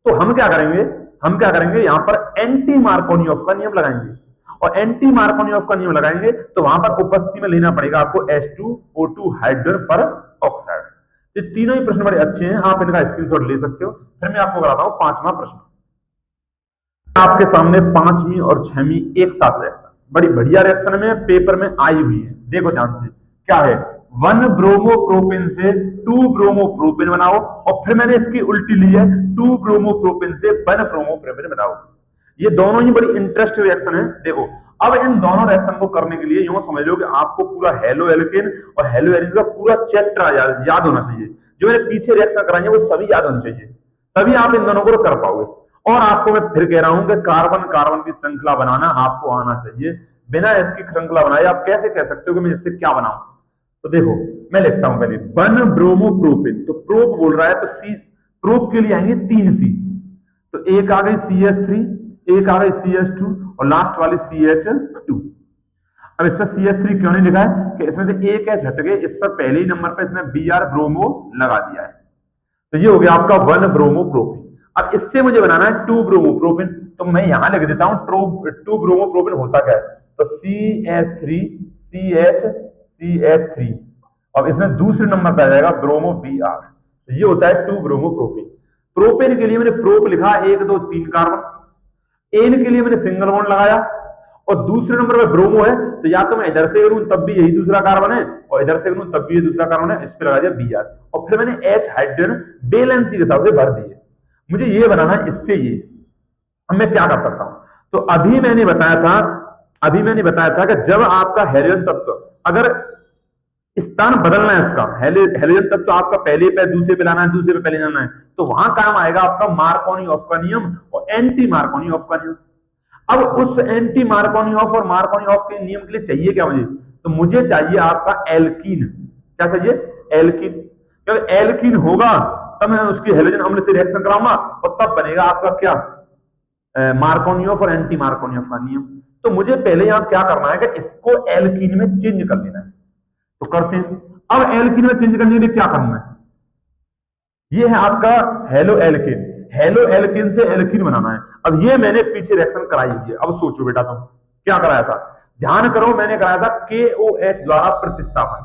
तो हम क्या करेंगे यहां पर एंटी मार्कोनी ऑफ का नियम लगाएंगे, और एंटी मार्कोनी ऑफ का नियम लगाएंगे तो वहां पर उपस्थिति में लेना पड़ेगा आपको H2O2 हाइड्रोजन पर ऑक्साइड। ये तीनों ही प्रश्न बड़े अच्छे हैं, आप इनका स्क्रीनशॉट ले सकते हो। फिर मैं आपको कराता हूं 5वां प्रश्न। आपके सामने 5वीं और 6वीं एक साथ रिएक्शन, बड़ी बढ़िया रिएक्शन में पेपर में आई हुई है। देखो ध्यान से, क्या है 1 ब्रोमोप्रोपेन से 2 ब्रोमोप्रोपेन बनाओ, और फिर मैंने इसकी उल्टी ली है 2 ब्रोमोप्रोपेन से 1 ब्रोमोप्रोपेन बनाओ। ये दोनों ही बड़ी इंटरेस्टिंग रिएक्शन है। देखो अब इन दोनों रिएक्शन को करने के लिए यूं समझ लो कि आपको पूरा हेलो एल्केन और हेलो एरिन का पूरा चैप्टर याद होना चाहिए। जो मैंने पीछे रिएक्शन कराई है वो सभी याद होनी चाहिए, तभी आप इन दोनों को कर पाओगे। और आपको मैं फिर कह रहा हूं कि कार्बन कार्बन की श्रृंखला बनाना आपको आना चाहिए। बिना इसकी श्रृंखला बनाए आप कैसे कह सकते हो कि मैं इससे क्या बनाऊं? तो देखो मैं लिखता हूं पहले 1 ब्रोमोप्रोपेन, तो प्रोप बोल रहा है तो सी, प्रोप के लिए आएंगे 3 C, तो एक आ गई CH3, एक आ गई CH2 और लास्ट वाली CH2। अब इसमें CH3 क्यों नहीं लिखा है कि इसमें से एक H हट गए, इस पर पहले ही नंबर पर इसमें Br ब्रोमो लगा दिया है, तो ये हो गया आपका 1 ब्रोमोप्रोपेन। अब इससे मुझे बनाना है 2 ब्रोमोप्रोपेन, तो मैं यहां लिख देता हूं 2 ब्रोमोप्रोपेन होता क्या है, तो CH3 CH CH3 और इसमें दूसरे नंबर पर आ जाएगा ब्रोमो Br, तो ये होता है 2 ब्रोमोप्रोपेन। प्रोपेन के लिए मैंने प्रोप लिखा 1 2 3 कार्बन, एन के लिए मैंने सिंगल बॉन्ड लगाया, और दूसरे नंबर पर ब्रोमो है तो या तो मैं इधर से करूं तब भी यही दूसरा कार्बन है, और इधर से करूं तब भी ये दूसरा कार्बन है, इस पे लगा दिया Br, और फिर मैंने H हाइड्रोजन बैलेंसी के हिसाब से भर दिए। मुझे ये बनाना है इससे ये। अब मैं क्या कर सकता हूं, तो अभी मैंने बताया था कि जब आपका हेलोजन तत्व अगर स्थान बदलना है, इसका हेलोजन तत्व आपका पहले पे दूसरे पे लाना है, दूसरे पे पहले जाना है, तो वहां काम आएगा आपका मार्कोनी ऑफ का नियम और एंटी मार्कोनी ऑफ का नियम। अब उस एंटी मार्कोनियोफ और मार्कोनियोफ के नियम के लिए चाहिए क्या मुझे? तो मुझे चाहिए आपका एल्कीन। क्या चाहिए? एल्कीन। क्योंकि एल्कीन होगा तब मैं उसकी हेलोजन अम्ल से रिएक्शन कराऊंगा और तब बनेगा आपका क्या? मार्कोनियोफ और एंटी मार्कोनियोफ का नियम। तो मुझे पहले यहां क्या करना है कि इसको एल्कीन में चेंज कर लेना है। तो करते हैं। अब एल्कीन में चेंज करने के लिए क्या करना है? ये है आपका हेलो एल्केन। हेलो एल्केन से एल्कीन बनाना है। अब ये मैंने पीछे रिएक्शन कराई हुई है। अब सोचो बेटा तुम क्या कराया था? ध्यान करो, मैंने कराया था KOH द्वारा प्रतिस्थापन।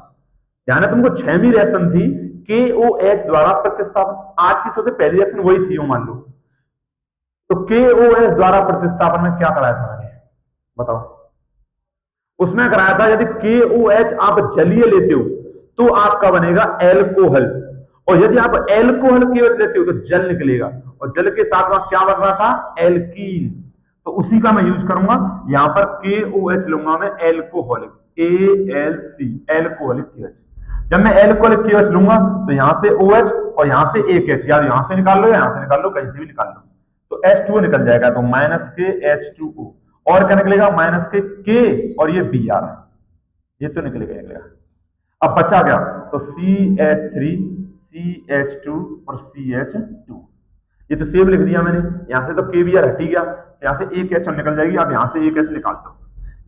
ध्यान है तुमको, 6वीं रिएक्शन थी KOH द्वारा प्रतिस्थापन। आज की सबसे पहली रिएक्शन वही थी, मान लो। तो KOH द्वारा प्रतिस्थापन में क्या कराया था मैंने? बताओ। उसमें कराया था यदि KOH आप जलीय लेते हो तो आपका बनेगा एल्कोहल, और यदि आप एल्कोहल KOH लेते हो तो जल निकलेगा, और जल के साथ वहां क्या बन रहा था? एल्कीन। तो उसी का मैं यूज करूंगा। यहां पर KOH लूंगा मैं एल्कोहलिक, ALC, एल्कोहलिक KOH। जब मैं एल्कोहलिक KOH लूंगा तो यहां से OH और यहां से एक H, यार यहां से निकाल लो, यहां से निकाल लो, कहीं से भी निकाल लो, तो H2O निकल जाएगा। तो -KH2O, और क्या निकलेगा? -K और ये Br, ये तो निकलेगा। अब बचा क्या? तो CH3, CH2 और CH2। ये तो सेम लिख दिया मैंने। यहां से तो KBr हट ही गया, यहां से एक H निकल जाएगी। अब यहां से एक H निकाल दो,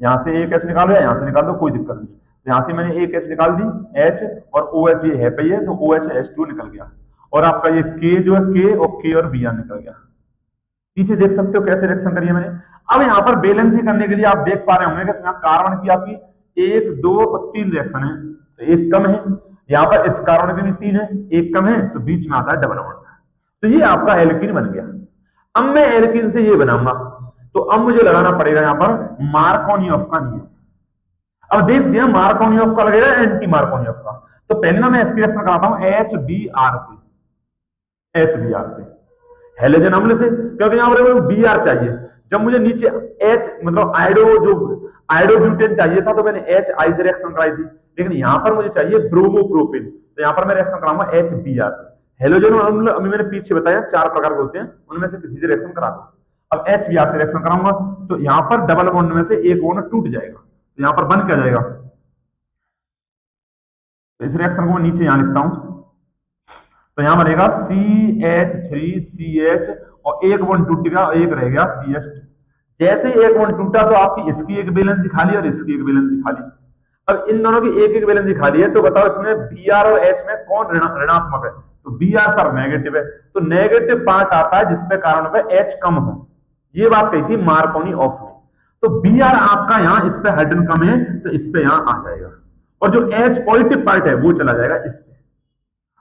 यहां से एक H निकालो या यहां से निकाल दो, कोई दिक्कत नहीं। तो यहां से मैंने एक H निकाल दी, H और OH ये है पे है, तो OH H2 निकल गया। और आपका ये K जो है, K और Br निकल गया। पीछे देख सकते हो कैसे रिएक्शन करिए मैंने। अब यहाँ पर बैलेंसिंग करने के लिए आप देख पा रहे होंगे कि कार्बन की आपकी 1, 2 और 3 रिएक्शन है, तो एक कम है। यहाँ पर इस कार्बन की भी 3 है, एक कम है, तो बीच में आता है डबल बॉन्ड। तो ये आपका एल्कीन बन गया। अब मैं एल्कीन से ये बनाऊंगा, तो अब मुझे लगाना पड़ेगा यहाँ पर मार्कोनियोफ का नियम। अब देख दिया, मार्कोनियोफ का लगेगा एंटी मार्कोनियोफ का। तो पहले ना मैं इसकी रिएक्शन कराता हूं HBr से, HBr से हेलोजन अम्ल से, क्योंकि यहां पर Br चाहिए। जब मुझे नीचे H मतलब आयोडो ब्यूटेन चाहिए था तो मैंने HI से रिएक्शन कराई थी, लेकिन यहां पर मुझे चाहिए ब्रोमोप्रोपेन, तो यहां पर मैं रिएक्शन कराऊंगा HBr से। हेलोजन अम्ल अभी मैंने पीछे बताया 4 प्रकार के होते हैं, उनमें से किसी से रिएक्शन करा दो। अब HBr से रिएक्शन कराऊंगा तो यहां पर डबल बॉन्ड में से एक बॉन्ड टूट जाएगा, तो यहां पर बन क्या जाएगा? तो इस रिएक्शन को मैं नीचे यहां लिखता हूं, तो यहां बनेगा CH3CH और एक बॉन्ड टूटेगा, एक रह गया CH2। जैसे एक बॉन्ड टूटा तो आपकी इसकी एक वैलेंसी खाली और इसकी एक वैलेंसी खाली। अब इन दोनों की एक एक वैलेंसी खाली है, तो बताओ इसमें Br और H में कौन ऋणात्मक है? तो Br सर नेगेटिव है, तो नेगेटिव पार्ट आता है जिसपे कार्बन पे H कम हो। ये बात कही थी मार्कोनी ऑफ में। तो Br आपका यहाँ इस पे हाइड्रोजन कम है, तो इस पे यहाँ आ जाएगा, और जो H पॉजिटिव पार्ट है वो चला जाएगा इस पे।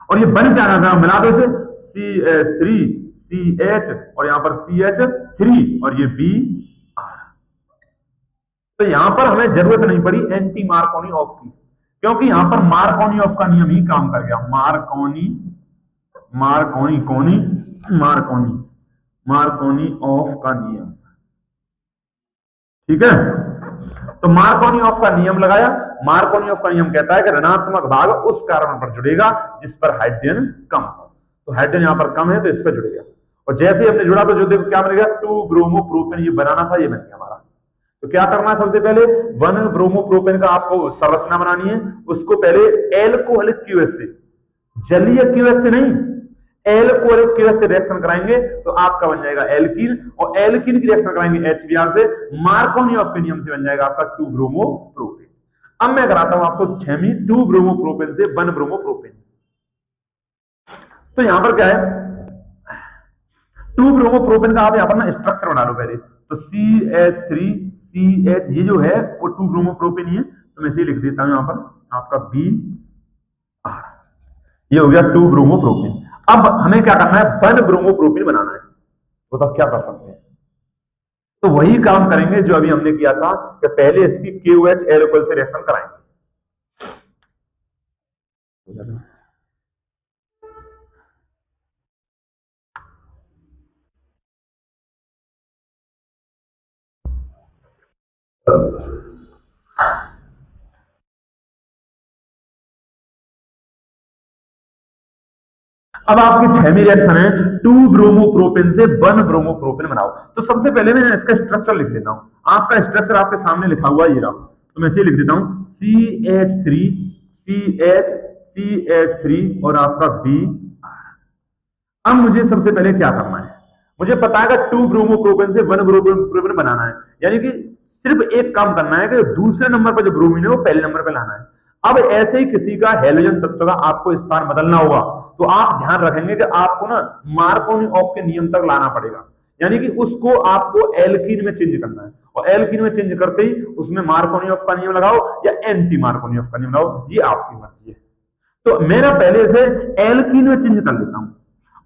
और ये बन क्या रहा है? मिला दो इसे, CH3CH और यहां पर CH3 और ये Br। तो यहां पर हमें जरूरत नहीं पड़ी एंटी मार्कोनी ऑफ की, क्योंकि यहां पर मार्कोनी ऑफ का नियम ही काम कर गया। मार्कोनी मार्कोनी कोनी मार्कोनी मार्कोनी ऑफ का नियम, ठीक है। तो मार्कोनी ऑफ का नियम लगाया। मार्कोनी ऑफ का नियम कहता है कि ऋणात्मक भाग उस कार्बन पर जुड़ेगा जिस पर हाइड्रोजन कम हो। तो हाइड्रोजन यहां पर कम है तो इस पर जुड़ेगा, और जैसे ही हमने जुड़ा तो जो देखो क्या बन गया? 2 ब्रोमोप्रोपेन। ये बनाना था, ये बन गया हमारा। तो क्या करना है? सबसे पहले 1 ब्रोमोप्रोपेन का आपको संरचना बनानी है। उसको पहले एल्कोहलिक KOH से, जलीय KOH से नहीं, एल्कोहलिक KOH से रिएक्शन कराएंगे तो आपका बन जाएगा एल्कीन, और एल्कीन की रिएक्शन कराएंगे HBr से, मार्कोनी ऑफ के नियम से बन जाएगा आपका 2 ब्रोमोप्रोपेन। अब मैं कराता हूं आपको 6वीं 2 ब्रोमोप्रोपेन से 1 ब्रोमोप्रोपेन। तो यहां पर क्या है? 2 ब्रोमोप्रोपेन का आप यहां पर ना स्ट्रक्चर बना लो पहले। तो CH3CH ये जो है वो 2 ब्रोमोप्रोपेन ही है, तो मैं इसे लिख देता हूं यहां पर आपका Br। ये हो गया 2 ब्रोमोप्रोपेन। अब हमें क्या करना है? 1 ब्रोमोप्रोपेन बनाना है। तो तब क्या कर सकते हैं? तो वही काम करेंगे जो अभी हमने किया था कि पहले इसकी KOH एल्कोहल से रिएक्शन कराएंगे। अब आपकी 6वीं रिएक्शन है 2 ब्रोमोप्रोपेन से 1 ब्रोमोप्रोपेन बनाओ। तो सबसे पहले मैं इसका स्ट्रक्चर लिख लेता हूं। आपका स्ट्रक्चर आपके सामने लिखा हुआ ये रहा, तो मैं इसे लिख देता हूं CH3 CH और आपका Br। अब मुझे सबसे पहले क्या करना है, मुझे पता है कि 2 ब्रोमोप्रोपेन से 1 ब्रोमोप्रोपेन बनाना है, यानी कि सिर्फ एक काम करना है कि दूसरे नंबर पर जो ब्रोमीन है वो पहले नंबर पर लाना है। अब ऐसे ही किसी का हैलोजन तत्व का आपको स्थान बदलना होगा, तो आप ध्यान रखेंगे कि आपको ना मार्कोनी ऑफ के नियम तक लाना पड़ेगा, यानी कि उसको आपको एल्कीन में चेंज करना है, और एल्कीन में चेंज करते ही उसमें मार्कोनी ऑफ का नियम लगाओ या एंटी मार्कोनी ऑफ का नियम लगाओ, ये आपकी मर्जी है। तो मेरा पहले से एल्कीन में चेंज कर लेता हूं,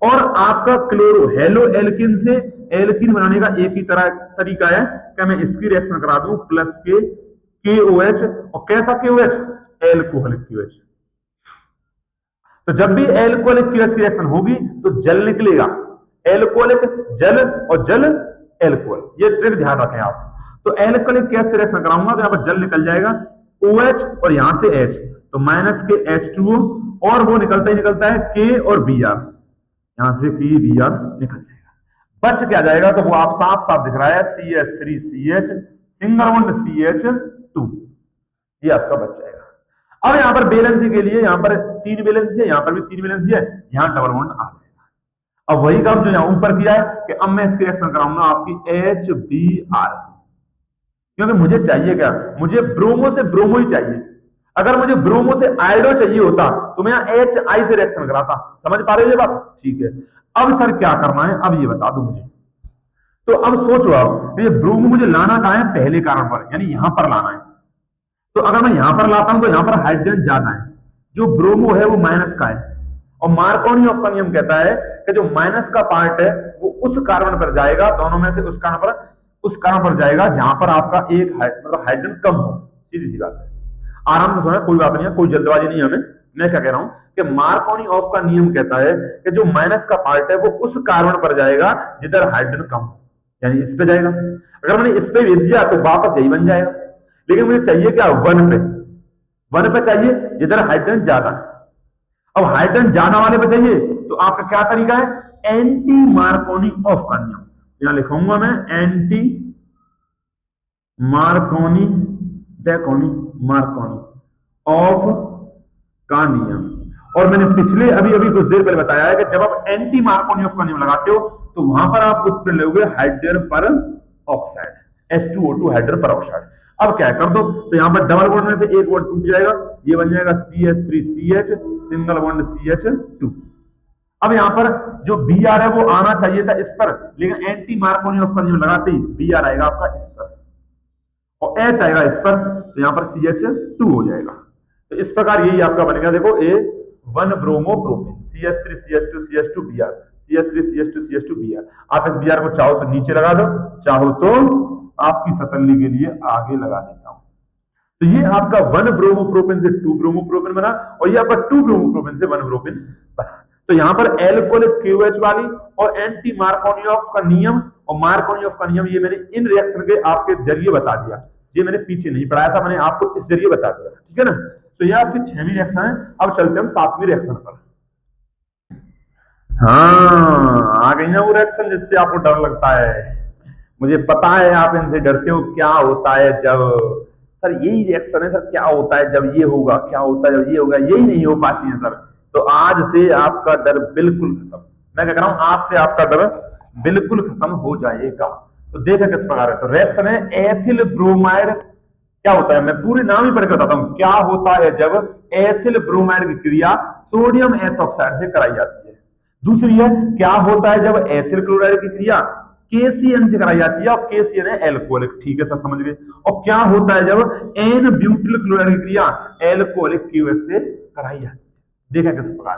और आपका क्लोरो हेलो एल्कीन से एल्कीन बनाने का एक ही तरीका है कि मैं इसकी रिएक्शन करा दूं प्लस के KOH, और कैसा KOH, एल्कोहलिक KOH। तो जब भी एल्कोहलिक KOH की रिएक्शन होगी तो जल निकलेगा, एल्कोहलिक जल और जल एल्कोहल, ये ट्रिक ध्यान रखें आप। तो एल्कोहलिक गैस से रिएक्शन कराऊंगा तो यहां पर जल निकल जाएगा OH और यहां से H, तो माइनस के H2O, और वो निकलता ही निकलता है K और Br, यहां से Br निकल जाएगा। बच क्या जाएगा, तो वो आप साफ साफ दिख रहा है CH3CH सिंगल बॉन्ड CH2, ये आपका बच जाएगा। अब यहां पर बैलेंसी के लिए यहां पर 3 बैलेंसी है, यहां पर भी 3 बैलेंसी है, यहां डबल बॉन्ड आ जाएगा। अब वही काम जो यहां ऊपर किया है कि अब मैं इसकी रिएक्शन कराऊंगा आपकी HBr से, क्योंकि मुझे चाहिए क्या, मुझे ब्रोमो से ब्रोमो ही चाहिए। अगर मुझे ब्रोमो से आयोडो चाहिए होता तो मैं HI से रिएक्शन कराता। समझ पा रहे हो ये बात? ठीक है। अब सर क्या करना है, अब ये बता दो मुझे। तो अब सोचो आप, ये ब्रोमो मुझे लाना कहां है, पहले कार्बन पर, यानी यहां पर लाना है। तो अगर मैं यहां पर लाता हूं तो यहां पर हाइड्रोजन ज्यादा है, जो ब्रोमो है वो माइनस का है, और मार्कोनी ऑफ का नियम कहता है कि जो माइनस का पार्ट है वो उस कार्बन पर जाएगा, दोनों में से उस कार्बन पर जाएगा जहां पर आपका एक मतलब हाइड्रोजन कम हो। सीधी सी बात है, आराम से सुना, कोई बात नहीं है, कोई जल्दबाजी नहीं है हमें। मैं क्या कह रहा हूं कि मार्कोनी ऑफ का नियम कहता है कि जो माइनस का पार्ट है वो उस कार्बन पर जाएगा जिधर हाइड्रोजन कम हो, यानी इस पे जाएगा। अगर मैंने इस पे भेज दिया तो वापस यही बन जाएगा, लेकिन मुझे चाहिए क्या, 1 पे चाहिए जिधर हाइड्रोजन ज्यादा है। अब हाइड्रोजन ज्यादा वाले पे चाहिए तो आपका क्या तरीका है, एंटी मार्कोनी ऑफ का नियम। यहां लिखूंगा मैं एंटी मार्कोनी ऑफ का नियम। और मैंने पिछले अभी कुछ देर पहले बताया है कि जब आप एंटी मार्कोनी ऑफ का नियम लगाते हो तो वहां पर आप उत्तर लोगे हाइड्रोजन पर ऑक्साइड, H2O2 हाइड्रोजन पर ऑक्साइड। अब क्या कर दो, तो यहां पर डबल बॉन्ड में से एक बॉन्ड टूट जाएगा, ये बन जाएगा CH3CH सिंगल बॉन्ड CH2। अब यहां पर जो Br है वो आना चाहिए था इस पर, लेकिन एंटी मार्कोनी ऑफ का नियम लगाते ही Br आएगा आपका इस पर और H आएगा इस पर, तो यहां पर CH2 हो जाएगा। तो इस प्रकार यही आपका बनेगा, देखो A1 ब्रोमोप्रोपेन CH3CH2CH2Br CH3CH2CH2Br। आप इस Br को चाहो तो नीचे लगा दो, चाहो तो आपकी सतल्ली के लिए आगे लगा देता हूं। तो ये आपका 1 ब्रोमोप्रोपेन से 2 ब्रोमोप्रोपेन बना, और ये आपका 2 ब्रोमोप्रोपेन से 1 ब्रोपेन बना। तो यहां पर एल्कोहलिक KOH वाली और एंटी मार्कोनी ऑफ का नियम और मार्कोनी ऑफ का नियम, ये मैंने इन रिएक्शन के आपके जरिए बता दिया, ये मैंने पीछे नहीं पढ़ाया था, मैंने आपको इस जरिए बता दिया, ठीक है ना। तो ये आपकी 6वीं रिएक्शन है। अब चलते हम 7वीं रिएक्शन पर। हाँ, आ गई ना वो रिएक्शन जिससे आपको डर लगता है। मुझे पता है आप इनसे डरते हो, क्या होता है जब, सर यही रिएक्शन है सर, क्या होता है जब ये होगा, क्या होता है जब ये होगा, यही नहीं हो पाती है सर। तो आज से आपका डर बिल्कुल खत्म, मैं क्या कह रहा हूं, आज से आपका डर बिल्कुल खत्म हो जाएगा। तो देखा किस प्रकार है, तो रिएक्शन है एथिल ब्रोमाइड। क्या होता है, मैं पूरे नाम ही पढ़ के बताता हूं। क्या होता है जब एथिल ब्रोमाइड की क्रिया सोडियम एथॉक्साइड से कराई जाती है। दूसरी है, क्या होता है जब एथिल क्लोराइड की क्रिया KCN से कराई जाती है, और KCN है एल्कोहलिक, ठीक है सर, समझ गए। और क्या होता है जब N ब्यूटिल क्लोराइड की क्रिया एल्कोहलिक KOH से कराई जाती है। देखा किस प्रकार।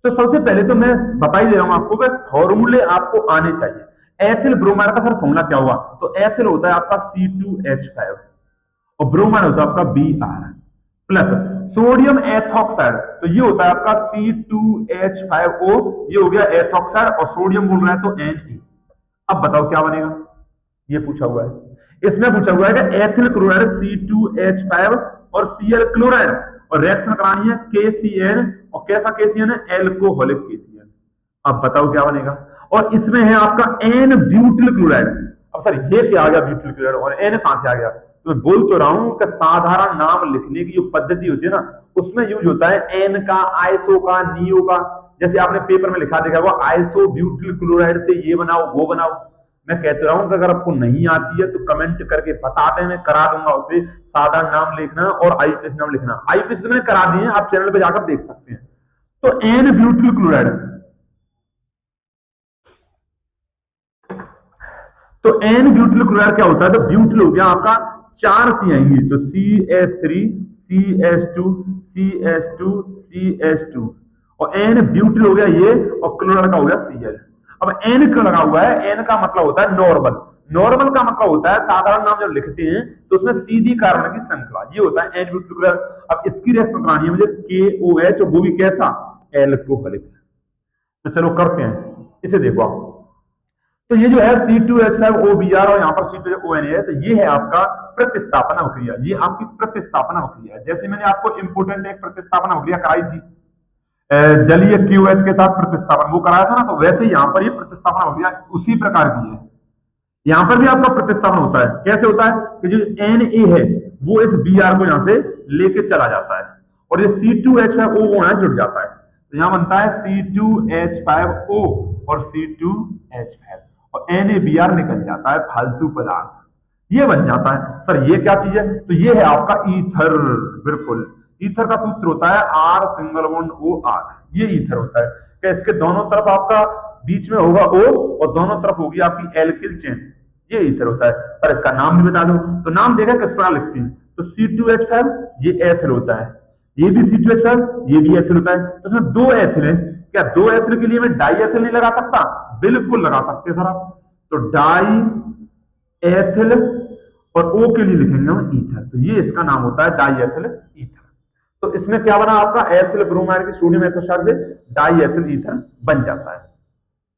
तो सबसे पहले तो मैं बता ही दे रहा हूं आपको कि फॉर्मूले आपको आने चाहिए। एथिल ब्रोमाइड का सर फॉर्मूला क्या हुआ, तो एथिल होता है आपका C2H5 और ब्रोमाइड होता है आपका Br प्लस सोडियम एथॉक्साइड, तो ये होता है आपका C2H5O, ये हो गया एथॉक्साइड, और सोडियम बोल रहा है तो Na। अब बताओ क्या बनेगा, ये पूछा हुआ है। इसमें पूछा हुआ है कि एथिल क्लोराइड C2H5 और Cl क्लोराइड, और रिएक्शन करानी है KCN, और कैसा KCN है, एल्कोहलिक KCN। अब बताओ क्या बनेगा। और इसमें है आपका एन ब्यूटिल क्लोराइड। अब सर ये क्या आ गया ब्यूटिल क्लोराइड और एन कहां से आ गया? तो मैं बोल तो रहा हूं कि साधारण नाम लिखने की जो पद्धति होती है ना, उसमें यूज होता है एन का, आइसो का, नियो का। जैसे आपने पेपर में लिखा देखा वो आइसो ब्यूटिल क्लोराइड से ये बनाओ वो बनाओ। मैं कहते रहा हूं कि अगर आपको नहीं आती है तो कमेंट करके बता दें, मैं करा दूंगा उसे। साधारण नाम लिखना और आईपीएस नाम लिखना, आईपीएस तो मैंने करा दिए हैं, आप चैनल पे जाकर देख सकते हैं। तो एन ब्यूटिल क्लोराइड, तो एन ब्यूटिल क्लोराइड क्या होता है? तो ब्यूटिल हो गया आपका, 4 सी आएंगी तो CH3 CH2 CH2 CH2, और एन ब्यूटिल हो गया ये, और क्लोराइड का हो गया Cl। अब एन क्यों लगा हुआ है? एन का मतलब होता है नॉर्मल। नॉर्मल का मतलब होता है साधारण नाम जब लिखते हैं तो उसमें सीधी कार्बन की श्रृंखला, ये होता है एन ब्यूटिल क्लोराइड। अब इसकी रिएक्शन करानी है मुझे KOH, वो भी कैसा? एल्कोहलिक। तो चलो करते हैं, इसे देखो आप। तो ये जो है C2H5OBr और यहाँ पर C2ONA है, तो ये है आपका प्रतिस्थापन अभिक्रिया। ये आपकी प्रतिस्थापन अभिक्रिया है। जैसे मैंने आपको इंपोर्टेंट एक प्रतिस्थापन अभिक्रिया कराई थी, जलीय QH के साथ प्रतिस्थापन, वो कराया था ना, तो वैसे यहाँ पर ये प्रतिस्थापन अभिक्रिया उसी प्रकार की है। यहाँ पर भी आपका प्रतिस्थापन होता है। कैसे होता है कि जो Na है वो इस Br को यहाँ से लेके चला जाता है, और ये C2H5O जुड़ जाता है, तो यहाँ बनता है C2H5O और C2H5, और NaBr निकल जाता है फालतू पदार्थ, ये बन जाता है। सर ये क्या चीज है? तो ये है आपका ईथर। बिल्कुल, ईथर का सूत्र होता है R सिंगल बॉन्ड OR, ये ईथर होता है। क्या इसके दोनों तरफ आपका बीच में होगा O और दोनों तरफ होगी आपकी एल्किल चेन, ये ईथर होता है। सर इसका नाम भी बता दो। तो नाम देखा किस प्रकार लिखते हैं? तो C2H5 ये एथिल होता है, ये भी C2H5 ये भी एथिल होता है, तो इसमें 2 एथिल है। क्या 2 एथिल के लिए मैं डाई एथिल नहीं लगा सकता? बिल्कुल लगा सकते सर आप। तो डाई एथिल, और O के लिए लिखेंगे हम ईथर, तो ये इसका नाम होता है डाई एथिल ईथर। तो इसमें क्या बना आपका? एथिल ब्रोमाइड की सोडियम एथोसाइड से डाई एथिल ईथर बन जाता है।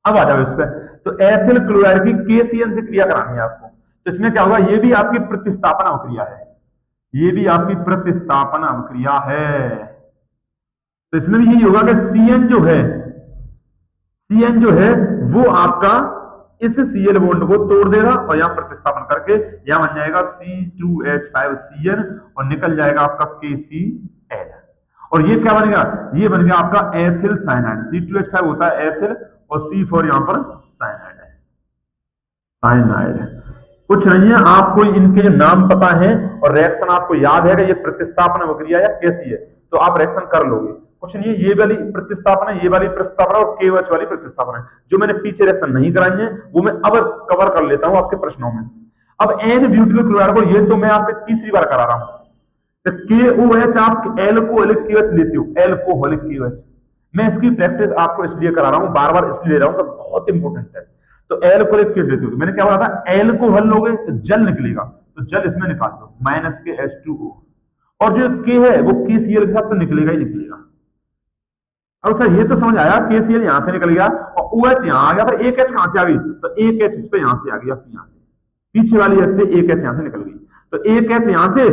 अब आ जाओ इस पे। तो एथिल क्लोराइड की KCN से क्रिया करानी है आपको, तो इसमें क्या होगा? ये भी आपकी प्रतिस्थापन अभिक्रिया है, ये भी आपकी प्रतिस्थापन अभिक्रिया है। तो इसमें भी यही होगा कि CN जो है वो आपका इस Cl बॉन्ड को तोड़ देगा और यहां प्रतिस्थापन करके यहां बन जाएगा C2H5CN और निकल जाएगा आपका KCl, और ये क्या बनेगा? ये बन गया आपका एथिल साइनाइड। C2H5 होता है एथिल और C4 यहां पर साइनाइड है, साइनाइड। कुछ नहीं है, आपको इनके जो नाम पता है और रिएक्शन आपको याद है कि ये प्रतिस्थापन अभिक्रिया या कैसी है, तो आप रिएक्शन कर लोगे। कुछ नहीं है, ये वाली प्रतिस्थापन है, ये वाली प्रतिस्थापन है, और KOH वाली प्रतिस्थापन है। जो मैंने पीछे रिएक्शन नहीं कराई है वो मैं अब कवर कर लेता हूं आपके प्रश्नों में। अब एन ब्यूटिल क्लोराइड को, ये तो मैं आपसे तीसरी बार करा रहा हूं। तो KOH आप एल्कोहलिक KOH लेते हो, एल्कोहलिक KOH। मैं इसकी प्रैक्टिस आपको इसलिए करा रहा हूं, बार बार इसलिए ले रहा हूं, तो बहुत इंपॉर्टेंट है। तो एल्कोहलिक KOH लेते हो, मैंने क्या बोला था? एल्कोहल लोगे तो जल निकलेगा, तो जल इसमें निकाल दो -H2O, और जो K है वो KCl के साथ तो निकलेगा ही निकलेगा। अब सर ये तो समझ आया, KCl यहां से निकल गया और OH यहां आ गया, पर एक H कहां से आ गई? तो एक H इस पे यहां से आ गई, यहां से पीछे वाली H से एक H यहां से निकल गई, तो एक H यहां से,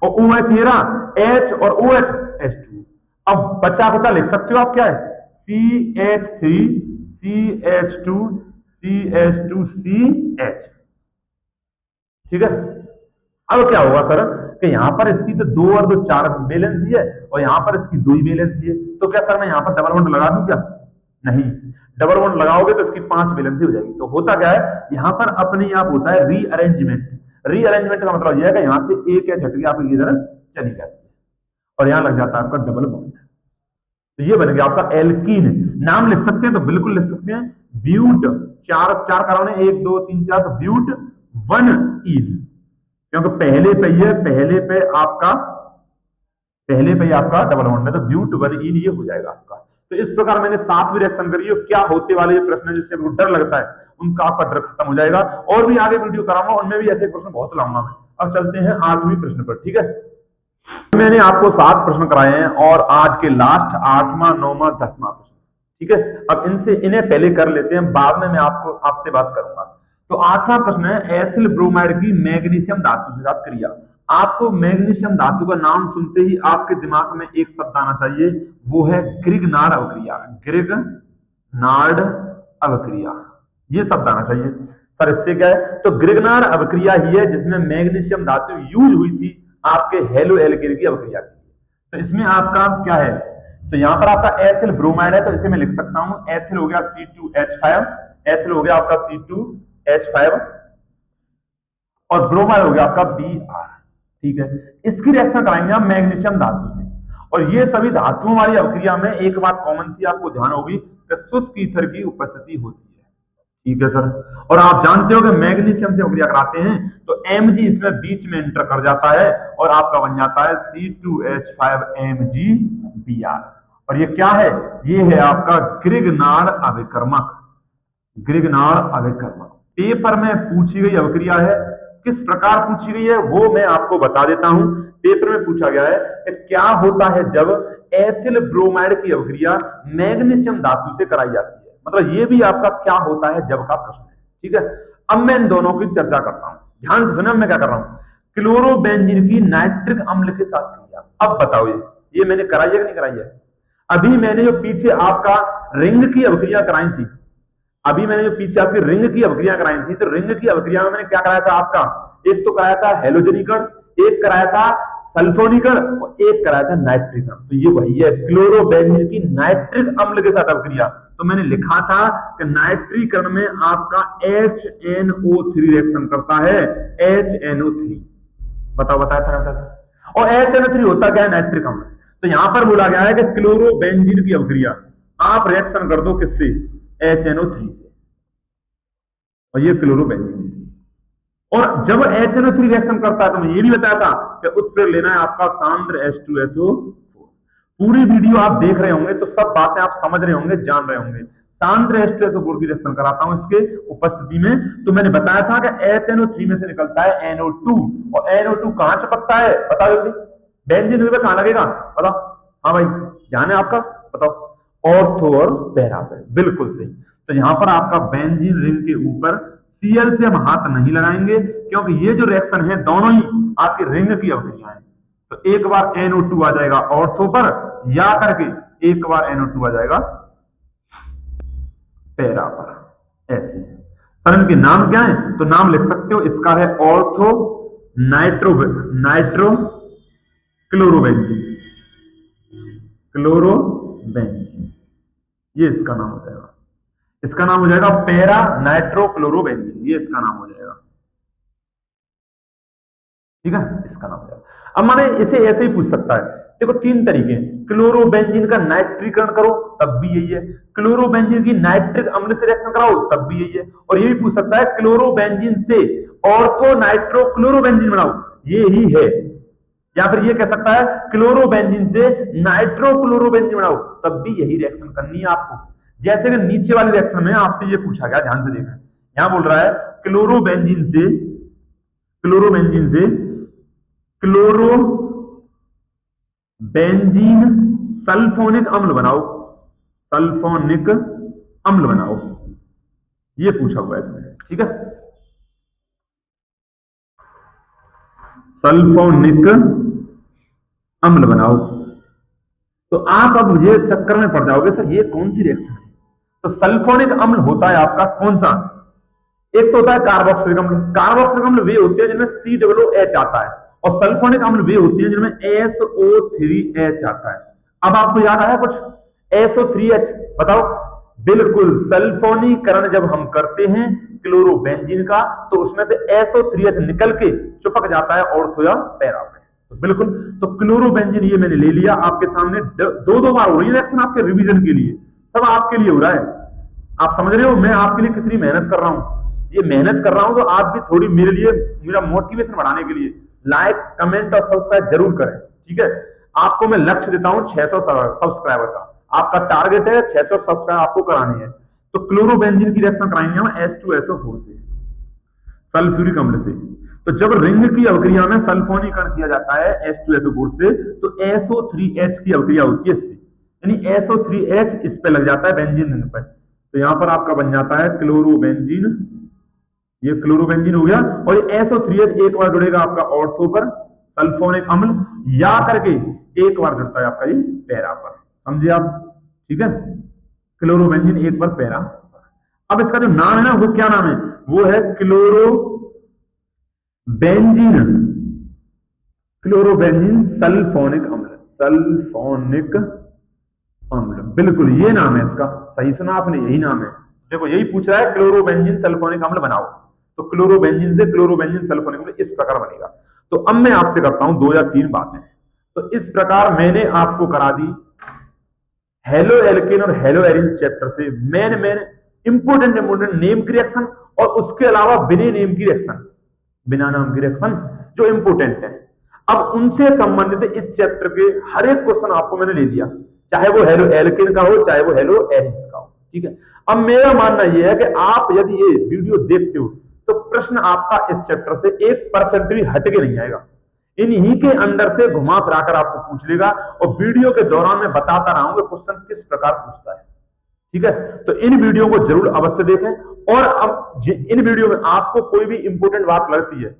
और OH ये रहा H और OH H2। अब बचा बचा लिख सकते हो आप, क्या है? CH3 CH2 CH2CH, ठीक है। अब क्या होगा सर कि यहां पर इसकी तो 2 और 2 4 बैलेंसी है, और यहां पर इसकी 2 ही बैलेंसी है, तो क्या सर मैं यहां पर डबल बॉन्ड लगा दूं क्या? नहीं, डबल बॉन्ड लगाओगे तो इसकी 5 बैलेंसी हो जाएगी। तो होता क्या है, यहां पर अपने आप होता है रीअरेंजमेंट। रीअरेंजमेंट का मतलब यह है कि यहां से एक या हट के आपकी इधर चली जाती है, और यहां लग जाता है आपका डबल बॉन्ड। तो ये बन गया आपका एल्कीन। नाम लिख सकते हैं तो बिल्कुल लिख सकते हैं, ब्यूट, चार कार्बन है, 1 2 3 4, तो ब्यूट 1 ईन, क्योंकि पहले पे आपका डबल बॉन्ड है, तो ब्यूट 1 ईन ये हो जाएगा आपका। तो इस प्रकार मैंने 7वीं रिएक्शन करी है। क्या होते वाले प्रश्न जिससे आपको डर लगता है, उनका आपका डर खत्म हो जाएगा। और भी आगे वीडियो कराऊंगा, उनमें भी ऐसे प्रश्न बहुत लाऊंगा मैं। अब चलते हैं 8वीं प्रश्न पर, ठीक है। मैंने आपको 7 प्रश्न कराए हैं, और आज के लास्ट 8वां 9वां 10वां प्रश्न, ठीक है। अब इन्हें पहले कर लेते हैं, बाद में मैं आपसे बात करूंगा। तो 8वां प्रश्न है, एथिल ब्रोमाइड की मैग्नीशियम धातु के साथ क्रिया। आपको मैग्नीशियम धातु का नाम सुनते ही आपके दिमाग में एक शब्द आना चाहिए, वो है ग्रिग्नार्ड अभिक्रिया। ग्रिग्नार्ड नार्ड अभिक्रिया, ये शब्द आना चाहिए सर। इससे क्या है, तो ग्रिग्नार्ड अभिक्रिया ही है जिसमें मैग्नीशियम धातु यूज हुई थी आपके हेलो एल्केन की अभिक्रिया के लिए। तो इसमें आपका क्या है, तो यहां पर आपका एथिल ब्रोमाइड है, तो इसे मैं लिख सकता हूं एथिल हो गया C2H5, एथिल हो गया आपका C2H5 और ब्रोमाइड हो गया आपका Br। ठीक है, इसकी रिएक्शन कराएंगे हम मैग्नीशियम धातु से। और ये सभी धातुओं वाली अभिक्रिया में एक बात कॉमन थी, आपको ध्यान होगी कि शुष्क ईथर की उपस्थिति होती है। ठीक है सर, और आप जानते हो कि मैग्नीशियम से अभिक्रिया कराते हैं तो Mg इसमें बीच में एंटर कर जाता है और आपका बन जाता है C2H5MgBr। और ये क्या है, ये है आपका ग्रिग्नार्ड अभिकर्मक। ग्रिग्नार्ड अभिकर्मक पेपर में पूछी गई अभिक्रिया है। किस प्रकार पूछी गई है वो मैं आपको बता देता हूं। पेपर में पूछा गया है कि क्या होता है जब एथिल ब्रोमाइड की अभिक्रिया मैग्नीशियम धातु से कराई जाती है, मतलब ये भी आपका क्या होता है जब का प्रश्न है। ठीक है, अब मैं इन दोनों की चर्चा करता हूं, ध्यान से सुना मैं क्या कर रहा हूं। क्लोरोबेंजीन की नाइट्रिक अम्ल के साथ क्रिया, अब बताओ ये मैंने कराई है कि नहीं कराई है। अभी मैंने जो पीछे आपका रिंग की अभिक्रिया कराई थी, अभी मैंने जो पीछे आपकी रिंग की अभिक्रिया कराई थी, तो रिंग की अभिक्रिया में मैंने क्या कराया था आपका, एक तो कराया था हेलोजनीकरण, एक कराया था सल्फोनीकरण और एक कराया था नाइट्रिकरण। तो ये वही है क्लोरोबेंजीन की नाइट्रिक अम्ल के साथ अभिक्रिया। तो मैंने लिखा था कि नाइट्रीकरण में आपका HNO3 रिएक्शन करता है, HNO3। बताया था। और HNO3 होता क्या है, नाइट्रिक अम्ल। तो यहां पर बोला गया है कि क्लोरोबेंजीन की अभिक्रिया आप रिएक्शन कर दो किससे, HNO3 से, और ये क्लोरोबेंजीन। और जब HNO3 रिएक्शन करता है तो मैं ये भी बताया था कि उत्प्रेरक लेना है आपका सांद्र H2SO4। पूरी वीडियो आप देख रहे होंगे तो सब बातें आप समझ रहे होंगे, जान रहे होंगे। सांद्र H2SO4 की रिएक्शन कराता हूं इसके उपस्थिति में, तो मैंने बताया था कि HNO3 में से निकलता है NO2, और NO2 कहां चिपकता है बताओ जल्दी, बेंजीन में कहां लगेगा बताओ। हाँ भाई ध्यान है आपका, बताओ ऑर्थो और पैरा पे, बिल्कुल सही। तो यहां पर आपका बेंजीन रिंग के ऊपर Cl से हम हाथ नहीं लगाएंगे क्योंकि ये जो रिएक्शन है दोनों ही आपकी रिंग की अभिक्रिया है। तो एक बार NO2 आ जाएगा ऑर्थो पर, या करके एक बार NO2 आ जाएगा पैरा पर, ऐसे। सर इनके नाम क्या है, तो नाम लिख सकते हो, इसका है ऑर्थो नाइट्रो क्लोरोबेंजीन, ये इसका नाम हो जाएगा। इसका नाम हो जाएगा पैरा नाइट्रो क्लोरोबेंजीन, ये इसका नाम हो जाएगा। ठीक है, इसका नाम हो जाएगा। अब माने इसे ऐसे ही पूछ सकता है, देखो तीन तरीके, क्लोरोबेंजीन का नाइट्रीकरण करो तब भी यही है, क्लोरोबेंजीन की नाइट्रिक अम्ल से रिएक्शन कराओ तब भी यही है, और ये भी पूछ सकता है क्लोरोबेंजीन से ऑर्थो नाइट्रो क्लोरोबेंजीन बनाओ, ये ही है। या फिर ये कह सकता है क्लोरोबेंजीन से नाइट्रो क्लोरोबेंजीन बनाओ तब भी यही रिएक्शन करनी है आपको। जैसे कि नीचे वाले रिएक्शन में आपसे ये पूछा गया, ध्यान से देखना, यहां बोल रहा है क्लोरोबेंजीन से क्लोरोबेंजीन सल्फोनिक अम्ल बनाओ, सल्फोनिक अम्ल बनाओ, ये पूछा हुआ है इसमें। ठीक है, सल्फोनिक अम्ल बनाओ। तो आप अब ये चक्कर में पड़ जाओगे, सर ये कौन सी रिएक्शन है। तो सल्फोनिक अम्ल होता है आपका कौन सा, एक तो होता है कार्बोक्सिलिक अम्ल। कार्बोक्सिलिक अम्ल वे होते हैं जिनमें COOH आता है, और सल्फोनिक अम्ल वे होते हैं जिनमें SO3H आता है। अब आपको याद आया कुछ, SO3H बताओ। बिल्कुल, सल्फोनीकरण जब हम करते हैं क्लोरोबेंजीन का तो उसमें से SO3H निकल के चिपक जाता है ऑर्थो या पैरा में। तो बिल्कुल, तो क्लोरोबेंजीन ये मैंने ले लिया आपके सामने, दो बार हो रही है रिएक्शन आपके रिवीजन के लिए, सब आपके लिए हो रहा है। आप समझ रहे हो मैं आपके लिए कितनी मेहनत कर रहा हूं, ये मेहनत कर रहा हूं तो आप भी थोड़ी मेरे लिए, मेरा मोटिवेशन बढ़ाने के लिए लाइक कमेंट और सब्सक्राइब जरूर करें। ठीक है, आपको मैं लक्ष्य देता हूं 600 सब्सक्राइबर का, आपका टारगेट है 600 सब्सक्राइब आपको करानी है। तो क्लोरोबेंजीन की रिएक्शन कराएंगे हम H2SO4 से, सल्फ्यूरिक अम्ल से। तो जब रिंग की अभिक्रिया में सल्फोनीकरण किया जाता है H2SO4 से तो SO3H की अभिक्रिया होती है इससे, यानी SO3H इस पे लग जाता है बेंजीन रिंग पर। तो यहां पर आपका बन जाता है क्लोरोबेंजीन, ये क्लोरोबेंजीन हो गया, और ये SO3H एक बार जुड़ेगा आपका ऑर्थो पर, सल्फोनिक अम्ल, या करके एक बार जुड़ता है आपका ये पैरा पर। समझे आप, ठीक है, क्लोरोबेंजीन एक बार पैरा। अब इसका जो नाम है ना, वो क्या नाम है, वो है क्लोरोबेंजीन, क्लोरोबेंजीन सल्फोनिक अम्ल, सल्फोनिक अम्ल, बिल्कुल ये नाम है इसका, सही सुना आपने, यही नाम है। देखो यही पूछ रहा है, क्लोरोबेंजीन सल्फोनिक अम्ल बनाओ, तो क्लोरोबेंजीन से क्लोरोबेंजीन सल्फोनिक अम्ल इस प्रकार बनेगा। तो अब मैं आपसे करता हूं 2 या 3 बातें। तो इस प्रकार मैंने आपको करा दी हेलो एल्केन और हेलो एरिन चैप्टर से मेन इंपोर्टेंट नेम की रिएक्शन, और उसके अलावा बिना नेम की रिएक्शन, बिना नाम की रिएक्शन जो इंपोर्टेंट है। अब उनसे संबंधित इस चैप्टर के हर एक क्वेश्चन आपको मैंने ले लिया, चाहे वो हेलो एल्केन का हो, चाहे वो हेलो एरिन का हो, ठीक है। अब मेरा मानना यह है कि आप यदि ये वीडियो देखते हो तो प्रश्न आपका इस चैप्टर से 1% भी हटके नहीं आएगा, इन्हीं के अंदर से घुमा फिराकर आपको पूछ लेगा, और वीडियो के दौरान मैं बताता रहा हूं कि क्वेश्चन किस प्रकार पूछता है, ठीक है। तो इन वीडियो को जरूर अवश्य देखें, और अब इन वीडियो में आपको कोई भी इंपोर्टेंट बात लगती है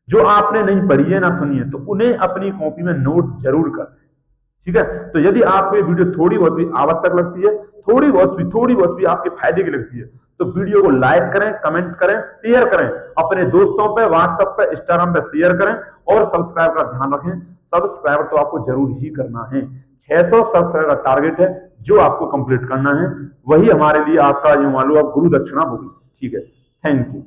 जो आपने नहीं पढ़ी है ना सुनी है, तो उन्हें अपनी कॉपी में नोट जरूर कर, ठीक है। तो यदि आपको ये वीडियो थोड़ी बहुत भी आवश्यक लगती है, थोड़ी बहुत भी आपके फायदे की लगती है, तो वीडियो को लाइक करें, कमेंट करें, शेयर करें, अपने दोस्तों पे, व्हाट्सएप पे, इंस्टाग्राम पे शेयर करें, और सब्सक्राइब का ध्यान रखें। सब्सक्राइबर तो आपको जरूर ही करना है, 600 सब्सक्राइबर का टारगेट है जो आपको कंप्लीट करना है, वही हमारे लिए आपका जो मान लो आप गुरु दक्षिणा होगी, ठीक है। Thank you.